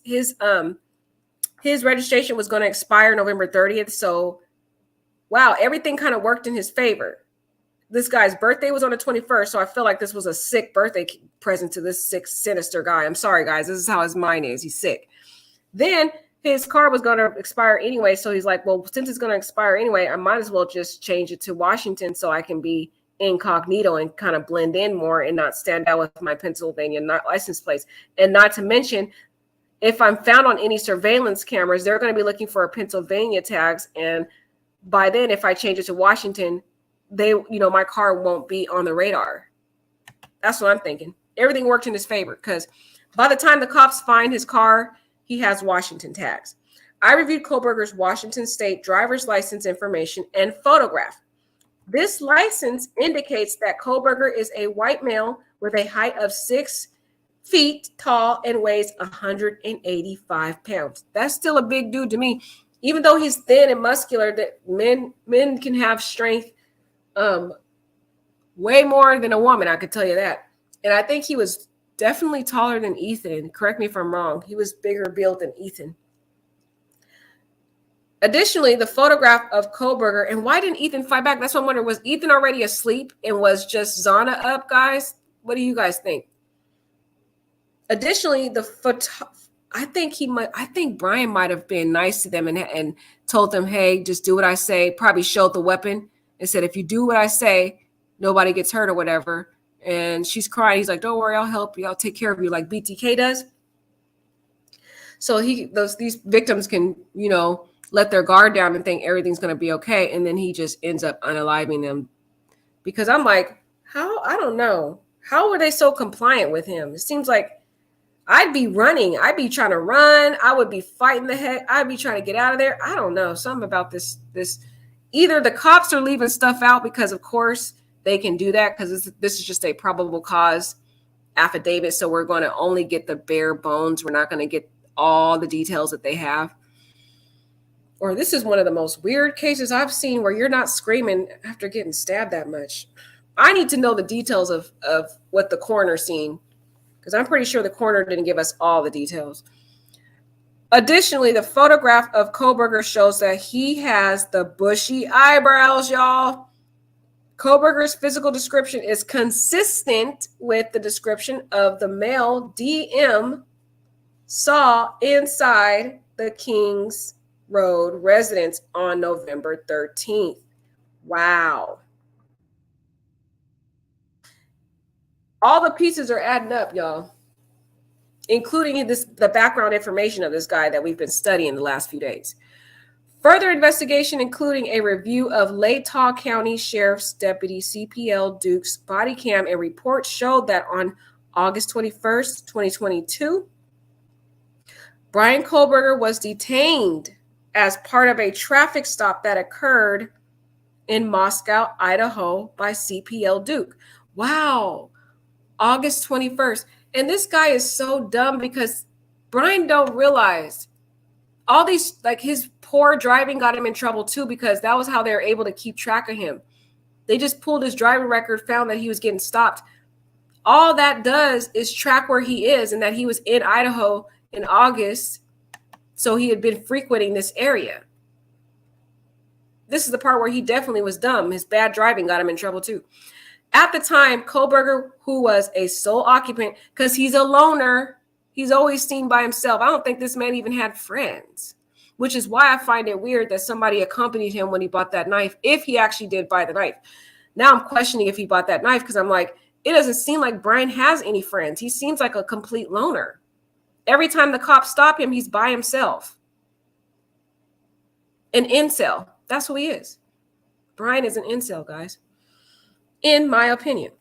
registration was going to expire November 30th. So, wow, everything kind of worked in his favor. This guy's birthday was on the 21st, so I feel like this was a sick birthday present to this sick, sinister guy. I'm sorry, guys. This is how his mind is. He's sick. Then his car was going to expire anyway. So he's like, well, since it's going to expire anyway, I might as well just change it to Washington so I can be incognito and kind of blend in more and not stand out with my Pennsylvania license plates. And not to mention, if I'm found on any surveillance cameras, they're going to be looking for Pennsylvania tags. And by then, if I change it to Washington, my car won't be on the radar. That's what I'm thinking. Everything worked in his favor because by the time the cops find his car, he has Washington tags. I reviewed Kohberger's Washington State driver's license information and photograph. This license indicates that Kohberger is a white male with a height of 6 feet tall and weighs 185 pounds. That's still a big dude to me. Even though he's thin and muscular, that men can have strength way more than a woman, I could tell you that. And I think he was definitely taller than Ethan. Correct me if I'm wrong. He was bigger built than Ethan. Additionally, the photograph of Kohberger, and why didn't Ethan fight back? That's what I'm wondering. Was Ethan already asleep and was just Zana up, guys? What do you guys think? Additionally, I think Bryan might have been nice to them and told them, hey, just do what I say, probably showed the weapon and said, if you do what I say, nobody gets hurt or whatever. And she's crying. He's like, don't worry, I'll help you. I'll take care of you like BTK does. So these victims can, let their guard down and think everything's going to be okay. And then he just ends up unaliving them. Because I'm like, I don't know. How were they so compliant with him? It seems like I'd be running. I'd be trying to run. I would be fighting the heck. I'd be trying to get out of there. I don't know. Something about this. Either the cops are leaving stuff out because, of course, they can do that because this is just a probable cause affidavit. So we're going to only get the bare bones. We're not going to get all the details that they have. Or this is one of the most weird cases I've seen where you're not screaming after getting stabbed that much. I need to know the details of what the coroner seen, because I'm pretty sure the coroner didn't give us all the details. Additionally, the photograph of Kohberger shows that he has the bushy eyebrows, y'all. Kohberger's physical description is consistent with the description of the male DM saw inside the Kings Road residence on November 13th. Wow. All the pieces are adding up, y'all, including the background information of this guy that we've been studying the last few days. Further investigation, including a review of Latah County Sheriff's Deputy CPL Duke's body cam and report, showed that on August 21st, 2022, Bryan Kohberger was detained as part of a traffic stop that occurred in Moscow, Idaho by CPL Duke. Wow. August 21st. And this guy is so dumb because Bryan don't realize all these, like his poor driving got him in trouble too, because that was how they were able to keep track of him. They just pulled his driving record, found that he was getting stopped. All that does is track where he is and that he was in Idaho in August. So he had been frequenting this area. This is the part where he definitely was dumb. His bad driving got him in trouble too. At the time, Kohberger, who was a sole occupant, because he's a loner, he's always seen by himself. I don't think this man even had friends, which is why I find it weird that somebody accompanied him when he bought that knife, if he actually did buy the knife. Now I'm questioning if he bought that knife because I'm like, it doesn't seem like Bryan has any friends. He seems like a complete loner. Every time the cops stop him, he's by himself. An incel. That's who he is. Bryan is an incel, guys, in my opinion.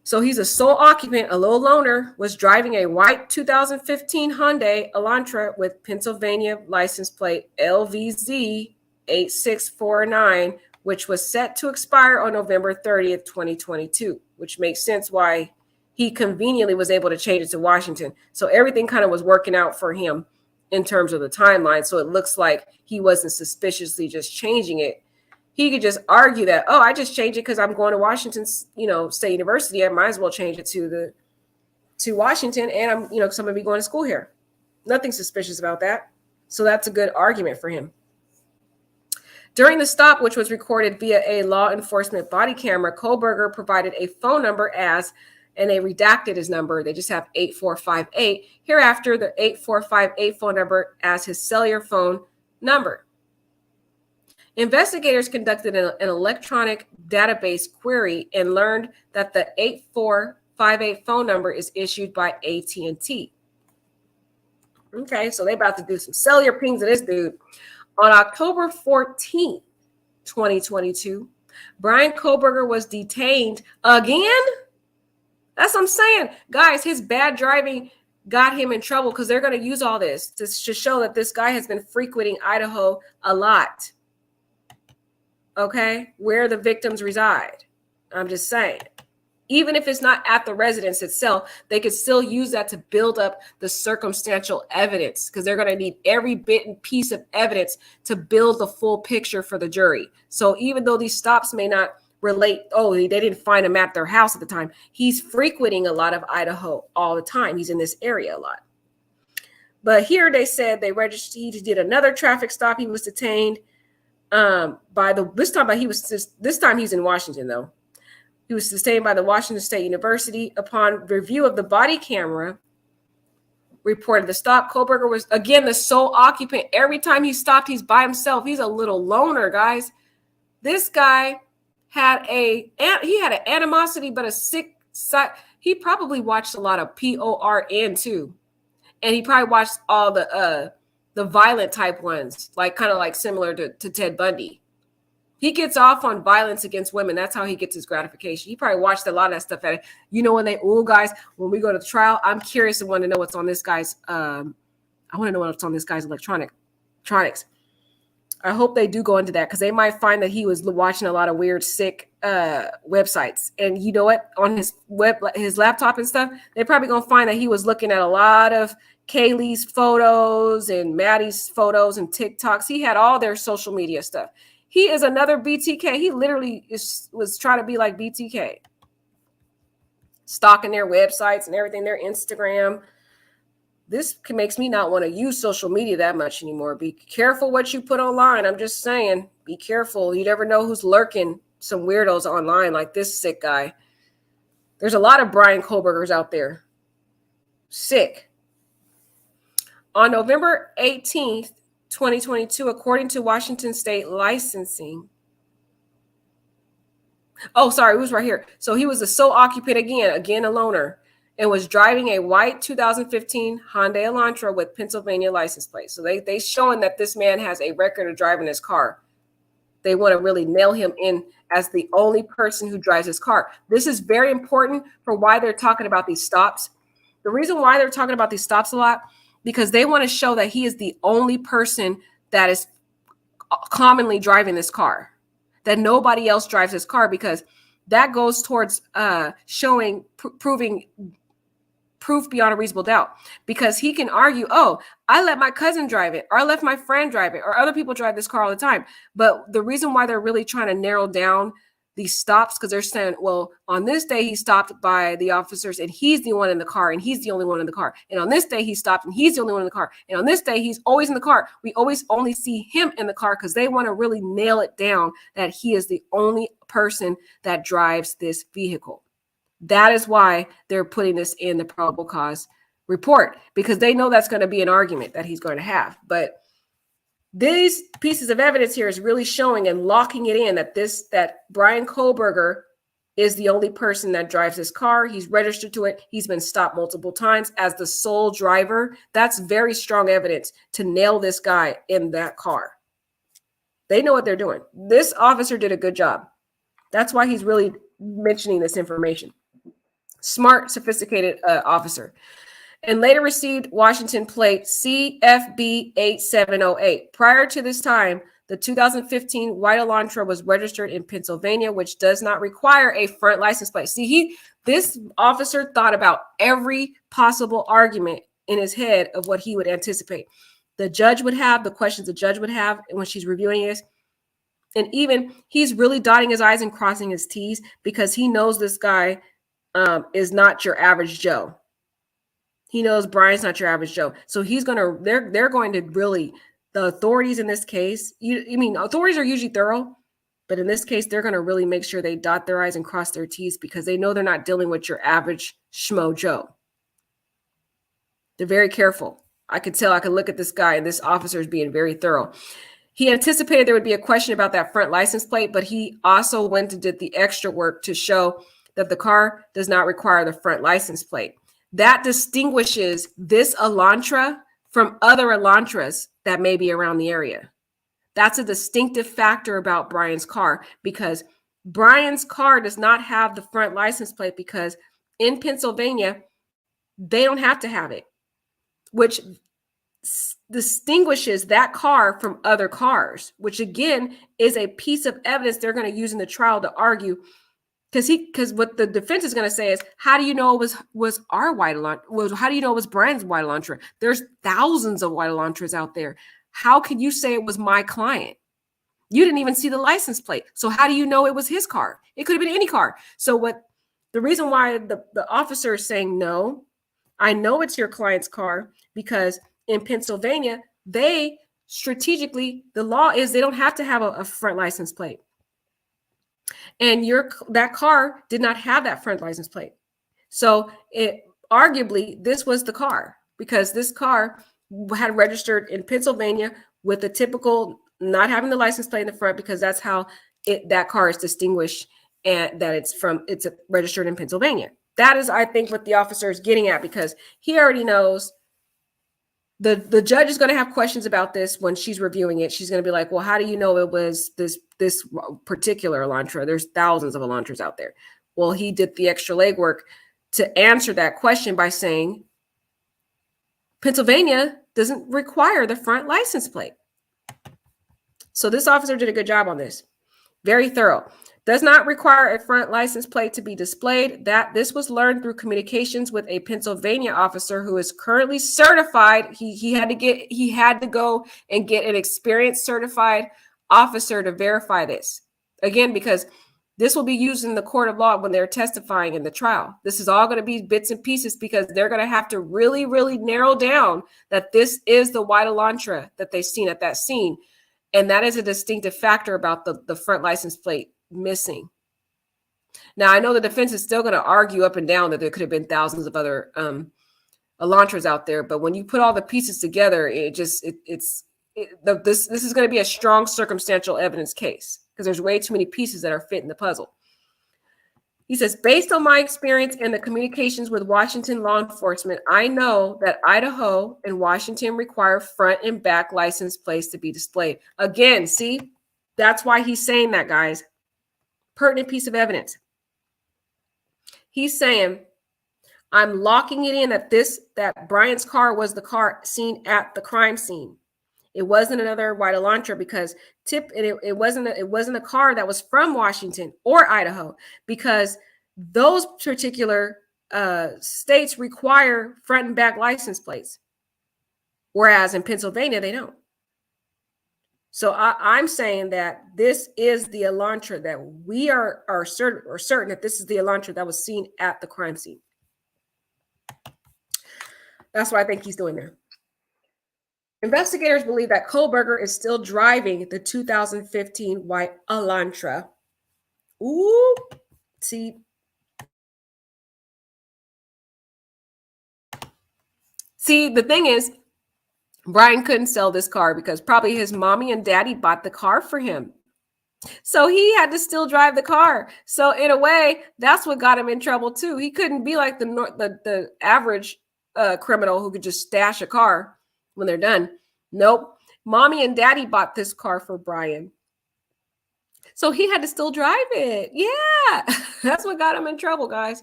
So he's a sole occupant, a little loner, was driving a white 2015 Hyundai Elantra with Pennsylvania license plate LVZ 8649, which was set to expire on November 30th, 2022, which makes sense why he conveniently was able to change it to Washington. So everything kind of was working out for him in terms of the timeline. So it looks like he wasn't suspiciously just changing it. He could just argue that, oh, I just changed it because I'm going to Washington, State University. I might as well change it to Washington, and I'm going to be going to school here. Nothing suspicious about that. So that's a good argument for him. During the stop, which was recorded via a law enforcement body camera, Kohberger provided a phone number as and they redacted his number. They just have 8458. Hereafter, the 8458 phone number as his cellular phone number. Investigators conducted an electronic database query and learned that the 8458 phone number is issued by AT&T. Okay, so they about to do some cellular pings of this dude. On October 14th, 2022, Bryan Kohberger was detained again. That's what I'm saying. Guys, his bad driving got him in trouble because they're going to use all this to show that this guy has been frequenting Idaho a lot. Okay, where the victims reside. I'm just saying. Even if it's not at the residence itself, they could still use that to build up the circumstantial evidence because they're going to need every bit and piece of evidence to build the full picture for the jury. So even though these stops may not relate, oh, they didn't find him at their house at the time, he's frequenting a lot of Idaho all the time. He's in this area a lot. But here they said they registered, he did another traffic stop. He was detained this time he's in Washington though. He was detained by the Washington State University. Upon review of the body camera, reported the stop. Kohberger was, again, the sole occupant. Every time he stopped, he's by himself. He's a little loner, guys. This guy had an animosity, but a sick side. He probably watched a lot of PORN too. And he probably watched all the violent type ones, like kind of like similar to Ted Bundy. He gets off on violence against women. That's how he gets his gratification. He probably watched a lot of that stuff. Guys, when we go to trial, I'm curious and want to know what's on this guy's. I want to know what's on this guy's electronics. I hope they do go into that because they might find that he was watching a lot of weird, sick websites. And you know what? On his laptop and stuff, they're probably going to find that he was looking at a lot of Kaylee's photos and Maddie's photos and TikToks. He had all their social media stuff. He is another BTK. He literally was trying to be like BTK. Stalking their websites and everything, their Instagram. This makes me not want to use social media that much anymore. Be careful what you put online. I'm just saying, be careful. You never know who's lurking some weirdos online like this sick guy. There's a lot of Bryan Kohbergers out there. Sick. On November 18th, 2022, according to Washington State licensing. Oh, sorry, it was right here. So he was the sole occupant again a loner, and was driving a white 2015 Hyundai Elantra with Pennsylvania license plate. So they showing that this man has a record of driving his car. They want to really nail him in as the only person who drives his car. This is very important for why they're talking about these stops. The reason why they're talking about these stops a lot, because they want to show that he is the only person that is commonly driving this car, that nobody else drives this car, because that goes towards proving proof beyond a reasonable doubt, because he can argue, oh, I let my cousin drive it, or I let my friend drive it, or other people drive this car all the time. But the reason why they're really trying to narrow down these stops, because they're saying, well, on this day he stopped by the officers and he's the one in the car and he's the only one in the car. And on this day he stopped and he's the only one in the car. And on this day he's always in the car. We always only see him in the car because they want to really nail it down that he is the only person that drives this vehicle. That is why they're putting this in the probable cause report, because they know that's going to be an argument that he's going to have. But these pieces of evidence here is really showing and locking it in that Bryan Kohberger is the only person that drives this car. He's registered to it. He's been stopped multiple times as the sole driver. That's very strong evidence to nail this guy in that car. They know what they're doing. This officer did a good job. That's why he's really mentioning this information. Smart, sophisticated officer. And later received Washington plate CFB 8708. Prior to this time, the 2015 white Elantra was registered in Pennsylvania, which does not require a front license plate. See, this officer thought about every possible argument in his head of what he would anticipate. The judge would have, the questions the judge would have when she's reviewing this. And even he's really dotting his I's and crossing his T's because he knows this guy is not your average Joe. He knows Bryan's not your average Joe. So they're going to really, the authorities in this case, authorities are usually thorough. But in this case, they're going to really make sure they dot their I's and cross their T's because they know they're not dealing with your average schmo Joe. They're very careful. I could tell, I could look at this guy, and this officer is being very thorough. He anticipated there would be a question about that front license plate, but he also went and did the extra work to show that the car does not require the front license plate. That distinguishes this Elantra from other Elantras that may be around the area. That's a distinctive factor about Bryan's car, because Bryan's car does not have the front license plate because in Pennsylvania, they don't have to have it, which distinguishes that car from other cars, which again is a piece of evidence they're going to use in the trial to argue. Because what the defense is going to say is, how do you know it was our white Elantra? Well, how do you know it was Bryan's white Elantra? There's thousands of white Elantras out there. How can you say it was my client? You didn't even see the license plate. So how do you know it was his car? It could have been any car. So the reason why the officer is saying, no, I know it's your client's car, because in Pennsylvania, they strategically, the law is they don't have to have a front license plate. And that car did not have that front license plate. So arguably, this was the car, because this car had registered in Pennsylvania with the typical not having the license plate in the front, because that's how that car is distinguished, and that it's registered in Pennsylvania. That is, I think, what the officer is getting at, because he already knows the judge is going to have questions about this when she's reviewing it. She's going to be like, well, how do you know it was this particular Elantra? There's thousands of Elantras out there. Well, he did the extra legwork to answer that question by saying Pennsylvania doesn't require the front license plate. So this officer did a good job on this. Very thorough. Does not require a front license plate to be displayed. This was learned through communications with a Pennsylvania officer who is currently certified. He had to go and get an experienced certified officer to verify this. Again, because this will be used in the court of law when they're testifying in the trial. This is all going to be bits and pieces, because they're going to have to really, really narrow down that this is the white Elantra that they've seen at that scene. And that is a distinctive factor about the front license plate missing. Now, I know the defense is still going to argue up and down that there could have been thousands of other Elantras out there, but when you put all the pieces together, this is going to be a strong circumstantial evidence case, because there's way too many pieces that are fit in the puzzle. He says, based on my experience and the communications with Washington law enforcement, I know that Idaho and Washington require front and back license plates to be displayed. Again, see, that's why he's saying that, guys. Pertinent piece of evidence. He's saying, I'm locking it in that Bryan's car was the car seen at the crime scene. It wasn't another white Elantra, because it wasn't a car that was from Washington or Idaho, because those particular states require front and back license plates, whereas in Pennsylvania they don't. So I'm saying that this is the Elantra that we are certain that this is the Elantra that was seen at the crime scene. That's what I think he's doing there. Investigators believe that Kohberger is still driving the 2015 white Elantra. Ooh, see, the thing is, Bryan couldn't sell this car because probably his mommy and daddy bought the car for him. So he had to still drive the car. So in a way, that's what got him in trouble too. He couldn't be like the average criminal who could just stash a car when they're done. Nope. Mommy and daddy bought this car for Bryan. So he had to still drive it. Yeah. That's what got him in trouble, guys.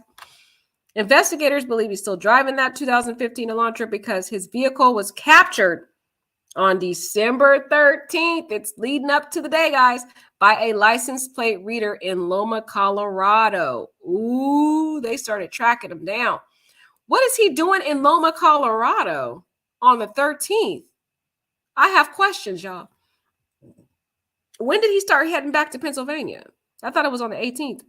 Investigators believe he's still driving that 2015 Elantra because his vehicle was captured on December 13th. It's leading up to the day, guys, by a license plate reader in Loma, Colorado. Ooh, they started tracking him down. What is he doing in Loma, Colorado on the 13th? I have questions, y'all. When did he start heading back to Pennsylvania? I thought it was on the 18th.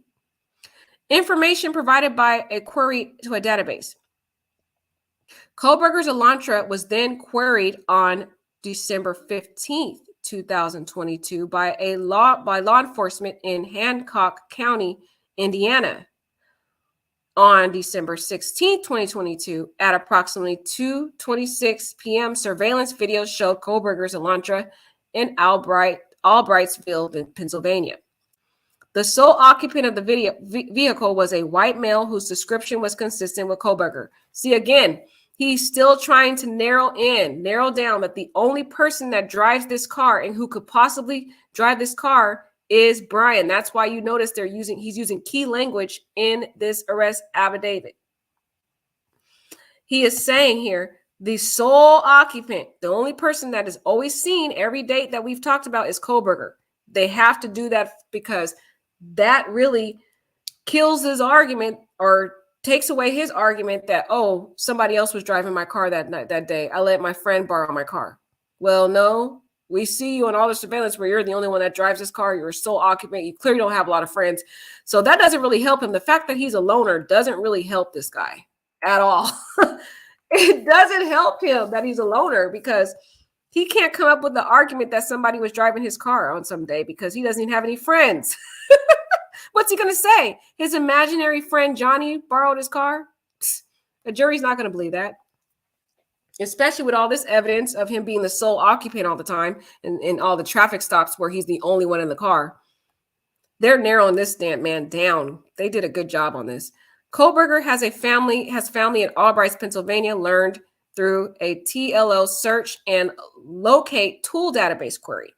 Information provided by a query to a database. Kohberger's Elantra was then queried on December 15th. 2022 by law enforcement in Hancock County, Indiana. On December 16, 2022, at approximately 2:26 p.m., surveillance video showed Kohberger's Elantra in Albrightsville, Pennsylvania. The sole occupant of the vehicle was a white male whose description was consistent with Kohberger. See, again, he's still trying to narrow down that the only person that drives this car and who could possibly drive this car is Bryan. That's why you notice he's using key language in this arrest affidavit. He is saying here, the sole occupant, the only person that is always seen every date that we've talked about is Kohberger. They have to do that because that really kills his argument or takes away his argument that, oh, somebody else was driving my car that day. I let my friend borrow my car. Well, no, we see you on all the surveillance where you're the only one that drives this car. You're a sole occupant. You clearly don't have a lot of friends. So that doesn't really help him. The fact that he's a loner doesn't really help this guy at all. It doesn't help him that he's a loner because he can't come up with the argument that somebody was driving his car on some day because he doesn't even have any friends. What's he going to say? His imaginary friend Johnny borrowed his car? The jury's not going to believe that. Especially with all this evidence of him being the sole occupant all the time and all the traffic stops where he's the only one in the car. They're narrowing this man down. They did a good job on this. Kohberger has family in Albright, Pennsylvania, learned through a TLO search and locate tool database query.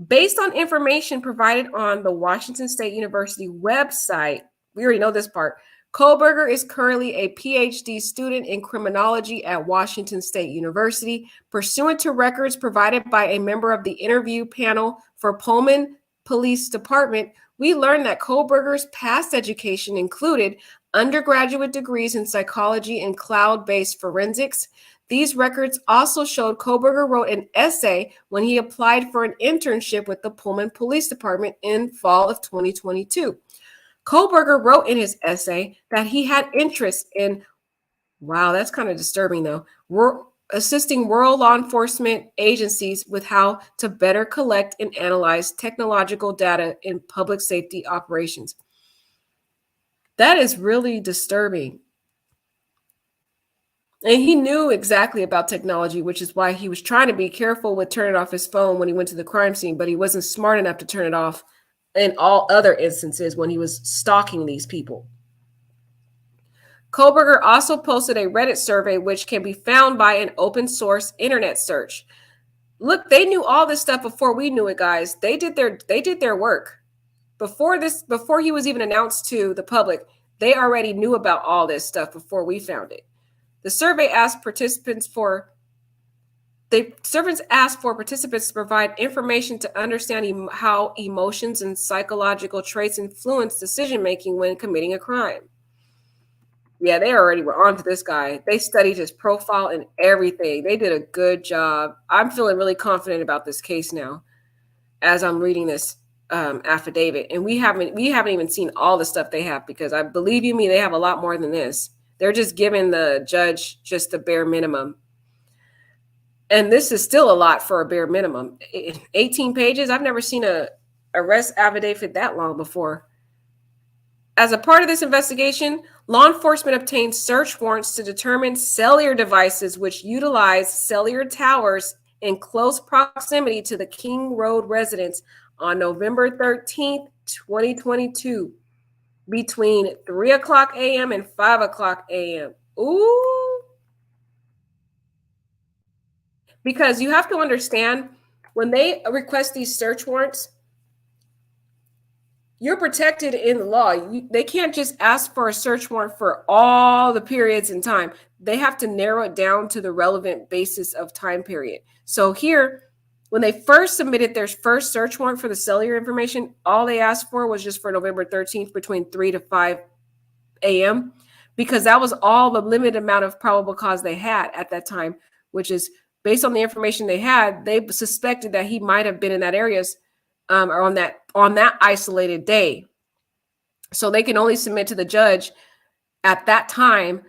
Based on information provided on the Washington State University website, we already know this part, Kohberger is currently a PhD student in criminology at Washington State University. Pursuant to records provided by a member of the interview panel for Pullman Police Department, we learned that Kohberger's past education included undergraduate degrees in psychology and cloud-based forensics. These records also showed Kohberger wrote an essay when he applied for an internship with the Pullman Police Department in fall of 2022. Kohberger wrote in his essay that he had interest in, wow, that's kind of disturbing though, assisting world law enforcement agencies with how to better collect and analyze technological data in public safety operations. That is really disturbing. And he knew exactly about technology, which is why he was trying to be careful with turning off his phone when he went to the crime scene, but he wasn't smart enough to turn it off in all other instances when he was stalking these people. Kohberger also posted a Reddit survey, which can be found by an open source internet search. Look, they knew all this stuff before we knew it, guys. They did their work. Before he was even announced to the public, they already knew about all this stuff before we found it. The survey asked participants to provide information to understand how emotions and psychological traits influence decision-making when committing a crime. Yeah, they already were on to this guy. They studied his profile and everything. They did a good job. I'm feeling really confident about this case now as I'm reading this affidavit. And we haven't even seen all the stuff they have because I believe you me, they have a lot more than this. They're just giving the judge just the bare minimum. And this is still a lot for a bare minimum. 18 pages. I've never seen a arrest affidavit that long before. As a part of this investigation, law enforcement obtained search warrants to determine cellular devices which utilize cellular towers in close proximity to the King Road residence on November 13th, 2022, between 3 o'clock a.m. and 5 o'clock a.m. Ooh. Because you have to understand, when they request these search warrants, you're protected in the law. They can't just ask for a search warrant for all the periods in time. They have to narrow it down to the relevant basis of time period. So here, when they first submitted their first search warrant for the cellular information, all they asked for was just for November 13th between 3 to 5 a.m. because that was all the limited amount of probable cause they had at that time, which is based on the information they had, they suspected that he might have been in that areas or on that isolated day. So they can only submit to the judge at that time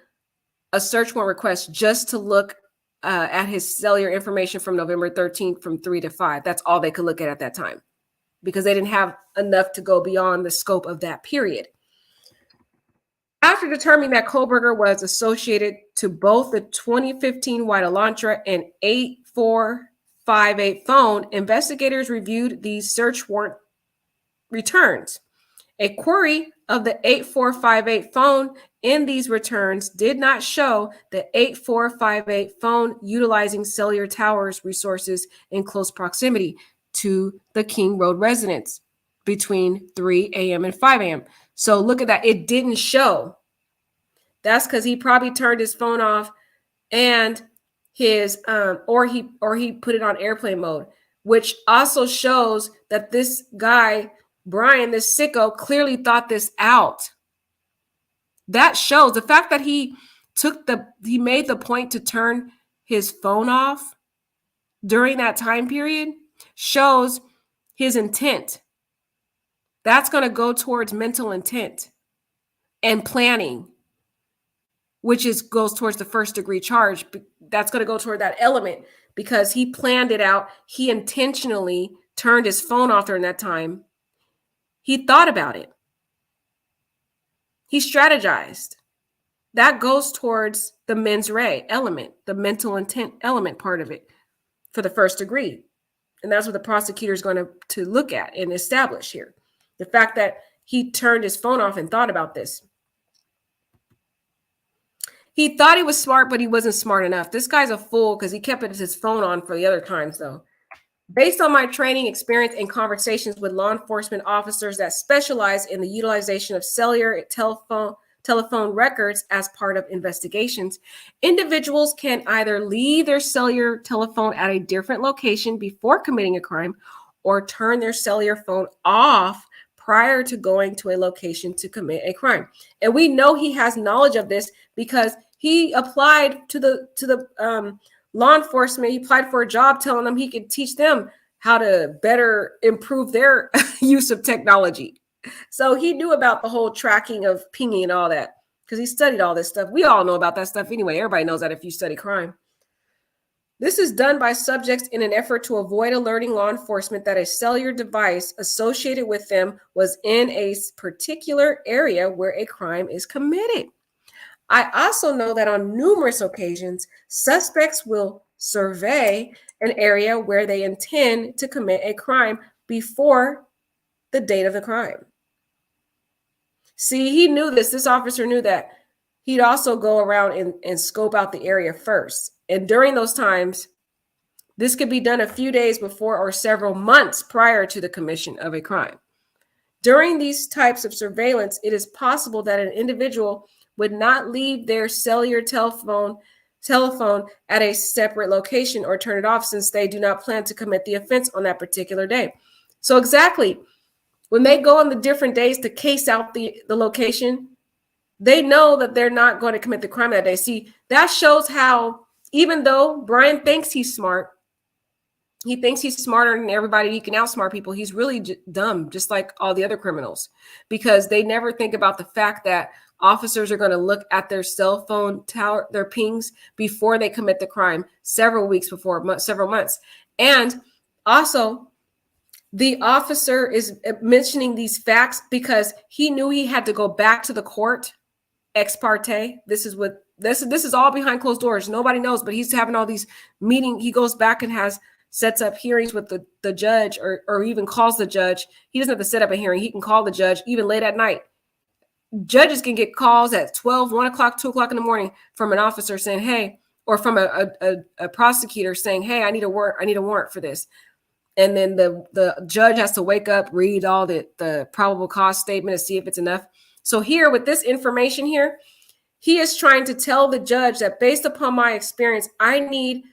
a search warrant request just to look at his cellular information from November 13th from 3 to 5. That's all they could look at that time because they didn't have enough to go beyond the scope of that period. After determining that Kohberger was associated to both the 2015 white Elantra and 8458 phone, investigators reviewed these search warrant returns. A query of the 8458 phone in these returns did not show the 8458 phone utilizing cellular towers resources in close proximity to the King Road residence between 3 a.m. and 5 a.m. So look at that. It didn't show. That's because he probably turned his phone off and his or he put it on airplane mode, which also shows that this guy, Bryan, this sicko, clearly thought this out. That shows the fact that he made the point to turn his phone off during that time period shows his intent. That's going to go towards mental intent and planning, which goes towards the first degree charge. That's going to go toward that element because he planned it out. He intentionally turned his phone off during that time. He thought about it. He strategized. That goes towards the mens rea element, the mental intent element part of it for the first degree. And that's what the prosecutor is going to look at and establish here. The fact that he turned his phone off and thought about this. He thought he was smart, but he wasn't smart enough. This guy's a fool because he kept his phone on for the other times, though. Based on my training, experience, and conversations with law enforcement officers that specialize in the utilization of cellular telephone records as part of investigations, individuals can either leave their cellular telephone at a different location before committing a crime or turn their cellular phone off prior to going to a location to commit a crime. And we know he has knowledge of this because he applied to the law enforcement. He applied for a job telling them he could teach them how to better improve their use of technology. So he knew about the whole tracking of pinging and all that because he studied all this stuff. We all know about that stuff anyway. Everybody knows that if you study crime. This is done by subjects in an effort to avoid alerting law enforcement that a cellular device associated with them was in a particular area where a crime is committed. I also know that on numerous occasions, suspects will survey an area where they intend to commit a crime before the date of the crime. See, he knew this. This officer knew that he'd also go around and scope out the area first. And during those times, this could be done a few days before or several months prior to the commission of a crime. During these types of surveillance, it is possible that an individual would not leave their cellular telephone at a separate location or turn it off since they do not plan to commit the offense on that particular day. So exactly, when they go on the different days to case out the location, they know that they're not going to commit the crime that day. See, that shows how, even though Bryan thinks he's smart, he thinks he's smarter than everybody, he can outsmart people, he's really dumb, just like all the other criminals, because they never think about the fact that officers are going to look at their cell phone tower, their pings, before they commit the crime, several weeks before, several months. And also, the officer is mentioning these facts because he knew he had to go back to the court ex parte. This is all behind closed doors. Nobody knows, but he's having all these meetings. He goes back and sets up hearings with the judge or even calls the judge. He doesn't have to set up a hearing. He can call the judge even late at night. Judges can get calls at 12, 1 o'clock, 2 o'clock in the morning from an officer saying, hey, or from a prosecutor saying, hey, I need a warrant for this. And then the judge has to wake up, read all the probable cause statement to see if it's enough. So here with this information here, he is trying to tell the judge that based upon my experience, I need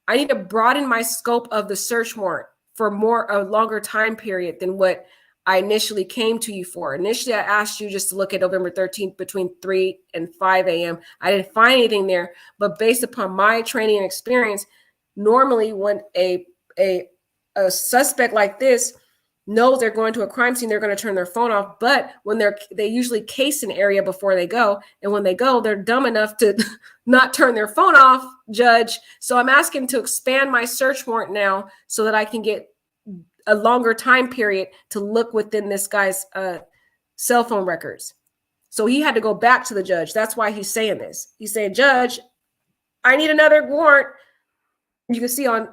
to broaden my scope of the search warrant for a longer time period than what I initially came to you for. Initially, I asked you just to look at November 13th between 3 and 5 a.m. I didn't find anything there, but based upon my training and experience, normally when a suspect like this knows they're going to a crime scene, they're going to turn their phone off. But when they usually case an area before they go. And when they go, they're dumb enough to not turn their phone off, Judge. So I'm asking to expand my search warrant now so that I can get a longer time period to look within this guy's cell phone records. So he had to go back to the judge. That's why he's saying this. He's saying, Judge, I need another warrant. You can see on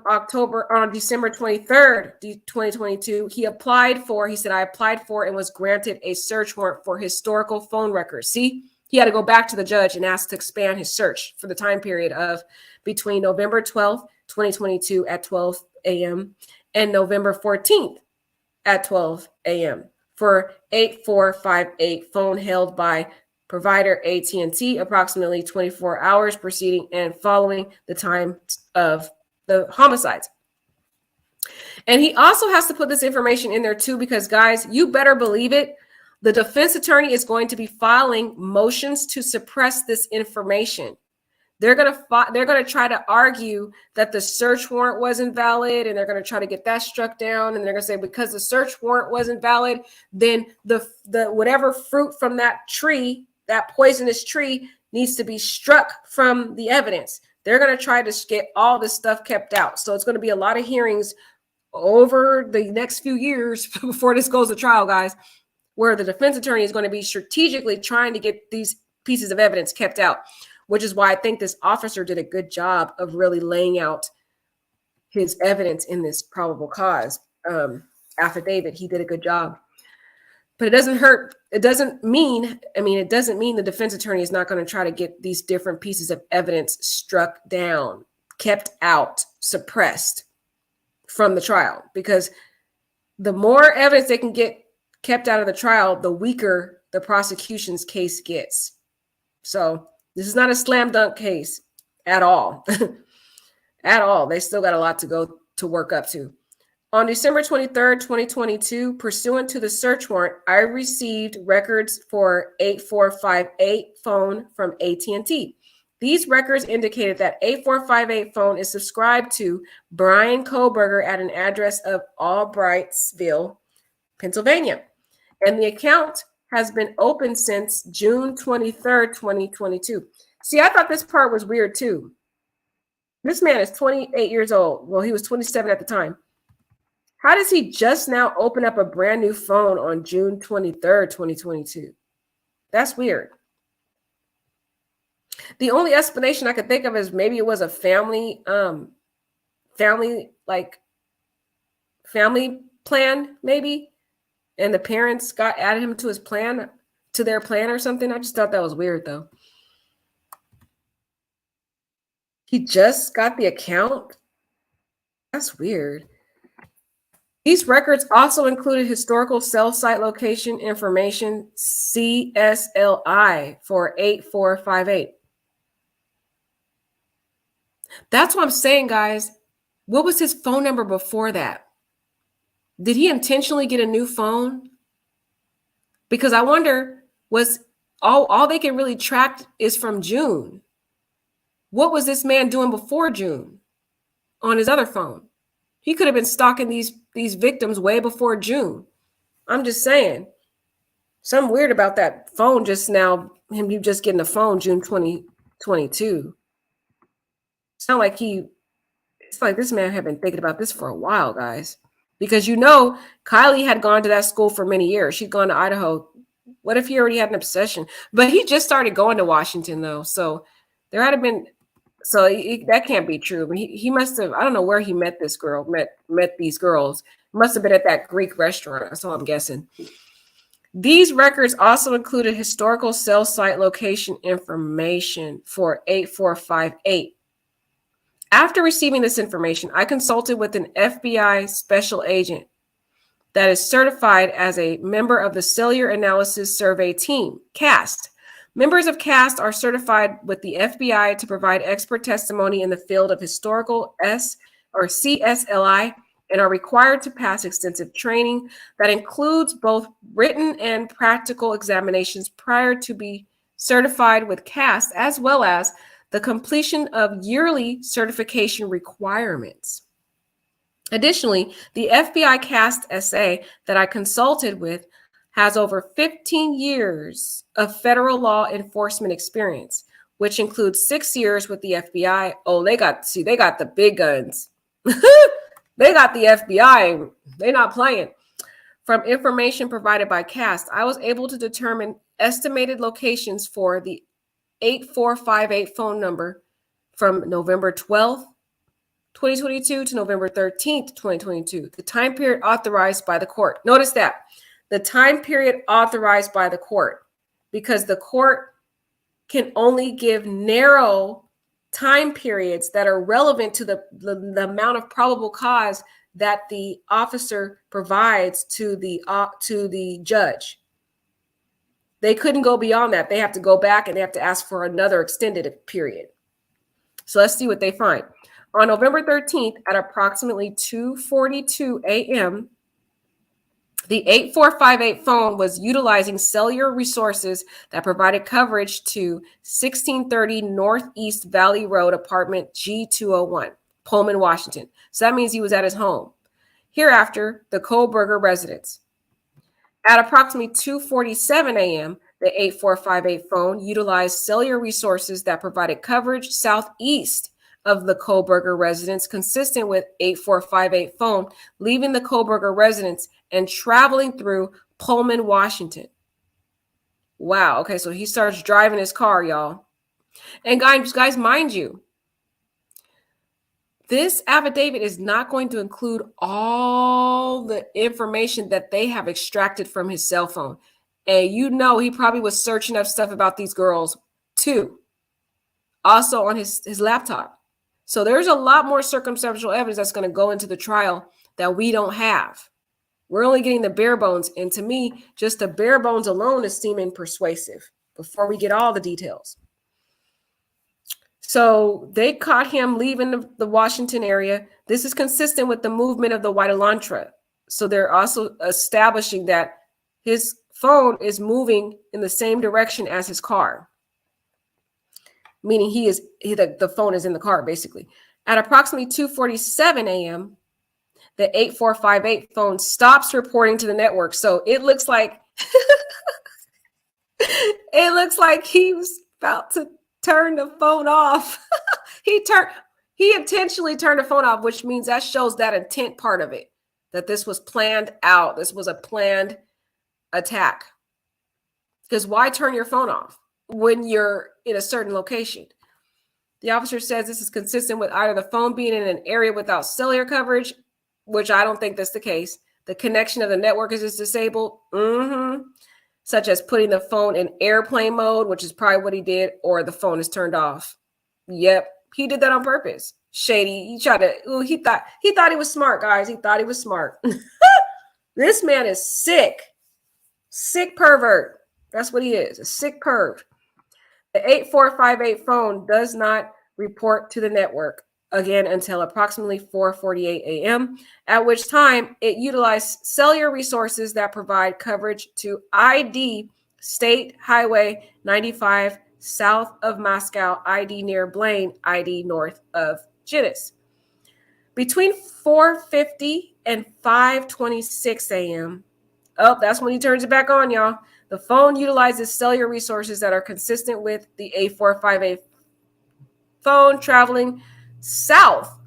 December 23rd, 2022, he said, I applied for and was granted a search warrant for historical phone records. See, he had to go back to the judge and ask to expand his search for the time period of between November 12th, 2022 at 12 a.m. and November 14th at 12 a.m. for 8458 phone held by provider AT&T approximately 24 hours preceding and following the time of the homicides. And he also has to put this information in there too, because guys, you better believe it. The defense attorney is going to be filing motions to suppress this information. They're going to try to argue that the search warrant wasn't valid, and they're going to try to get that struck down. And they're going to say, because the search warrant wasn't valid, then the whatever fruit from that tree, that poisonous tree, needs to be struck from the evidence. They're going to try to get all this stuff kept out. So it's going to be a lot of hearings over the next few years before this goes to trial, guys, where the defense attorney is going to be strategically trying to get these pieces of evidence kept out, which is why I think this officer did a good job of really laying out his evidence in this probable cause affidavit. He did a good job. But it doesn't hurt. It doesn't mean the defense attorney is not going to try to get these different pieces of evidence struck down, kept out, suppressed from the trial, because the more evidence they can get kept out of the trial, the weaker the prosecution's case gets. So this is not a slam dunk case at all. At all. They still got a lot to go to work up to. On December 23rd, 2022, pursuant to the search warrant, I received records for 8458 phone from AT&T. These records indicated that 8458 phone is subscribed to Bryan Kohberger at an address of Albrightsville, Pennsylvania. And the account has been open since June 23rd, 2022. See, I thought this part was weird too. This man is 28 years old. Well, he was 27 at the time. How does he just now open up a brand new phone on June 23rd, 2022? That's weird. The only explanation I could think of is maybe it was a family plan, maybe. And the parents added him to their plan or something. I just thought that was weird though. He just got the account? That's weird. These records also included historical cell site location information, CSLI, for 8458. That's what I'm saying, guys. What was his phone number before that? Did he intentionally get a new phone? Because I wonder, was all they can really track is from June. What was this man doing before June on his other phone? He could have been stalking these victims way before June. I'm just saying. Something weird about that phone just now, you just getting a phone June 2022. It's like this man had been thinking about this for a while, guys. Because Kylie had gone to that school for many years. She'd gone to Idaho. What if he already had an obsession? But he just started going to Washington, though. So there had been... So that can't be true. But he must have, I don't know where he met this girl, met these girls. Must have been at that Greek restaurant. That's all I'm guessing. These records also included historical cell site location information for 8458. After receiving this information, I consulted with an FBI special agent that is certified as a member of the Cellular Analysis Survey Team, CAST. Members of CAST are certified with the FBI to provide expert testimony in the field of historical CSLI and are required to pass extensive training that includes both written and practical examinations prior to be certified with CAST, as well as the completion of yearly certification requirements. Additionally, the FBI cast SA that I consulted with has over 15 years of federal law enforcement experience, which includes 6 years with the FBI. Oh, they got the big guns. They got the FBI. They're not playing. From information provided by CAST, I was able to determine estimated locations for the 8458 phone number from November 12th, 2022 to November 13th, 2022, the time period authorized by the court. Notice that, the time period authorized by the court, because the court can only give narrow time periods that are relevant to the amount of probable cause that the officer provides to the judge. They couldn't go beyond that. They have to go back and they have to ask for another extended period. So let's see what they find. On November 13th at approximately 2:42 a.m., the 8458 phone was utilizing cellular resources that provided coverage to 1630 Northeast Valley Road, apartment G201, Pullman, Washington. So that means he was at his home. Hereafter, the Kohberger residence. At approximately 2:47 a.m., the 8458 phone utilized cellular resources that provided coverage southeast of the Kohberger residence, consistent with 8458 phone leaving the Kohberger residence and traveling through Pullman, Washington. Wow. Okay, so he starts driving his car, y'all. And guys, mind you, this affidavit is not going to include all the information that they have extracted from his cell phone. And you know he probably was searching up stuff about these girls too, also on his laptop. So there's a lot more circumstantial evidence that's going to go into the trial that we don't have. We're only getting the bare bones. And to me, just the bare bones alone is seeming persuasive before we get all the details. So they caught him leaving the Washington area. This is consistent with the movement of the white Elantra. So they're also establishing that his phone is moving in the same direction as his car, meaning the phone is in the car, basically. At approximately 2:47 a.m., the 8458 phone stops reporting to the network. So it looks like he was about to turn the phone off. He intentionally turned the phone off, which means that shows that intent part of it, that this was planned out. This was a planned attack. Because why turn your phone off when you're in a certain location? The officer says this is consistent with either the phone being in an area without cellular coverage, which I don't think that's the case. The connection of the network is disabled, such as putting the phone in airplane mode, which is probably what he did, or the phone is turned off. Yep, he did that on purpose. Shady. He thought he was smart, guys. He thought he was smart. This man is sick. Sick pervert. That's what he is, a sick perv. The 8458 phone does not report to the network again until approximately 4:48 a.m., at which time it utilized cellular resources that provide coverage to ID State Highway 95 south of Moscow, ID near Blaine, ID north of Jidis. Between 4:50 and 5:26 a.m., oh, that's when he turns it back on, y'all. The phone utilizes cellular resources that are consistent with the 8458 phone traveling south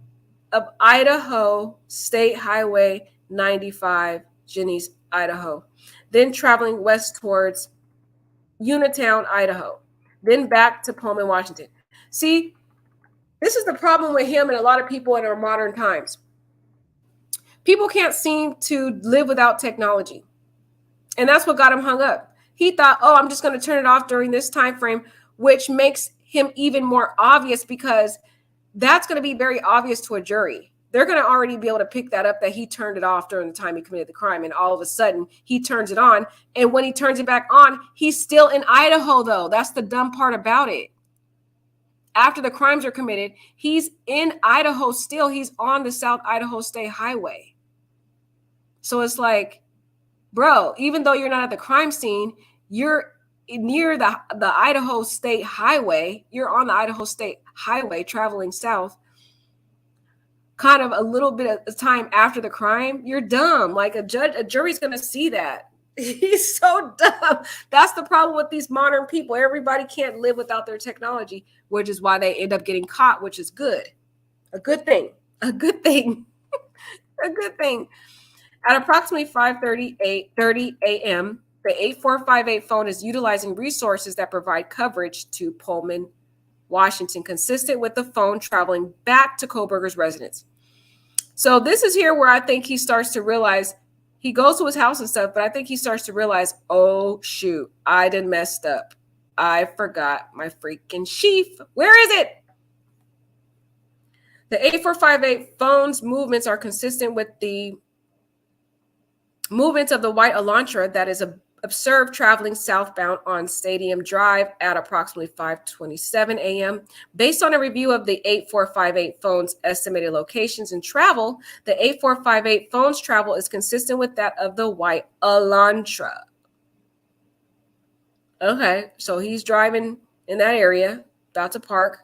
of Idaho State Highway 95, Jidis, Idaho, then traveling west towards Uniontown, Idaho, then back to Pullman, Washington. See, this is the problem with him and a lot of people in our modern times. People can't seem to live without technology. And that's what got him hung up. He thought, oh, I'm just going to turn it off during this time frame, which makes him even more obvious because that's going to be very obvious to a jury. They're going to already be able to pick that up, that he turned it off during the time he committed the crime. And all of a sudden he turns it on. And when he turns it back on, he's still in Idaho, though. That's the dumb part about it. After the crimes are committed, he's in Idaho still. He's on the South Idaho State Highway. So it's like, bro, even though you're not at the crime scene, you're near the Idaho State Highway. You're on the Idaho State Highway traveling south. kind of a little bit of time after the crime, you're dumb. Like a jury's going to see that. He's so dumb. That's the problem with these modern people. Everybody can't live without their technology, which is why they end up getting caught, which is good. A good thing. A good thing. A good thing. At approximately 5:30 a.m., the 8458 phone is utilizing resources that provide coverage to Pullman, Washington, consistent with the phone traveling back to Kohberger's residence. So this is here where I think he starts to realize, he goes to his house and stuff, but I think he starts to realize, oh, shoot, I done messed up. I forgot my freaking sheath. Where is it? The 8458 phone's movements are consistent with the movements of the white Elantra that is observed traveling southbound on Stadium Drive at approximately 5:27 a.m. Based on a review of the 8458 phone's estimated locations and travel, the 8458 phone's travel is consistent with that of the white Elantra. Okay, so he's driving in that area, about to park.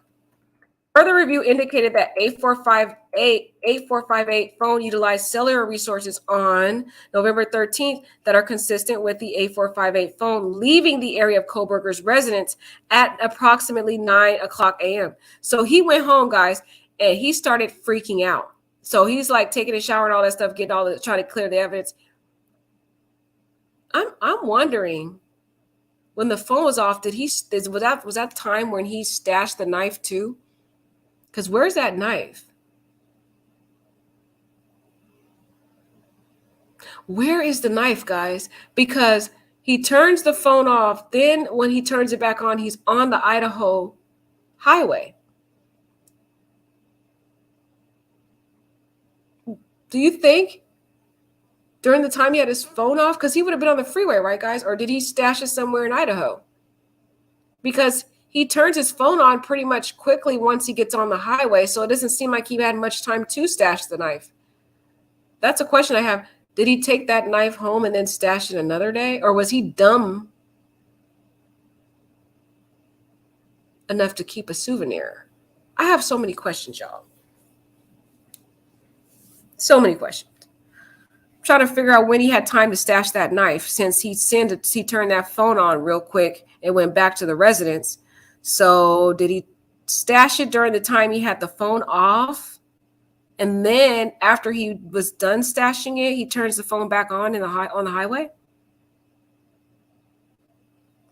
Further review indicated that 8458 phone utilized cellular resources on November 13th that are consistent with the 8458 phone leaving the area of Kohberger's residence at approximately 9 o'clock a.m. So he went home, guys, and he started freaking out. So he's like taking a shower and all that stuff, getting all the, trying to clear the evidence. I'm wondering, when the phone was off, was that time when he stashed the knife too? Because where's that knife? Where is the knife, guys? Because he turns the phone off. Then when he turns it back on, he's on the Idaho highway. Do you think during the time he had his phone off? Because he would have been on the freeway, right, guys? Or did he stash it somewhere in Idaho? Because he turns his phone on pretty much quickly once he gets on the highway, so it doesn't seem like he had much time to stash the knife. That's a question I have. Did he take that knife home and then stash it another day? Or was he dumb enough to keep a souvenir? I have so many questions, y'all. So many questions. I'm trying to figure out when he had time to stash that knife, since he turned that phone on real quick and went back to the residence. So did he stash it during the time he had the phone off? And then after he was done stashing it, he turns the phone back on on the highway?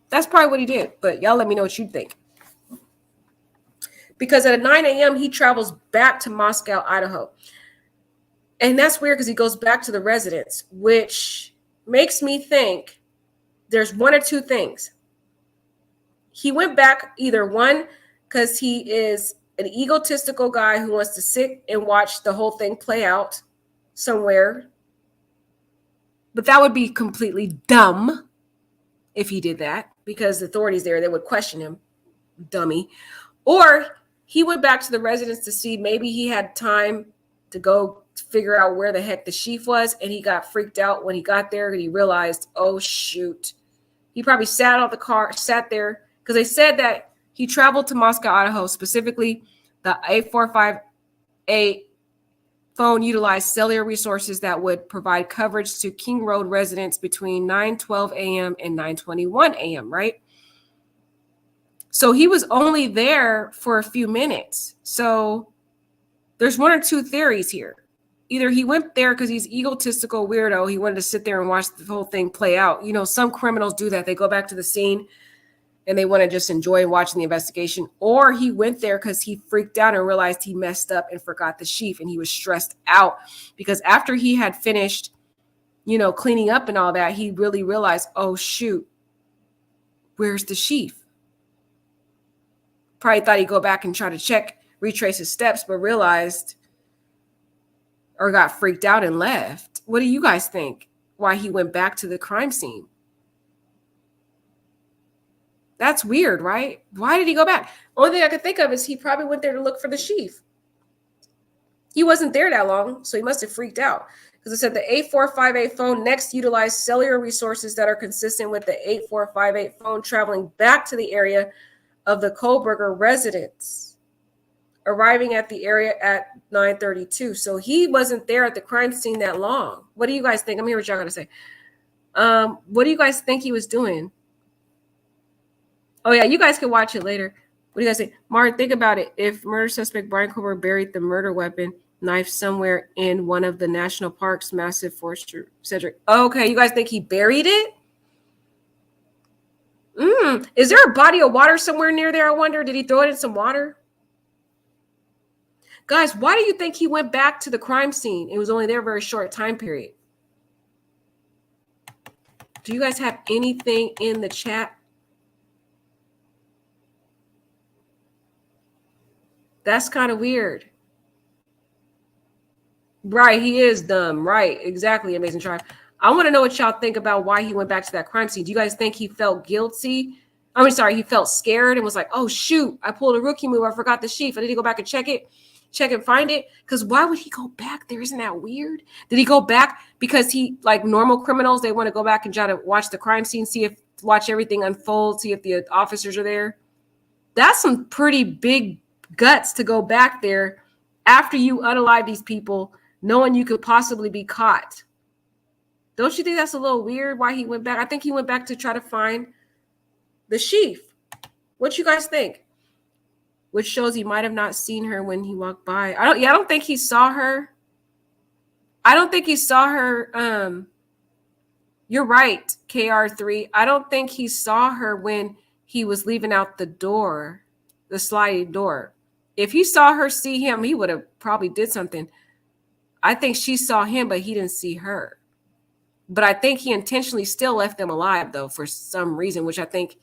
That's probably what he did. But y'all let me know what you think. Because at 9 a.m., he travels back to Moscow, Idaho. And that's weird because he goes back to the residence, which makes me think there's one or two things. He went back, either one, because he is an egotistical guy who wants to sit and watch the whole thing play out somewhere. But that would be completely dumb if he did that, because the authorities there, they would question him, dummy. Or he went back to the residence to see maybe he had time to go figure out where the heck the sheath was, and he got freaked out when he got there and he realized, oh, shoot. He probably sat there, because they said that he traveled to Moscow, Idaho. Specifically, the 8458 phone utilized cellular resources that would provide coverage to King Road residents between 9:12 a.m. and 9:21 a.m., right? So he was only there for a few minutes. So there's one or two theories here. Either he went there because he's egotistical weirdo. He wanted to sit there and watch the whole thing play out. You know, some criminals do that. They go back to the scene and they want to just enjoy watching the investigation. Or he went there because he freaked out and realized he messed up and forgot the sheath, and he was stressed out because after he had finished, you know, cleaning up and all that, he really realized, oh, shoot, where's the sheath? Probably thought he'd go back and try to retrace his steps, but realized or got freaked out and left. What do you guys think? Why he went back to the crime scene? That's weird, right? Why did he go back? Only thing I could think of is he probably went there to look for the sheath. He wasn't there that long, so he must have freaked out. Because it said the 8458 phone next utilized cellular resources that are consistent with the 8458 phone traveling back to the area of the Kohberger residence. arriving at the area at 9:32. So he wasn't there at the crime scene that long. What do you guys think? I'm here what y'all gotta say. What do you guys think he was doing? Oh yeah, you guys can watch it later. What do you guys think? Martin, think about it. If murder suspect Bryan Kohberger buried the murder weapon knife somewhere in one of the national parks, massive forestry, Cedric. Okay, you guys think he buried it? Is there a body of water somewhere near there? I wonder. Did he throw it in some water? Guys, why do you think he went back to the crime scene? It was only there a very short time period. Do you guys have anything in the chat? That's kind of weird. Right, he is dumb. Right, exactly, Amazing Tribe. I want to know what y'all think about why he went back to that crime scene. Do you guys think he felt guilty? I mean, sorry, he felt scared and was like, oh, shoot, I pulled a rookie move. I forgot the sheath. I need to go back and check and find it. Because why would he go back there? Isn't that weird? Did he go back because he, like normal criminals, they want to go back and try to watch the crime scene, watch everything unfold, see if the officers are there? That's some pretty big guts to go back there after you unalive these people, knowing you could possibly be caught. Don't you think that's a little weird why he went back? I think he went back to try to find the sheath. What you guys think? Which shows he might have not seen her when he walked by. I don't think he saw her. I don't think he saw her. You're right, KR3. I don't think he saw her when he was leaving out the door, the sliding door. If he saw her see him, he would have probably did something. I think she saw him, but he didn't see her. But I think he intentionally still left them alive, though, for some reason, which I think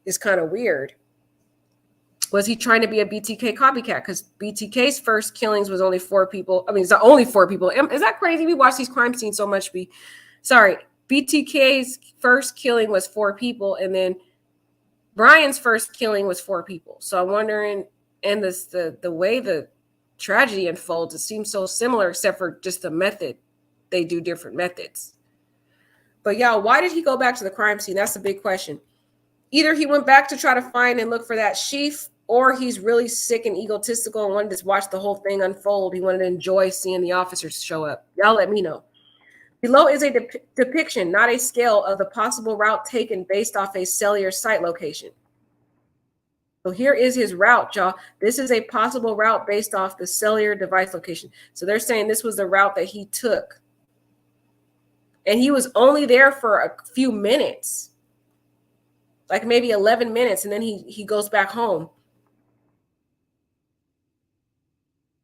is kind of weird. Was he trying to be a BTK copycat? Because BTK's first killings was only 4 people. I mean, it's only 4 people. Is that crazy? We watch these crime scenes so much. BTK's first killing was 4 people, and then Bryan's first killing was 4 people. So I'm wondering, and the way the tragedy unfolds, it seems so similar, except for just the method. They do different methods. But y'all, why did he go back to the crime scene? That's a big question. Either he went back to try to find and look for that sheath, or he's really sick and egotistical and wanted to watch the whole thing unfold. He wanted to enjoy seeing the officers show up. Y'all let me know. Below is a depiction, not a scale, of the possible route taken based off a cellular site location. So here is his route, y'all. This is a possible route based off the cellular device location. So they're saying this was the route that he took. And he was only there for a few minutes, like maybe 11 minutes, and then he goes back home.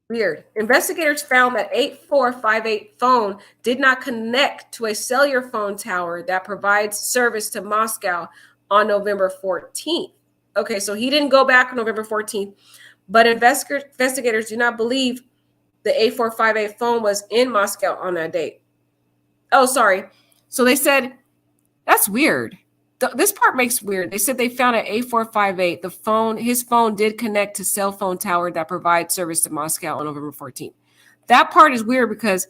Weird. Investigators found that 8458 phone did not connect to a cellular phone tower that provides service to Moscow on November 14th. Okay, so he didn't go back on November 14th, but investigators do not believe the 8458 phone was in Moscow on that date. Oh, sorry. So they said, that's weird. This part makes weird. They said they found an A458. His phone did connect to cell phone tower that provides service to Moscow on November 14th. That part is weird because,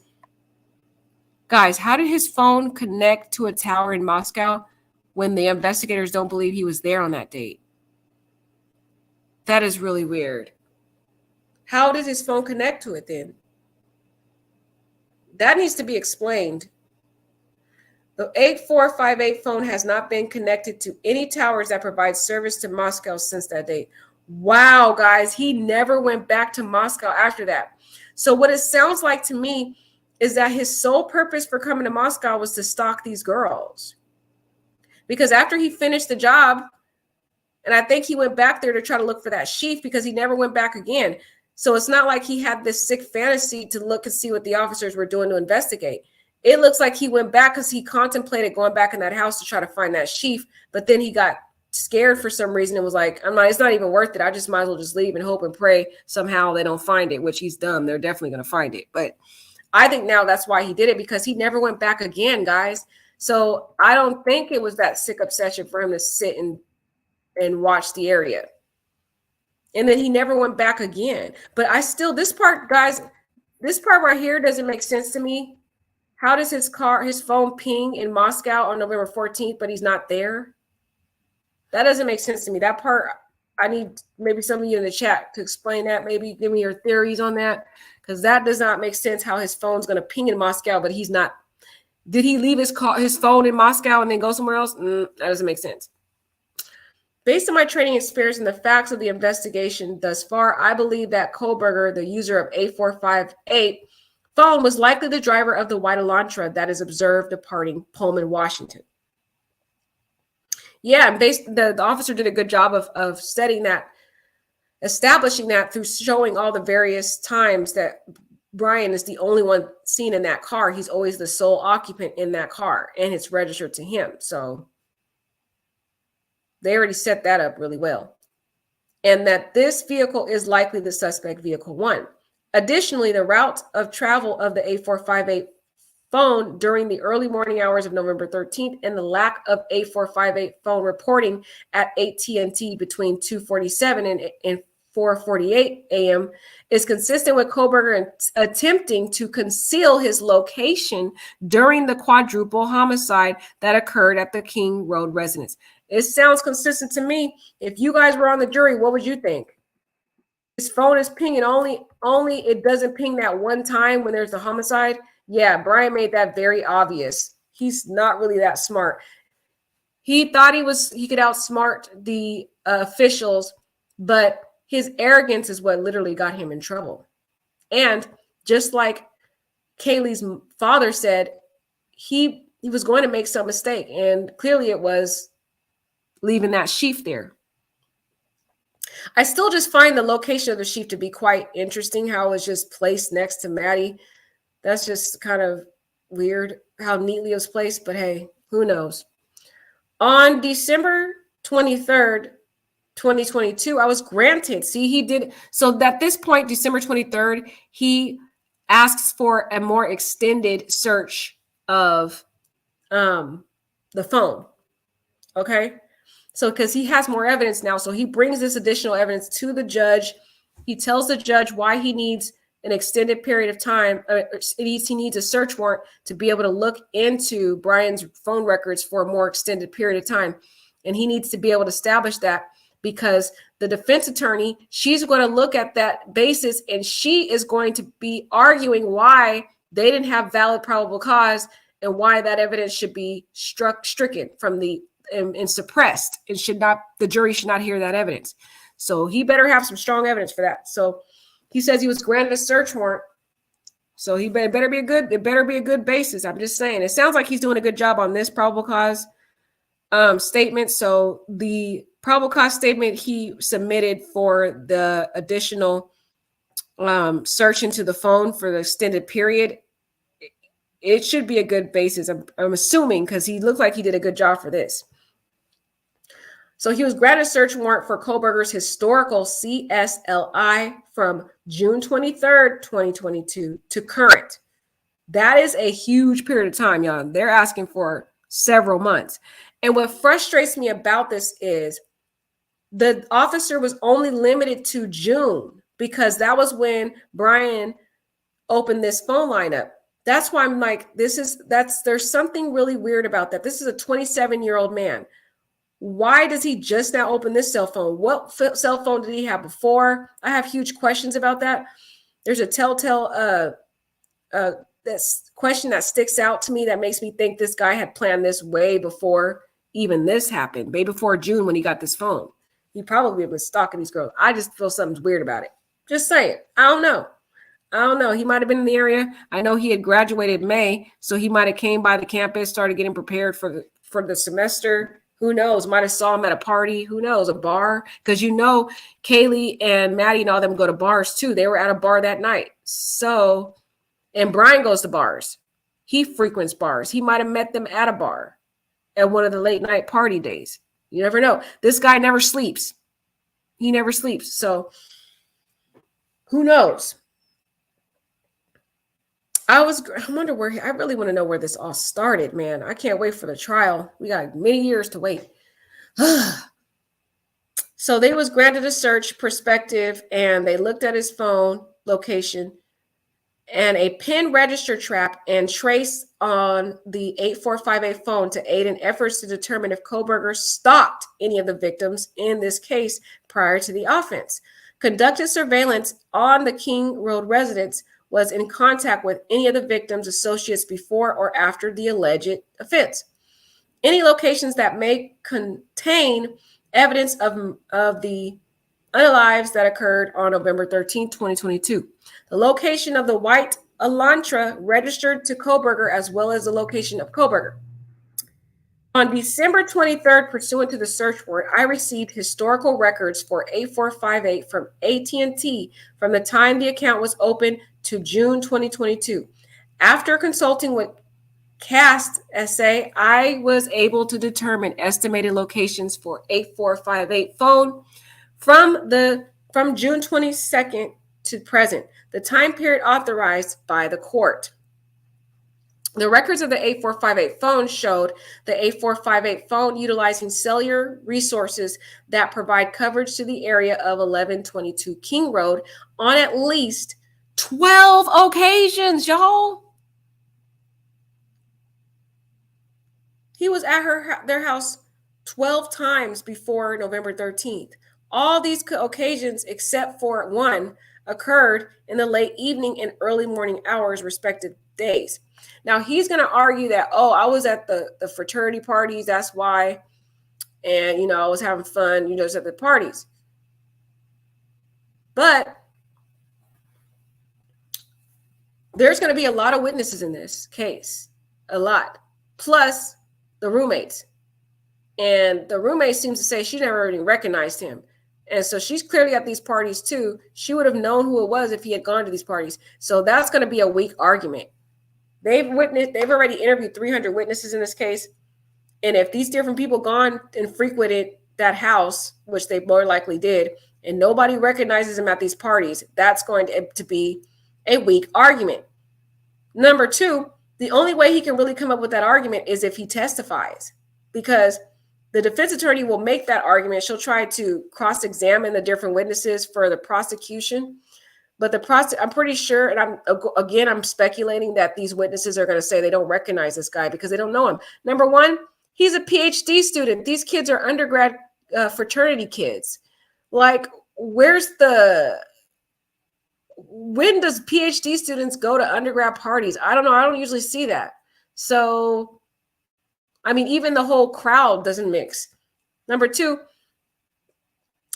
guys, how did his phone connect to a tower in Moscow when the investigators don't believe he was there on that date? That is really weird. How did his phone connect to it then? That needs to be explained. The 8458 phone has not been connected to any towers that provide service to Moscow since that date. Wow, guys, he never went back to Moscow after that. So what it sounds like to me is that his sole purpose for coming to Moscow was to stalk these girls. Because after he finished the job, and I think he went back there to try to look for that sheath because he never went back again. So it's not like he had this sick fantasy to look and see what the officers were doing to investigate. It looks like he went back because he contemplated going back in that house to try to find that sheath, but then he got scared for some reason and was like, it's not even worth it. I just might as well just leave and hope and pray somehow they don't find it, which he's dumb. They're definitely going to find it. But I think now that's why he did it, because he never went back again, guys. So I don't think it was that sick obsession for him to sit and watch the area. And then he never went back again. But this part, guys, this part right here doesn't make sense to me. How does his phone ping in Moscow on November 14th, but he's not there? That doesn't make sense to me. That part, I need maybe some of you in the chat to explain that. Maybe give me your theories on that, because that does not make sense how his phone's going to ping in Moscow, but he's not. Did he leave his phone in Moscow and then go somewhere else? That doesn't make sense. Based on my training experience and the facts of the investigation thus far, I believe that Kohberger, the user of A458 phone, was likely the driver of the white Elantra that is observed departing Pullman, Washington. Yeah, and the officer did a good job of setting that, establishing that through showing all the various times that Bryan is the only one seen in that car. He's always the sole occupant in that car, and it's registered to him. So they already set that up really well. And that this vehicle is likely the suspect vehicle 1. Additionally, the route of travel of the A458 phone during the early morning hours of November 13th and the lack of A458 phone reporting at AT&T between 2:47 and 4:48 a.m. is consistent with Kohberger attempting to conceal his location during the quadruple homicide that occurred at the King Road residence. It sounds consistent to me. If you guys were on the jury, what would you think? His phone is pinging only it doesn't ping that one time when there's a homicide. Yeah, Bryan made that very obvious. He's not really that smart. He thought he could outsmart the officials, but his arrogance is what literally got him in trouble. And just like Kaylee's father said, he was going to make some mistake, and clearly it was leaving that sheath there. I still just find the location of the sheath to be quite interesting, how it's just placed next to Maddie. That's just kind of weird how neatly it was placed, but hey, who knows? On December 23rd, 2022, I was granted. See, he did. So at this point, December 23rd, he asks for a more extended search of the phone. Okay. So because he has more evidence now, so he brings this additional evidence to the judge. He tells the judge why he needs an extended period of time. He needs a search warrant to be able to look into Bryan's phone records for a more extended period of time. And he needs to be able to establish that, because the defense attorney, she's going to look at that basis, and she is going to be arguing why they didn't have valid probable cause and why that evidence should be stricken from the and suppressed. It should not, the jury should not hear that evidence. So he better have some strong evidence for that. So he says he was granted a search warrant. So it better be a good basis. I'm just saying, it sounds like he's doing a good job on this probable cause statement. So the probable cause statement he submitted for the additional search into the phone for the extended period, it should be a good basis. I'm assuming, because he looked like he did a good job for this. So he was granted a search warrant for Kohberger's historical CSLI from June 23rd, 2022 to current. That is a huge period of time, y'all. They're asking for several months. And what frustrates me about this is the officer was only limited to June, because that was when Bryan opened this phone line up. That's why I'm like, there's something really weird about that. This is a 27-year-old man. Why does he just now open this cell phone? What cell phone did he have before? I have huge questions about that. There's a telltale this question that sticks out to me that makes me think this guy had planned this way before even this happened, way before June when he got this phone. He probably was stalking these girls. I just feel something's weird about it. Just saying. I don't know. He might have been in the area. I know he had graduated May, so he might have came by the campus, started getting prepared for the semester. Who knows? Might have saw him at a party. Who knows? A bar. Because Kaylee and Maddie and all them go to bars too. They were at a bar that night. So, and Bryan goes to bars. He frequents bars. He might have met them at a bar at one of the late night party days. You never know. This guy never sleeps. He never sleeps. So who knows? I wonder I really want to know where this all started, man. I can't wait for the trial. We got many years to wait. So they was granted a search perspective, and they looked at his phone location. and a pin register trap and trace on the 8458 phone to aid in efforts to determine if Kohberger stalked any of the victims in this case prior to the offense. Conducted surveillance on the King Road residence, was in contact with any of the victims' associates before or after the alleged offense. Any locations that may contain evidence of the unalives that occurred on November 13, 2022. The location of the white Elantra registered to Kohberger, as well as the location of Kohberger. On December 23rd, pursuant to the search warrant, I received historical records for 8458 from AT&T from the time the account was opened to June 2022. After consulting with CAST SA, I was able to determine estimated locations for 8458 phone from June 22nd to present, the time period authorized by the court. The records of the 8458 phone showed the 8458 phone utilizing cellular resources that provide coverage to the area of 1122 King Road on at least 12 occasions, y'all. He was at their house 12 times before November 13th. All these occasions, except for one, occurred in the late evening and early morning hours, respective days. Now, he's going to argue that, oh, I was at the fraternity parties, that's why, and, I was having fun, just at the parties. But there's going to be a lot of witnesses in this case, a lot, plus the roommates. And the roommate seems to say she never even recognized him. And so she's clearly at these parties too. She would have known who it was if he had gone to these parties. So that's going to be a weak argument. They've already interviewed 300 witnesses in this case. And if these different people gone and frequented that house, which they more likely did, and nobody recognizes him at these parties, that's going to be a weak argument. Number two, the only way he can really come up with that argument is if he testifies, because the defense attorney will make that argument. She'll try to cross-examine the different witnesses for the prosecution. But I'm pretty sure, and I'm speculating that these witnesses are going to say they don't recognize this guy because they don't know him. Number one, he's a PhD student. These kids are undergrad fraternity kids. Like, when does PhD students go to undergrad parties? I don't know. I don't usually see that. So, even the whole crowd doesn't mix. Number two,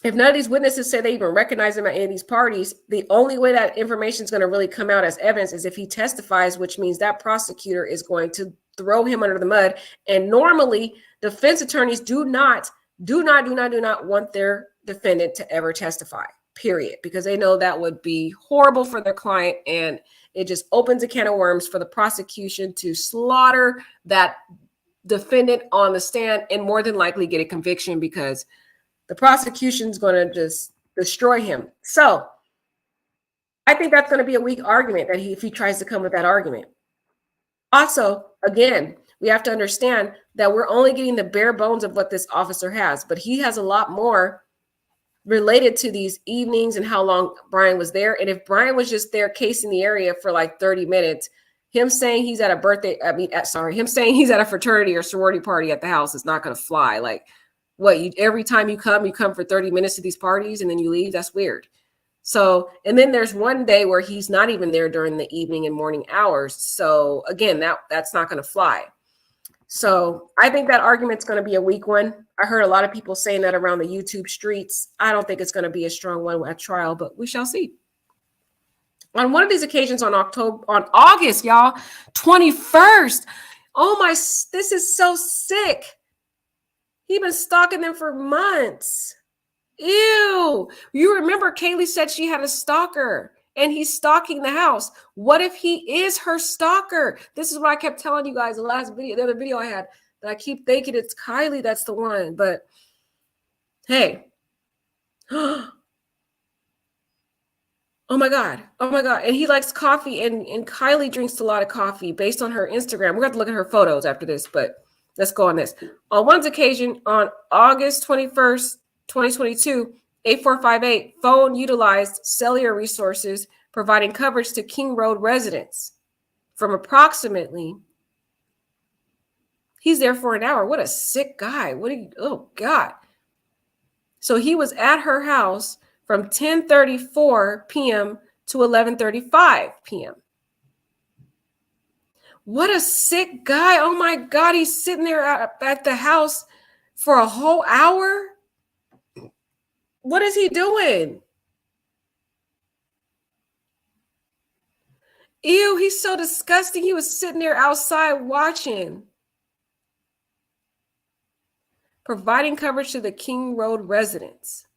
if none of these witnesses say they even recognize him at any of these parties, the only way that information is going to really come out as evidence is if he testifies, which means that prosecutor is going to throw him under the mud. And normally, defense attorneys do not want their defendant to ever testify, period, because they know that would be horrible for their client, and it just opens a can of worms for the prosecution to slaughter that defendant on the stand and more than likely get a conviction because the prosecution is going to just destroy him. So I think that's going to be a weak argument that if he tries to come with that argument. Also, again, we have to understand that we're only getting the bare bones of what this officer has, but he has a lot more related to these evenings and how long Bryan was there. And if Bryan was just there casing the area for like 30 minutes, him saying he's at him saying he's at a fraternity or sorority party at the house is not going to fly. Like, every time you come for 30 minutes to these parties and then you leave? That's weird. So, and then there's one day where he's not even there during the evening and morning hours. So again, that's not going to fly. So I think that argument's going to be a weak one. I heard a lot of people saying that around the YouTube streets. I don't think it's going to be a strong one at trial, but we shall see. On one of these occasions on August, y'all, 21st. This is so sick. He's been stalking them for months. Ew. You remember Kaylee said she had a stalker and he's stalking the house. What if he is her stalker? This is what I kept telling you guys the other video I had, that I keep thinking it's Kylie that's the one. But hey. Oh my God. And he likes coffee, and Kylie drinks a lot of coffee based on her Instagram. We're going to look at her photos after this, but let's go on this. On one occasion, on August 21st, 2022, 8458 phone utilized cellular resources providing coverage to King Road residents from approximately. He's there for an hour. What a sick guy. Oh God. So he was at her house from 10:34 p.m. to 11:35 p.m. What a sick guy. Oh my God. He's sitting there at the house for a whole hour. What is he doing? Ew, he's so disgusting. He was sitting there outside watching. Providing coverage to the King Road residents.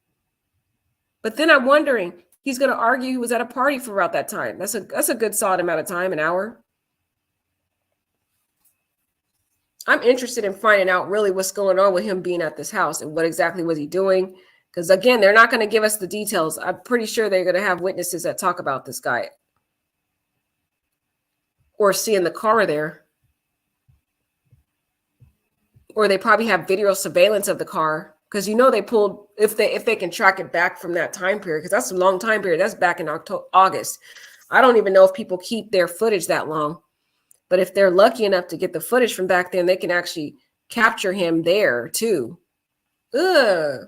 But then I'm wondering, he's going to argue he was at a party for about that time. That's a good solid amount of time, an hour. I'm interested in finding out really what's going on with him being at this house and what exactly was he doing. Because again, they're not going to give us the details. I'm pretty sure they're going to have witnesses that talk about this guy. Or seeing the car there. Or they probably have video surveillance of the car. Because you know they pulled, if they can track it back from that time period, because that's a long time period. That's back in August. I don't even know if people keep their footage that long. But if they're lucky enough to get the footage from back then, they can actually capture him there too. Ugh.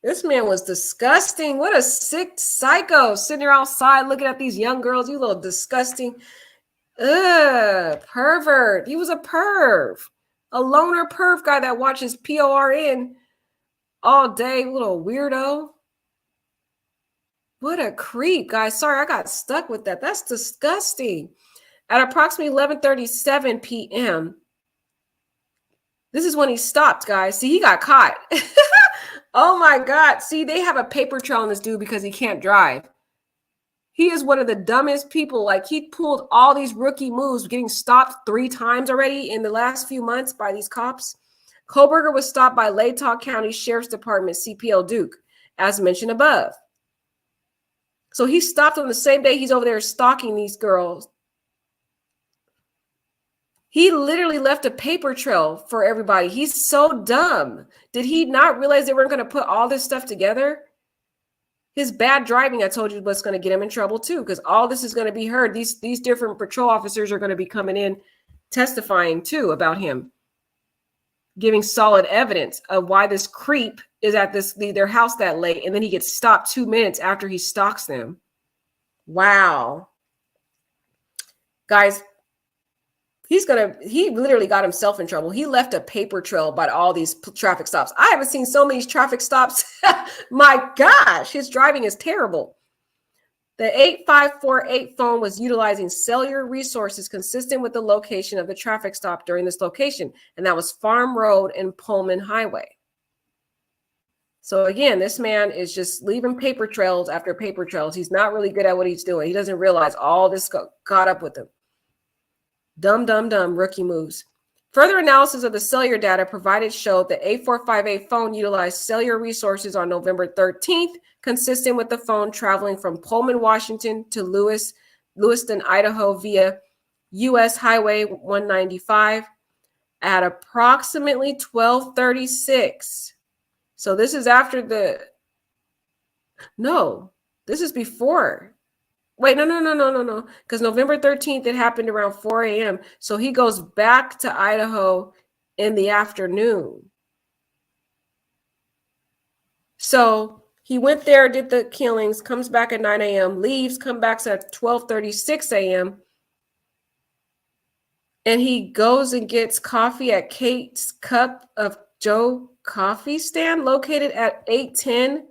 This man was disgusting. What a sick psycho sitting there outside looking at these young girls. You little disgusting. Ugh. Pervert. He was a perv. A loner perv guy that watches PORN all day. Little weirdo. What a creep, guys. Sorry, I got stuck with that. That's disgusting. At approximately 11:37 p.m., this is when he stopped, guys. See, he got caught. Oh, my God. See, they have a paper trail on this dude because he can't drive. He is one of the dumbest people. Like, he pulled all these rookie moves, getting stopped 3 times already in the last few months by these cops. Kohberger was stopped by Latah County Sheriff's Department, CPL Duke, as mentioned above. So he stopped on the same day he's over there stalking these girls. He literally left a paper trail for everybody. He's so dumb. Did he not realize they weren't going to put all this stuff together? His bad driving, I told you, was going to get him in trouble too, because all this is going to be heard. These different patrol officers are going to be coming in testifying too about him, giving solid evidence of why this creep is at their house that late, and then he gets stopped 2 minutes after he stalks them. Wow. Guys, he literally got himself in trouble. He left a paper trail about all these traffic stops. I haven't seen so many traffic stops. My gosh, his driving is terrible. The 8548 phone was utilizing cellular resources consistent with the location of the traffic stop during this location, and that was Farm Road and Pullman Highway. So again, this man is just leaving paper trails after paper trails. He's not really good at what he's doing. He doesn't realize all this caught up with him. Dumb rookie moves. Further analysis of the cellular data provided showed the 8458 phone utilized cellular resources on November 13th, consistent with the phone traveling from Pullman, Washington to Lewiston, Idaho via U.S. Highway 195 at approximately 12:36. So this is after this is before. Wait, no. Because November 13th, it happened around 4 a.m. So he goes back to Idaho in the afternoon. So he went there, did the killings, comes back at 9 a.m., leaves, comes back at 12:36 a.m. And he goes and gets coffee at Kate's Cup of Joe coffee stand located at 810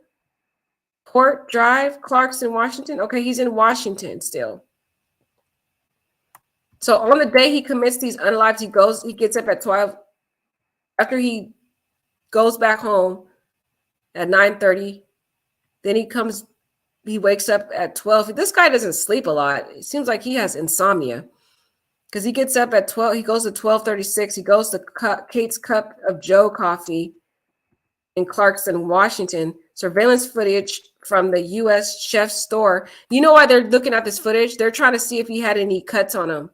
Port Drive, Clarkson, Washington. Okay, he's in Washington still. So on the day he commits these unalives, he gets up at 12. After he goes back home at 9:30, then he wakes up at 12. This guy doesn't sleep a lot. It seems like he has insomnia because he gets up at 12. He goes to 12:36. He goes to Kate's Cup of Joe coffee in Clarkson, Washington. Surveillance footage from the U.S. Chef's store. You know why they're looking at this footage? They're trying to see if he had any cuts on him.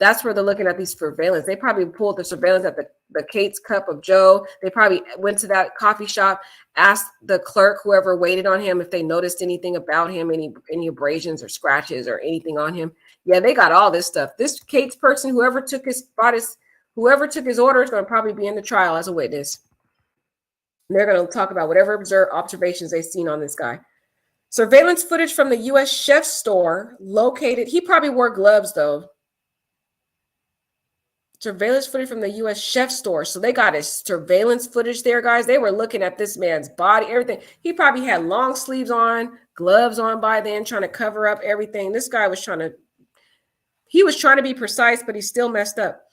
That's where they're looking at these surveillance. They probably pulled the surveillance at the Kate's Cup of Joe. They probably went to that coffee shop, asked the clerk, whoever waited on him, if they noticed anything about him, any abrasions or scratches or anything on him. Yeah, they got all this stuff. This Kate's person, whoever took his order is going to probably be in the trial as a witness. And they're going to talk about whatever observations they've seen on this guy. Surveillance footage from the U.S. Chef store located. He probably wore gloves, though. Surveillance footage from the U.S. Chef store. So they got his surveillance footage there, guys. They were looking at this man's body, everything. He probably had long sleeves on, gloves on by then, trying to cover up everything. This guy was trying to be precise, but he still messed up.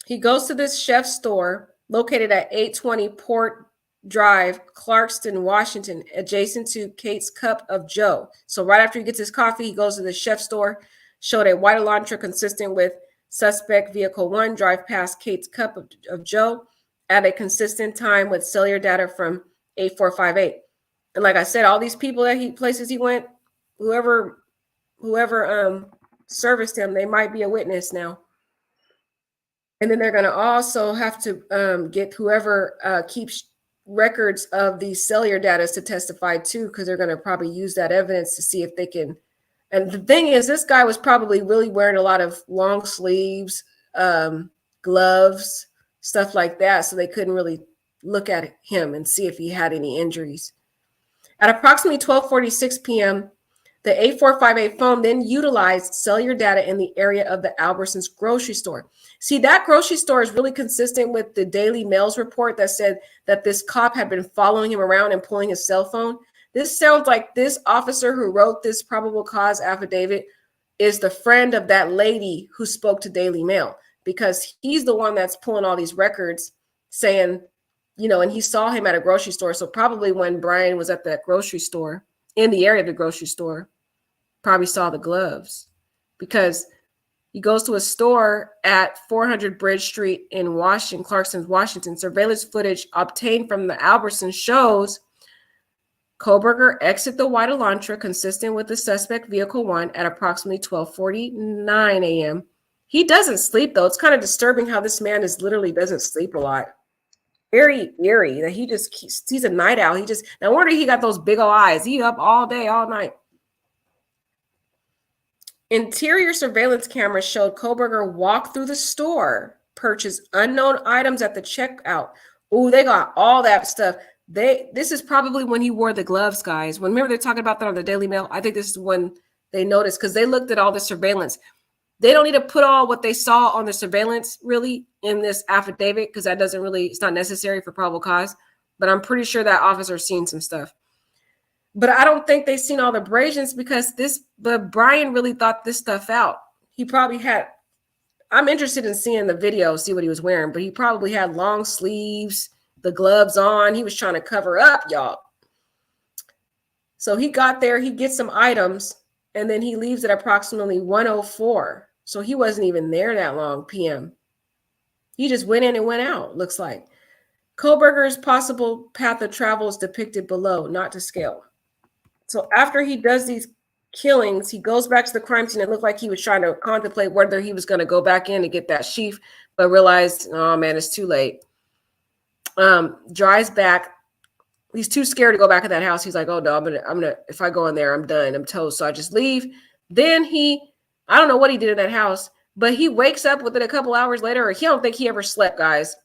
He goes to this chef store located at 820 Port Drive, Clarkston, Washington, adjacent to Kate's Cup of Joe. So right after he gets his coffee, he goes to the chef store, showed a white Elantra consistent with suspect vehicle 1, drive past Kate's Cup of Joe at a consistent time with cellular data from 8458. And like I said, all these people places he went, whoever serviced him, they might be a witness now. And then they're going to also have to get whoever keeps records of these cellular data to testify too, because they're going to probably use that evidence to see if they can. And the thing is, this guy was probably really wearing a lot of long sleeves, gloves, stuff like that. So they couldn't really look at him and see if he had any injuries. At approximately 12:46 p.m., the 8458 phone then utilized cellular data in the area of the Albertsons grocery store. See, that grocery store is really consistent with the Daily Mail's report that said that this cop had been following him around and pulling his cell phone. This sounds like this officer who wrote this probable cause affidavit is the friend of that lady who spoke to Daily Mail, because he's the one that's pulling all these records saying, and he saw him at a grocery store. So probably when Bryan was at that grocery store, in the area of the grocery store, probably saw the gloves, because he goes to a store at 400 Bridge Street in Washington, Clarkston, Washington. Surveillance footage obtained from the Albertsons shows Kohberger exit the white Elantra consistent with the suspect vehicle 1 at approximately 12:49 a.m. He doesn't sleep, though. It's kind of disturbing how this man literally doesn't sleep a lot. Very eerie that he's a night owl. No wonder he got those big old eyes. He up all day, all night. Interior surveillance cameras showed Kohberger walk through the store, purchase unknown items at the checkout. Oh, they got all that stuff. This is probably when he wore the gloves, guys. Remember they're talking about that on the Daily Mail? I think this is when they noticed, because they looked at all the surveillance. They don't need to put all what they saw on the surveillance really in this affidavit, because it's not necessary for probable cause. But I'm pretty sure that officer's seen some stuff. But I don't think they've seen all the abrasions, because Bryan really thought this stuff out. He probably had, I'm interested in seeing the video, see what he was wearing, but he probably had long sleeves, the gloves on. He was trying to cover up, y'all. So he got there, he gets some items, and then he leaves at approximately 1:04. So he wasn't even there that long p.m. He just went in and went out, looks like. Kohberger's possible path of travel is depicted below, not to scale. So after he does these killings, he goes back to the crime scene. It looked like he was trying to contemplate whether he was going to go back in to get that sheath, but realized, oh man, it's too late. Drives back. He's too scared to go back in that house. He's like, oh no, I'm gonna, if I go in there, I'm done. I'm toast. So I just leave. Then I don't know what he did in that house, but he wakes up within a couple hours later, or he don't think he ever slept, guys.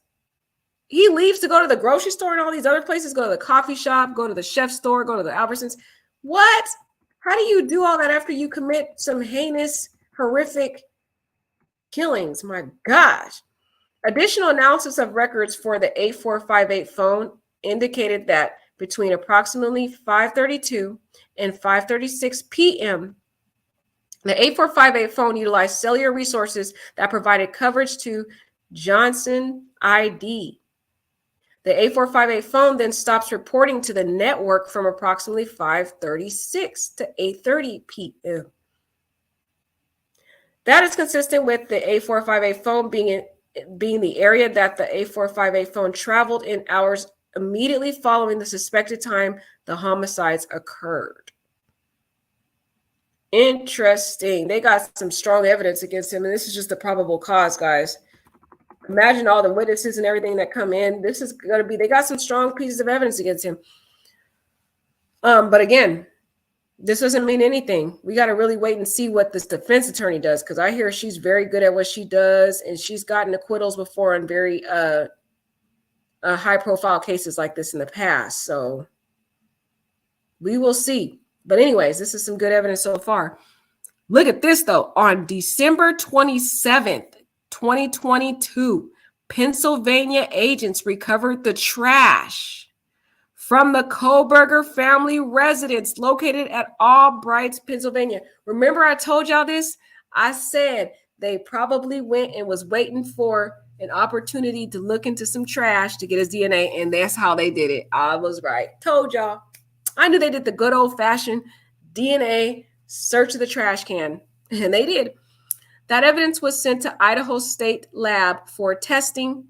He leaves to go to the grocery store and all these other places, go to the coffee shop, go to the chef store, go to the Albertsons. What? How do you do all that after you commit some heinous, horrific killings? My gosh. Additional analysis of records for the 8458 phone indicated that between approximately 5:32 and 5:36 p.m., the 8458 phone utilized cellular resources that provided coverage to Johnson ID. The 8458 phone then stops reporting to the network from approximately 5:36 to 8:30 p.m. That is consistent with the 8458 phone being the area that the 8458 phone traveled in hours immediately following the suspected time the homicides occurred. Interesting. They got some strong evidence against him, and this is just the probable cause, guys. Imagine all the witnesses and everything that come in. This is going to be, they got some strong pieces of evidence against him. But again, this doesn't mean anything. We got to really wait and see what this defense attorney does, because I hear she's very good at what she does, and she's gotten acquittals before on very high-profile cases like this in the past. So we will see. But anyways, this is some good evidence so far. Look at this, though. On December 27th, 2022, Pennsylvania agents recovered the trash from the Kohberger family residence located at Albright, Pennsylvania. Remember I told y'all this? I said they probably went and was waiting for an opportunity to look into some trash to get his DNA, and that's how they did it. I was right. Told y'all. I knew they did the good old-fashioned DNA search of the trash can, and they did. That evidence was sent to Idaho State Lab for testing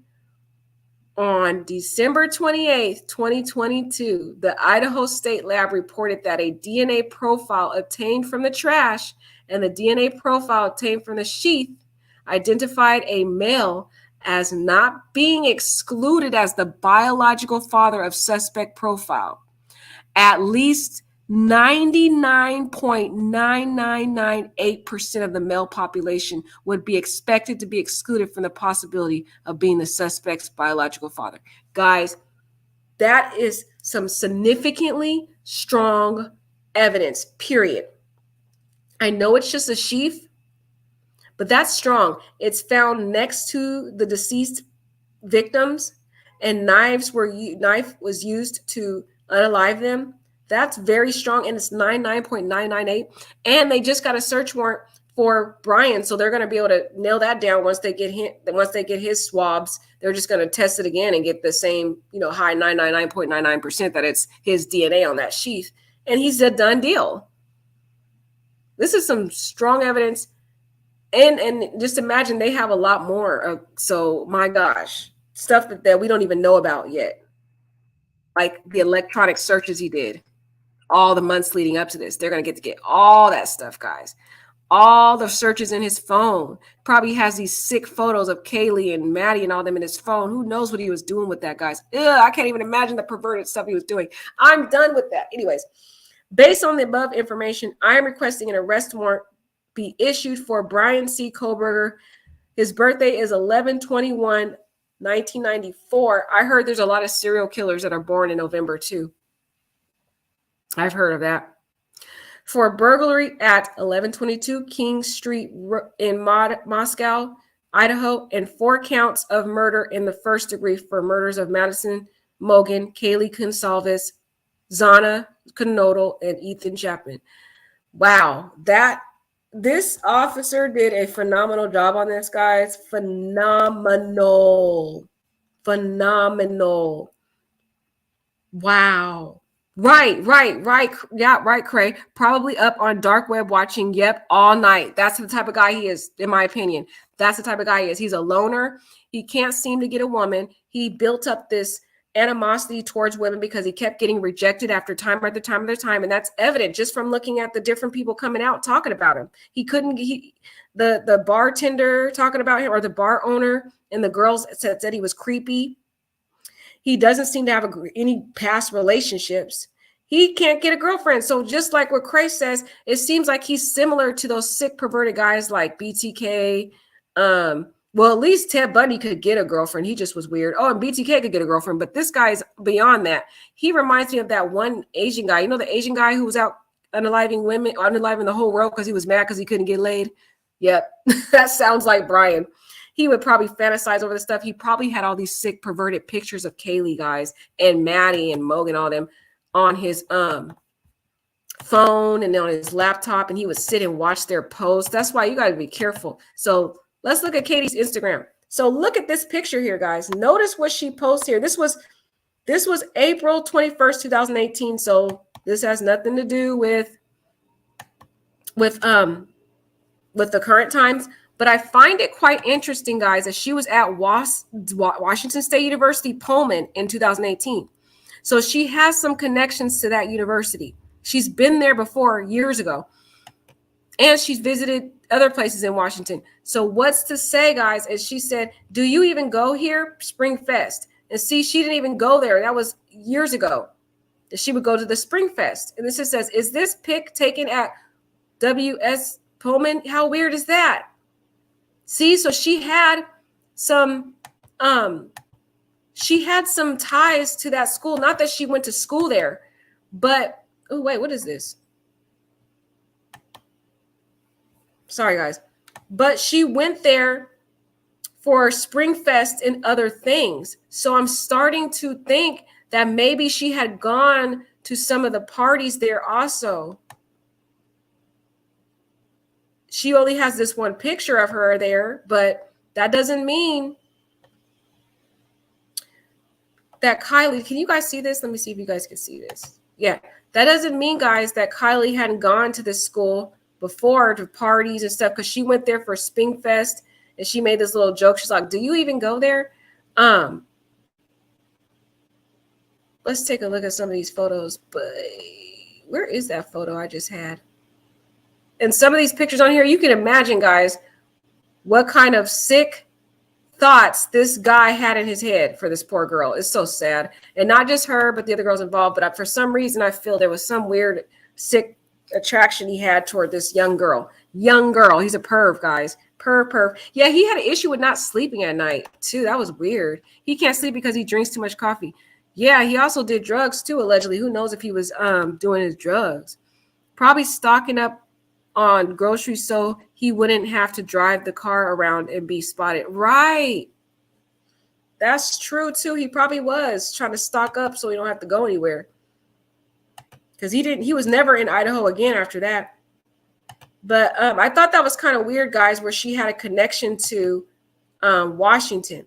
on December 28th, 2022. The Idaho State Lab reported that a DNA profile obtained from the trash and the DNA profile obtained from the sheath identified a male as not being excluded as the biological father of suspect profile. At least 99.9998% of the male population would be expected to be excluded from the possibility of being the suspect's biological father. Guys, that is some significantly strong evidence, period. I know it's just a sheath, but that's strong. It's found next to the deceased victims, and knife was used to unalive them. That's very strong, and it's 99.998. And they just got a search warrant for Bryan, so they're going to be able to nail that down once they get his swabs. They're just going to test it again and get the same, high 999.99% that it's his DNA on that sheath, and he's a done deal. This is some strong evidence, and just imagine they have a lot more. So my gosh, stuff that we don't even know about yet, like the electronic searches he did. All the months leading up to this, they're going to get all that stuff, guys. All the searches in his phone. Probably has these sick photos of Kaylee and Maddie and all them in his phone. Who knows what he was doing with that, guys? I can't even imagine the perverted stuff he was doing. I'm done with that. Anyways, based on the above information, I am requesting an arrest warrant be issued for Bryan C. Kohberger. His birthday is 11/21/1994. I heard there's a lot of serial killers that are born in November too. I've heard of that. For burglary at 1122 King Street in Moscow, Idaho, and 4 counts of murder in the first degree for murders of Madison Mogan, Kaylee Consalves, Zana Knodel, and Ethan Chapman. Wow, this officer did a phenomenal job on this, guys. Phenomenal. Wow. Right. Yeah, right, Cray. Probably up on dark web watching, all night. That's the type of guy he is, in my opinion. That's the type of guy he is. He's a loner. He can't seem to get a woman. He built up this animosity towards women because he kept getting rejected after time after time after time. And that's evident just from looking at the different people coming out talking about him. The bartender talking about him, or the bar owner, and the girls said he was creepy. He doesn't seem to have any past relationships. He can't get a girlfriend. So just like what Cray says, it seems like he's similar to those sick, perverted guys like BTK. Well, at least Ted Bundy could get a girlfriend. He just was weird. Oh, and BTK could get a girlfriend. But this guy's beyond that. He reminds me of that one Asian guy. You know the Asian guy who was out unaliving women, unaliving the whole world because he was mad because he couldn't get laid? Yep, that sounds like Bryan. He would probably fantasize over the stuff. He probably had all these sick, perverted pictures of Kaylee, guys, and Maddie and Mogan, all them on his phone and on his laptop, and he would sit and watch their posts. That's why you got to be careful. So let's look at Katie's Instagram. So look at this picture here, guys. Notice what she posts here. This was April 21st, 2018. So this has nothing to do with the current times. But I find it quite interesting, guys, that she was at Washington State University, Pullman in 2018. So she has some connections to that university. She's been there before years ago. And she's visited other places in Washington. So what's to say, guys, as she said, do you even go here? Spring Fest. And see, she didn't even go there. That was years ago that she would go to the Spring Fest. And this just says, is this pic taken at W.S. Pullman? How weird is that? See, so she had some ties to that school. Not that she went to school there, but oh wait, what is this? Sorry, guys. But she went there for Spring Fest and other things. So I'm starting to think that maybe she had gone to some of the parties there also. She only has this one picture of her there, but that doesn't mean that Kylie, can you guys see this? Let me see if you guys can see this. Yeah, that doesn't mean, guys, that Kylie hadn't gone to this school before to parties and stuff, because she went there for Spring Fest and she made this little joke. She's like, do you even go there? Let's take a look at some of these photos. But where is that photo I just had? And some of these pictures on here, you can imagine, guys, what kind of sick thoughts this guy had in his head for this poor girl. It's so sad. And not just her, but the other girls involved. But for some reason, I feel there was some weird, sick attraction he had toward this young girl. Young girl. He's a perv, guys. Perv. Yeah, he had an issue with not sleeping at night, too. That was weird. He can't sleep because he drinks too much coffee. Yeah, he also did drugs, too, allegedly. Who knows if he was doing his drugs. Probably stocking up on groceries so he wouldn't have to drive the car around and be spotted. Right. That's true, too. He probably was trying to stock up so he don't have to go anywhere. Because he was never in Idaho again after that. But I thought that was kind of weird, guys, where she had a connection to Washington.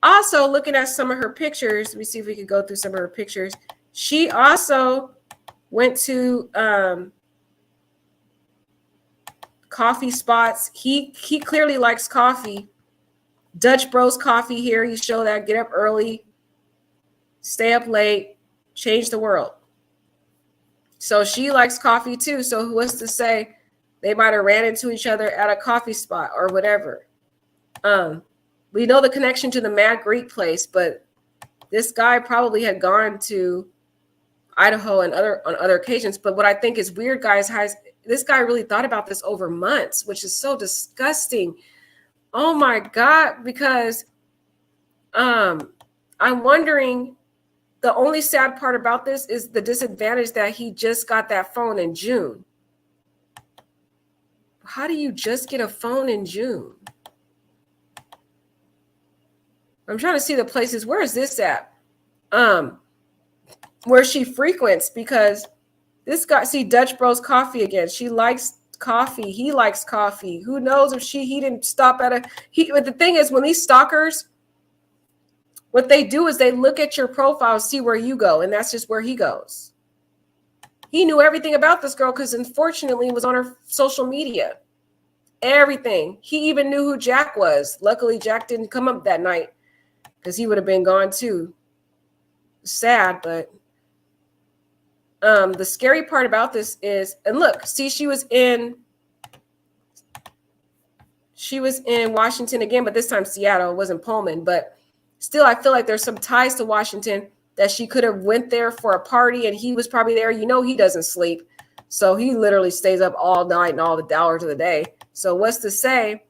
Also, looking at some of her pictures, let me see if we could go through some of her pictures. She also went to coffee spots. He clearly likes coffee. Dutch Bros coffee here. You show that. Get up early, stay up late, change the world. So she likes coffee too. So what's to say they might have ran into each other at a coffee spot or whatever. We know the connection to the Mad Greek place, but this guy probably had gone to Idaho and on other occasions. But what I think is weird, guys, this guy really thought about this over months, which is so disgusting. Oh my God, because I'm wondering, the only sad part about this is the disadvantage that he just got that phone in June. How do you just get a phone in June? I'm trying to see the places. Where is this at? Where she frequents, because this guy, see Dutch Bros coffee again. She likes coffee. He likes coffee. Who knows if he didn't stop at but the thing is, when these stalkers, what they do is they look at your profile, see where you go, and that's just where he goes. He knew everything about this girl because unfortunately it was on her social media. Everything. He even knew who Jack was. Luckily, Jack didn't come up that night because he would have been gone too. Sad, but the scary part about this is, and look, see, she was in Washington again, but this time Seattle. It wasn't Pullman, but still, I feel like there's some ties to Washington that she could have went there for a party, and he was probably there. You know, he doesn't sleep, so he literally stays up all night and all the hours of the day. So what's to say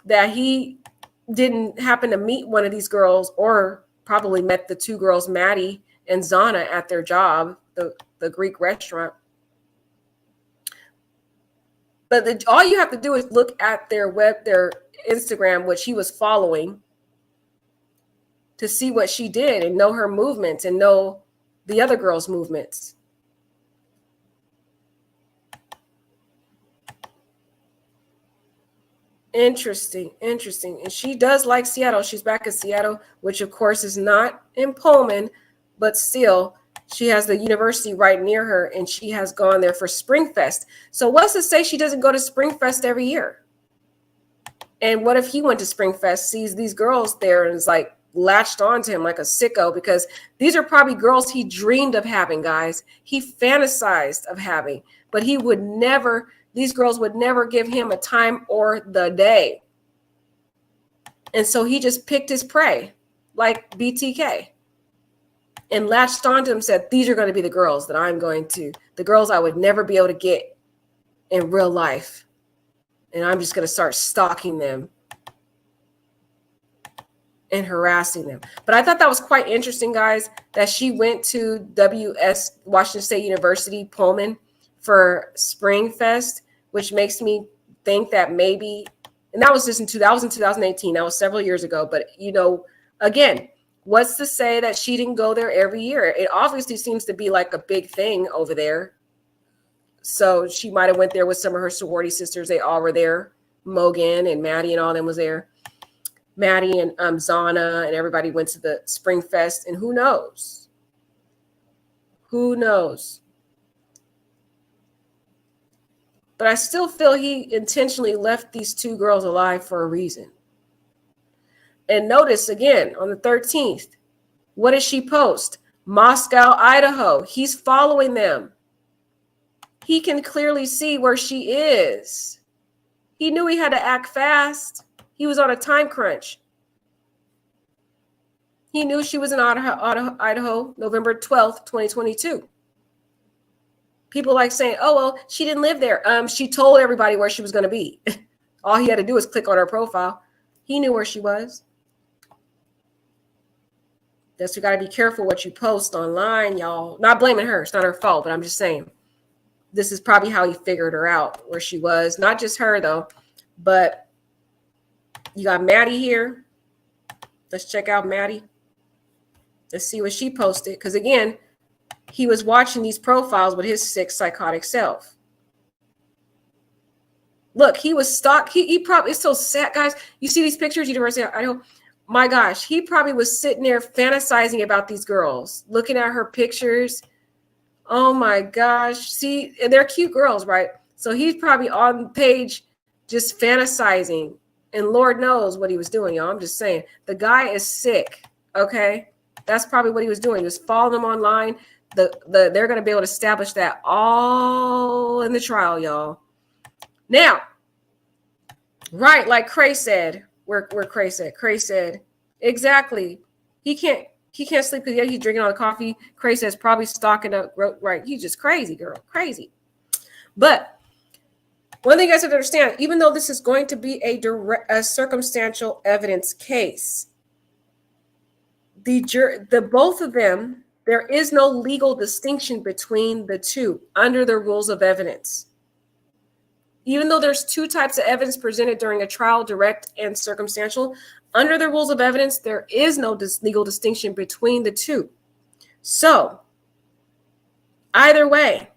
that he didn't happen to meet one of these girls, or probably met the two girls, Maddie and Zana, at their job, the Greek restaurant. But all you have to do is look at their Instagram, which he was following, to see what she did and know her movements and know the other girls' movements. Interesting. And she does like Seattle. She's back in Seattle, which of course is not in Pullman, but still, she has the university right near her, and she has gone there for Spring Fest. So what's to say she doesn't go to Spring Fest every year? And what if he went to Spring Fest, sees these girls there, and is like latched onto him like a sicko? Because these are probably girls he dreamed of having, guys. He fantasized of having. but he would never, these girls would never give him a time or the day. And so he just picked his prey like BTK and latched onto him, said, these are going to be the girls that I'm going to, the girls I would never be able to get in real life. And I'm just going to start stalking them and harassing them. But I thought that was quite interesting, guys, that she went to Washington State University, Pullman, for Spring Fest, which makes me think that maybe, and that was just in 2018. That was several years ago. But, you know, again, what's to say that she didn't go there every year? It obviously seems to be like a big thing over there. So she might have went there with some of her sorority sisters. They all were there. Mogan and Maddie and all them was there. Maddie and Zana and everybody went to the Spring Fest. And who knows? Who knows? But I still feel he intentionally left these two girls alive for a reason. And notice again, on the 13th, what does she post? Moscow, Idaho. He's following them. He can clearly see where she is. He knew he had to act fast. He was on a time crunch. He knew she was in Idaho, November 12th, 2022. People like saying, oh, well, she didn't live there. She told everybody where she was going to be. All he had to do was click on her profile. He knew where she was. That's, you got to be careful what you post online, y'all. Not blaming her. It's not her fault, but I'm just saying. This is probably how he figured her out, where she was. Not just her, though, but you got Maddie here. Let's check out Maddie. Let's see what she posted. Because, again, he was watching these profiles with his sick, psychotic self. Look, he was stalked. He probably, it's so sad, guys. You see these pictures, University of Idaho? My gosh, he probably was sitting there fantasizing about these girls, looking at her pictures. Oh, my gosh. See, they're cute girls, right? So he's probably on the page just fantasizing. And Lord knows what he was doing, y'all. I'm just saying. The guy is sick, okay? That's probably what he was doing. He was following them online. They're going to be able to establish that all in the trial, y'all. Now, right, like Cray said, where Cray said, exactly. He can't sleep because he's drinking all the coffee. Cray says probably stalking up, right? He's just crazy, girl, crazy. But one thing you guys have to understand, even though this is going to be a circumstantial evidence case, the both of them, there is no legal distinction between the two under the rules of evidence. Even though there's two types of evidence presented during a trial, direct and circumstantial, under the rules of evidence, there is no legal distinction between the two. So, either way,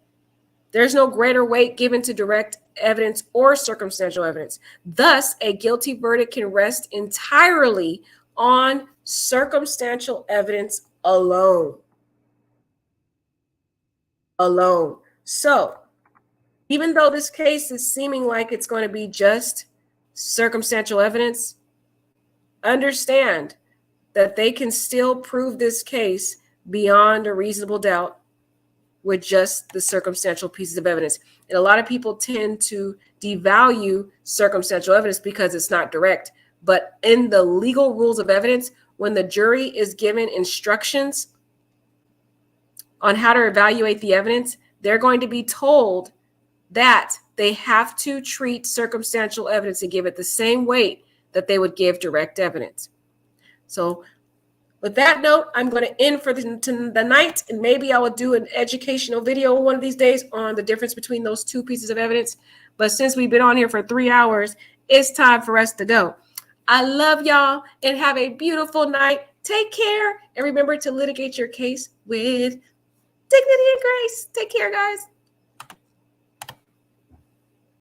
there's no greater weight given to direct evidence or circumstantial evidence. Thus, a guilty verdict can rest entirely on circumstantial evidence alone. So, even though this case is seeming like it's going to be just circumstantial evidence, understand that they can still prove this case beyond a reasonable doubt with just the circumstantial pieces of evidence. And a lot of people tend to devalue circumstantial evidence because it's not direct. But in the legal rules of evidence, when the jury is given instructions on how to evaluate the evidence, they're going to be told that they have to treat circumstantial evidence and give it the same weight that they would give direct evidence. So with that note, I'm going to end for the night, and maybe I will do an educational video one of these days on the difference between those two pieces of evidence. But since we've been on here for 3 hours, it's time for us to go. I love y'all and have a beautiful night. Take care and remember to litigate your case with dignity and grace. Take care, guys.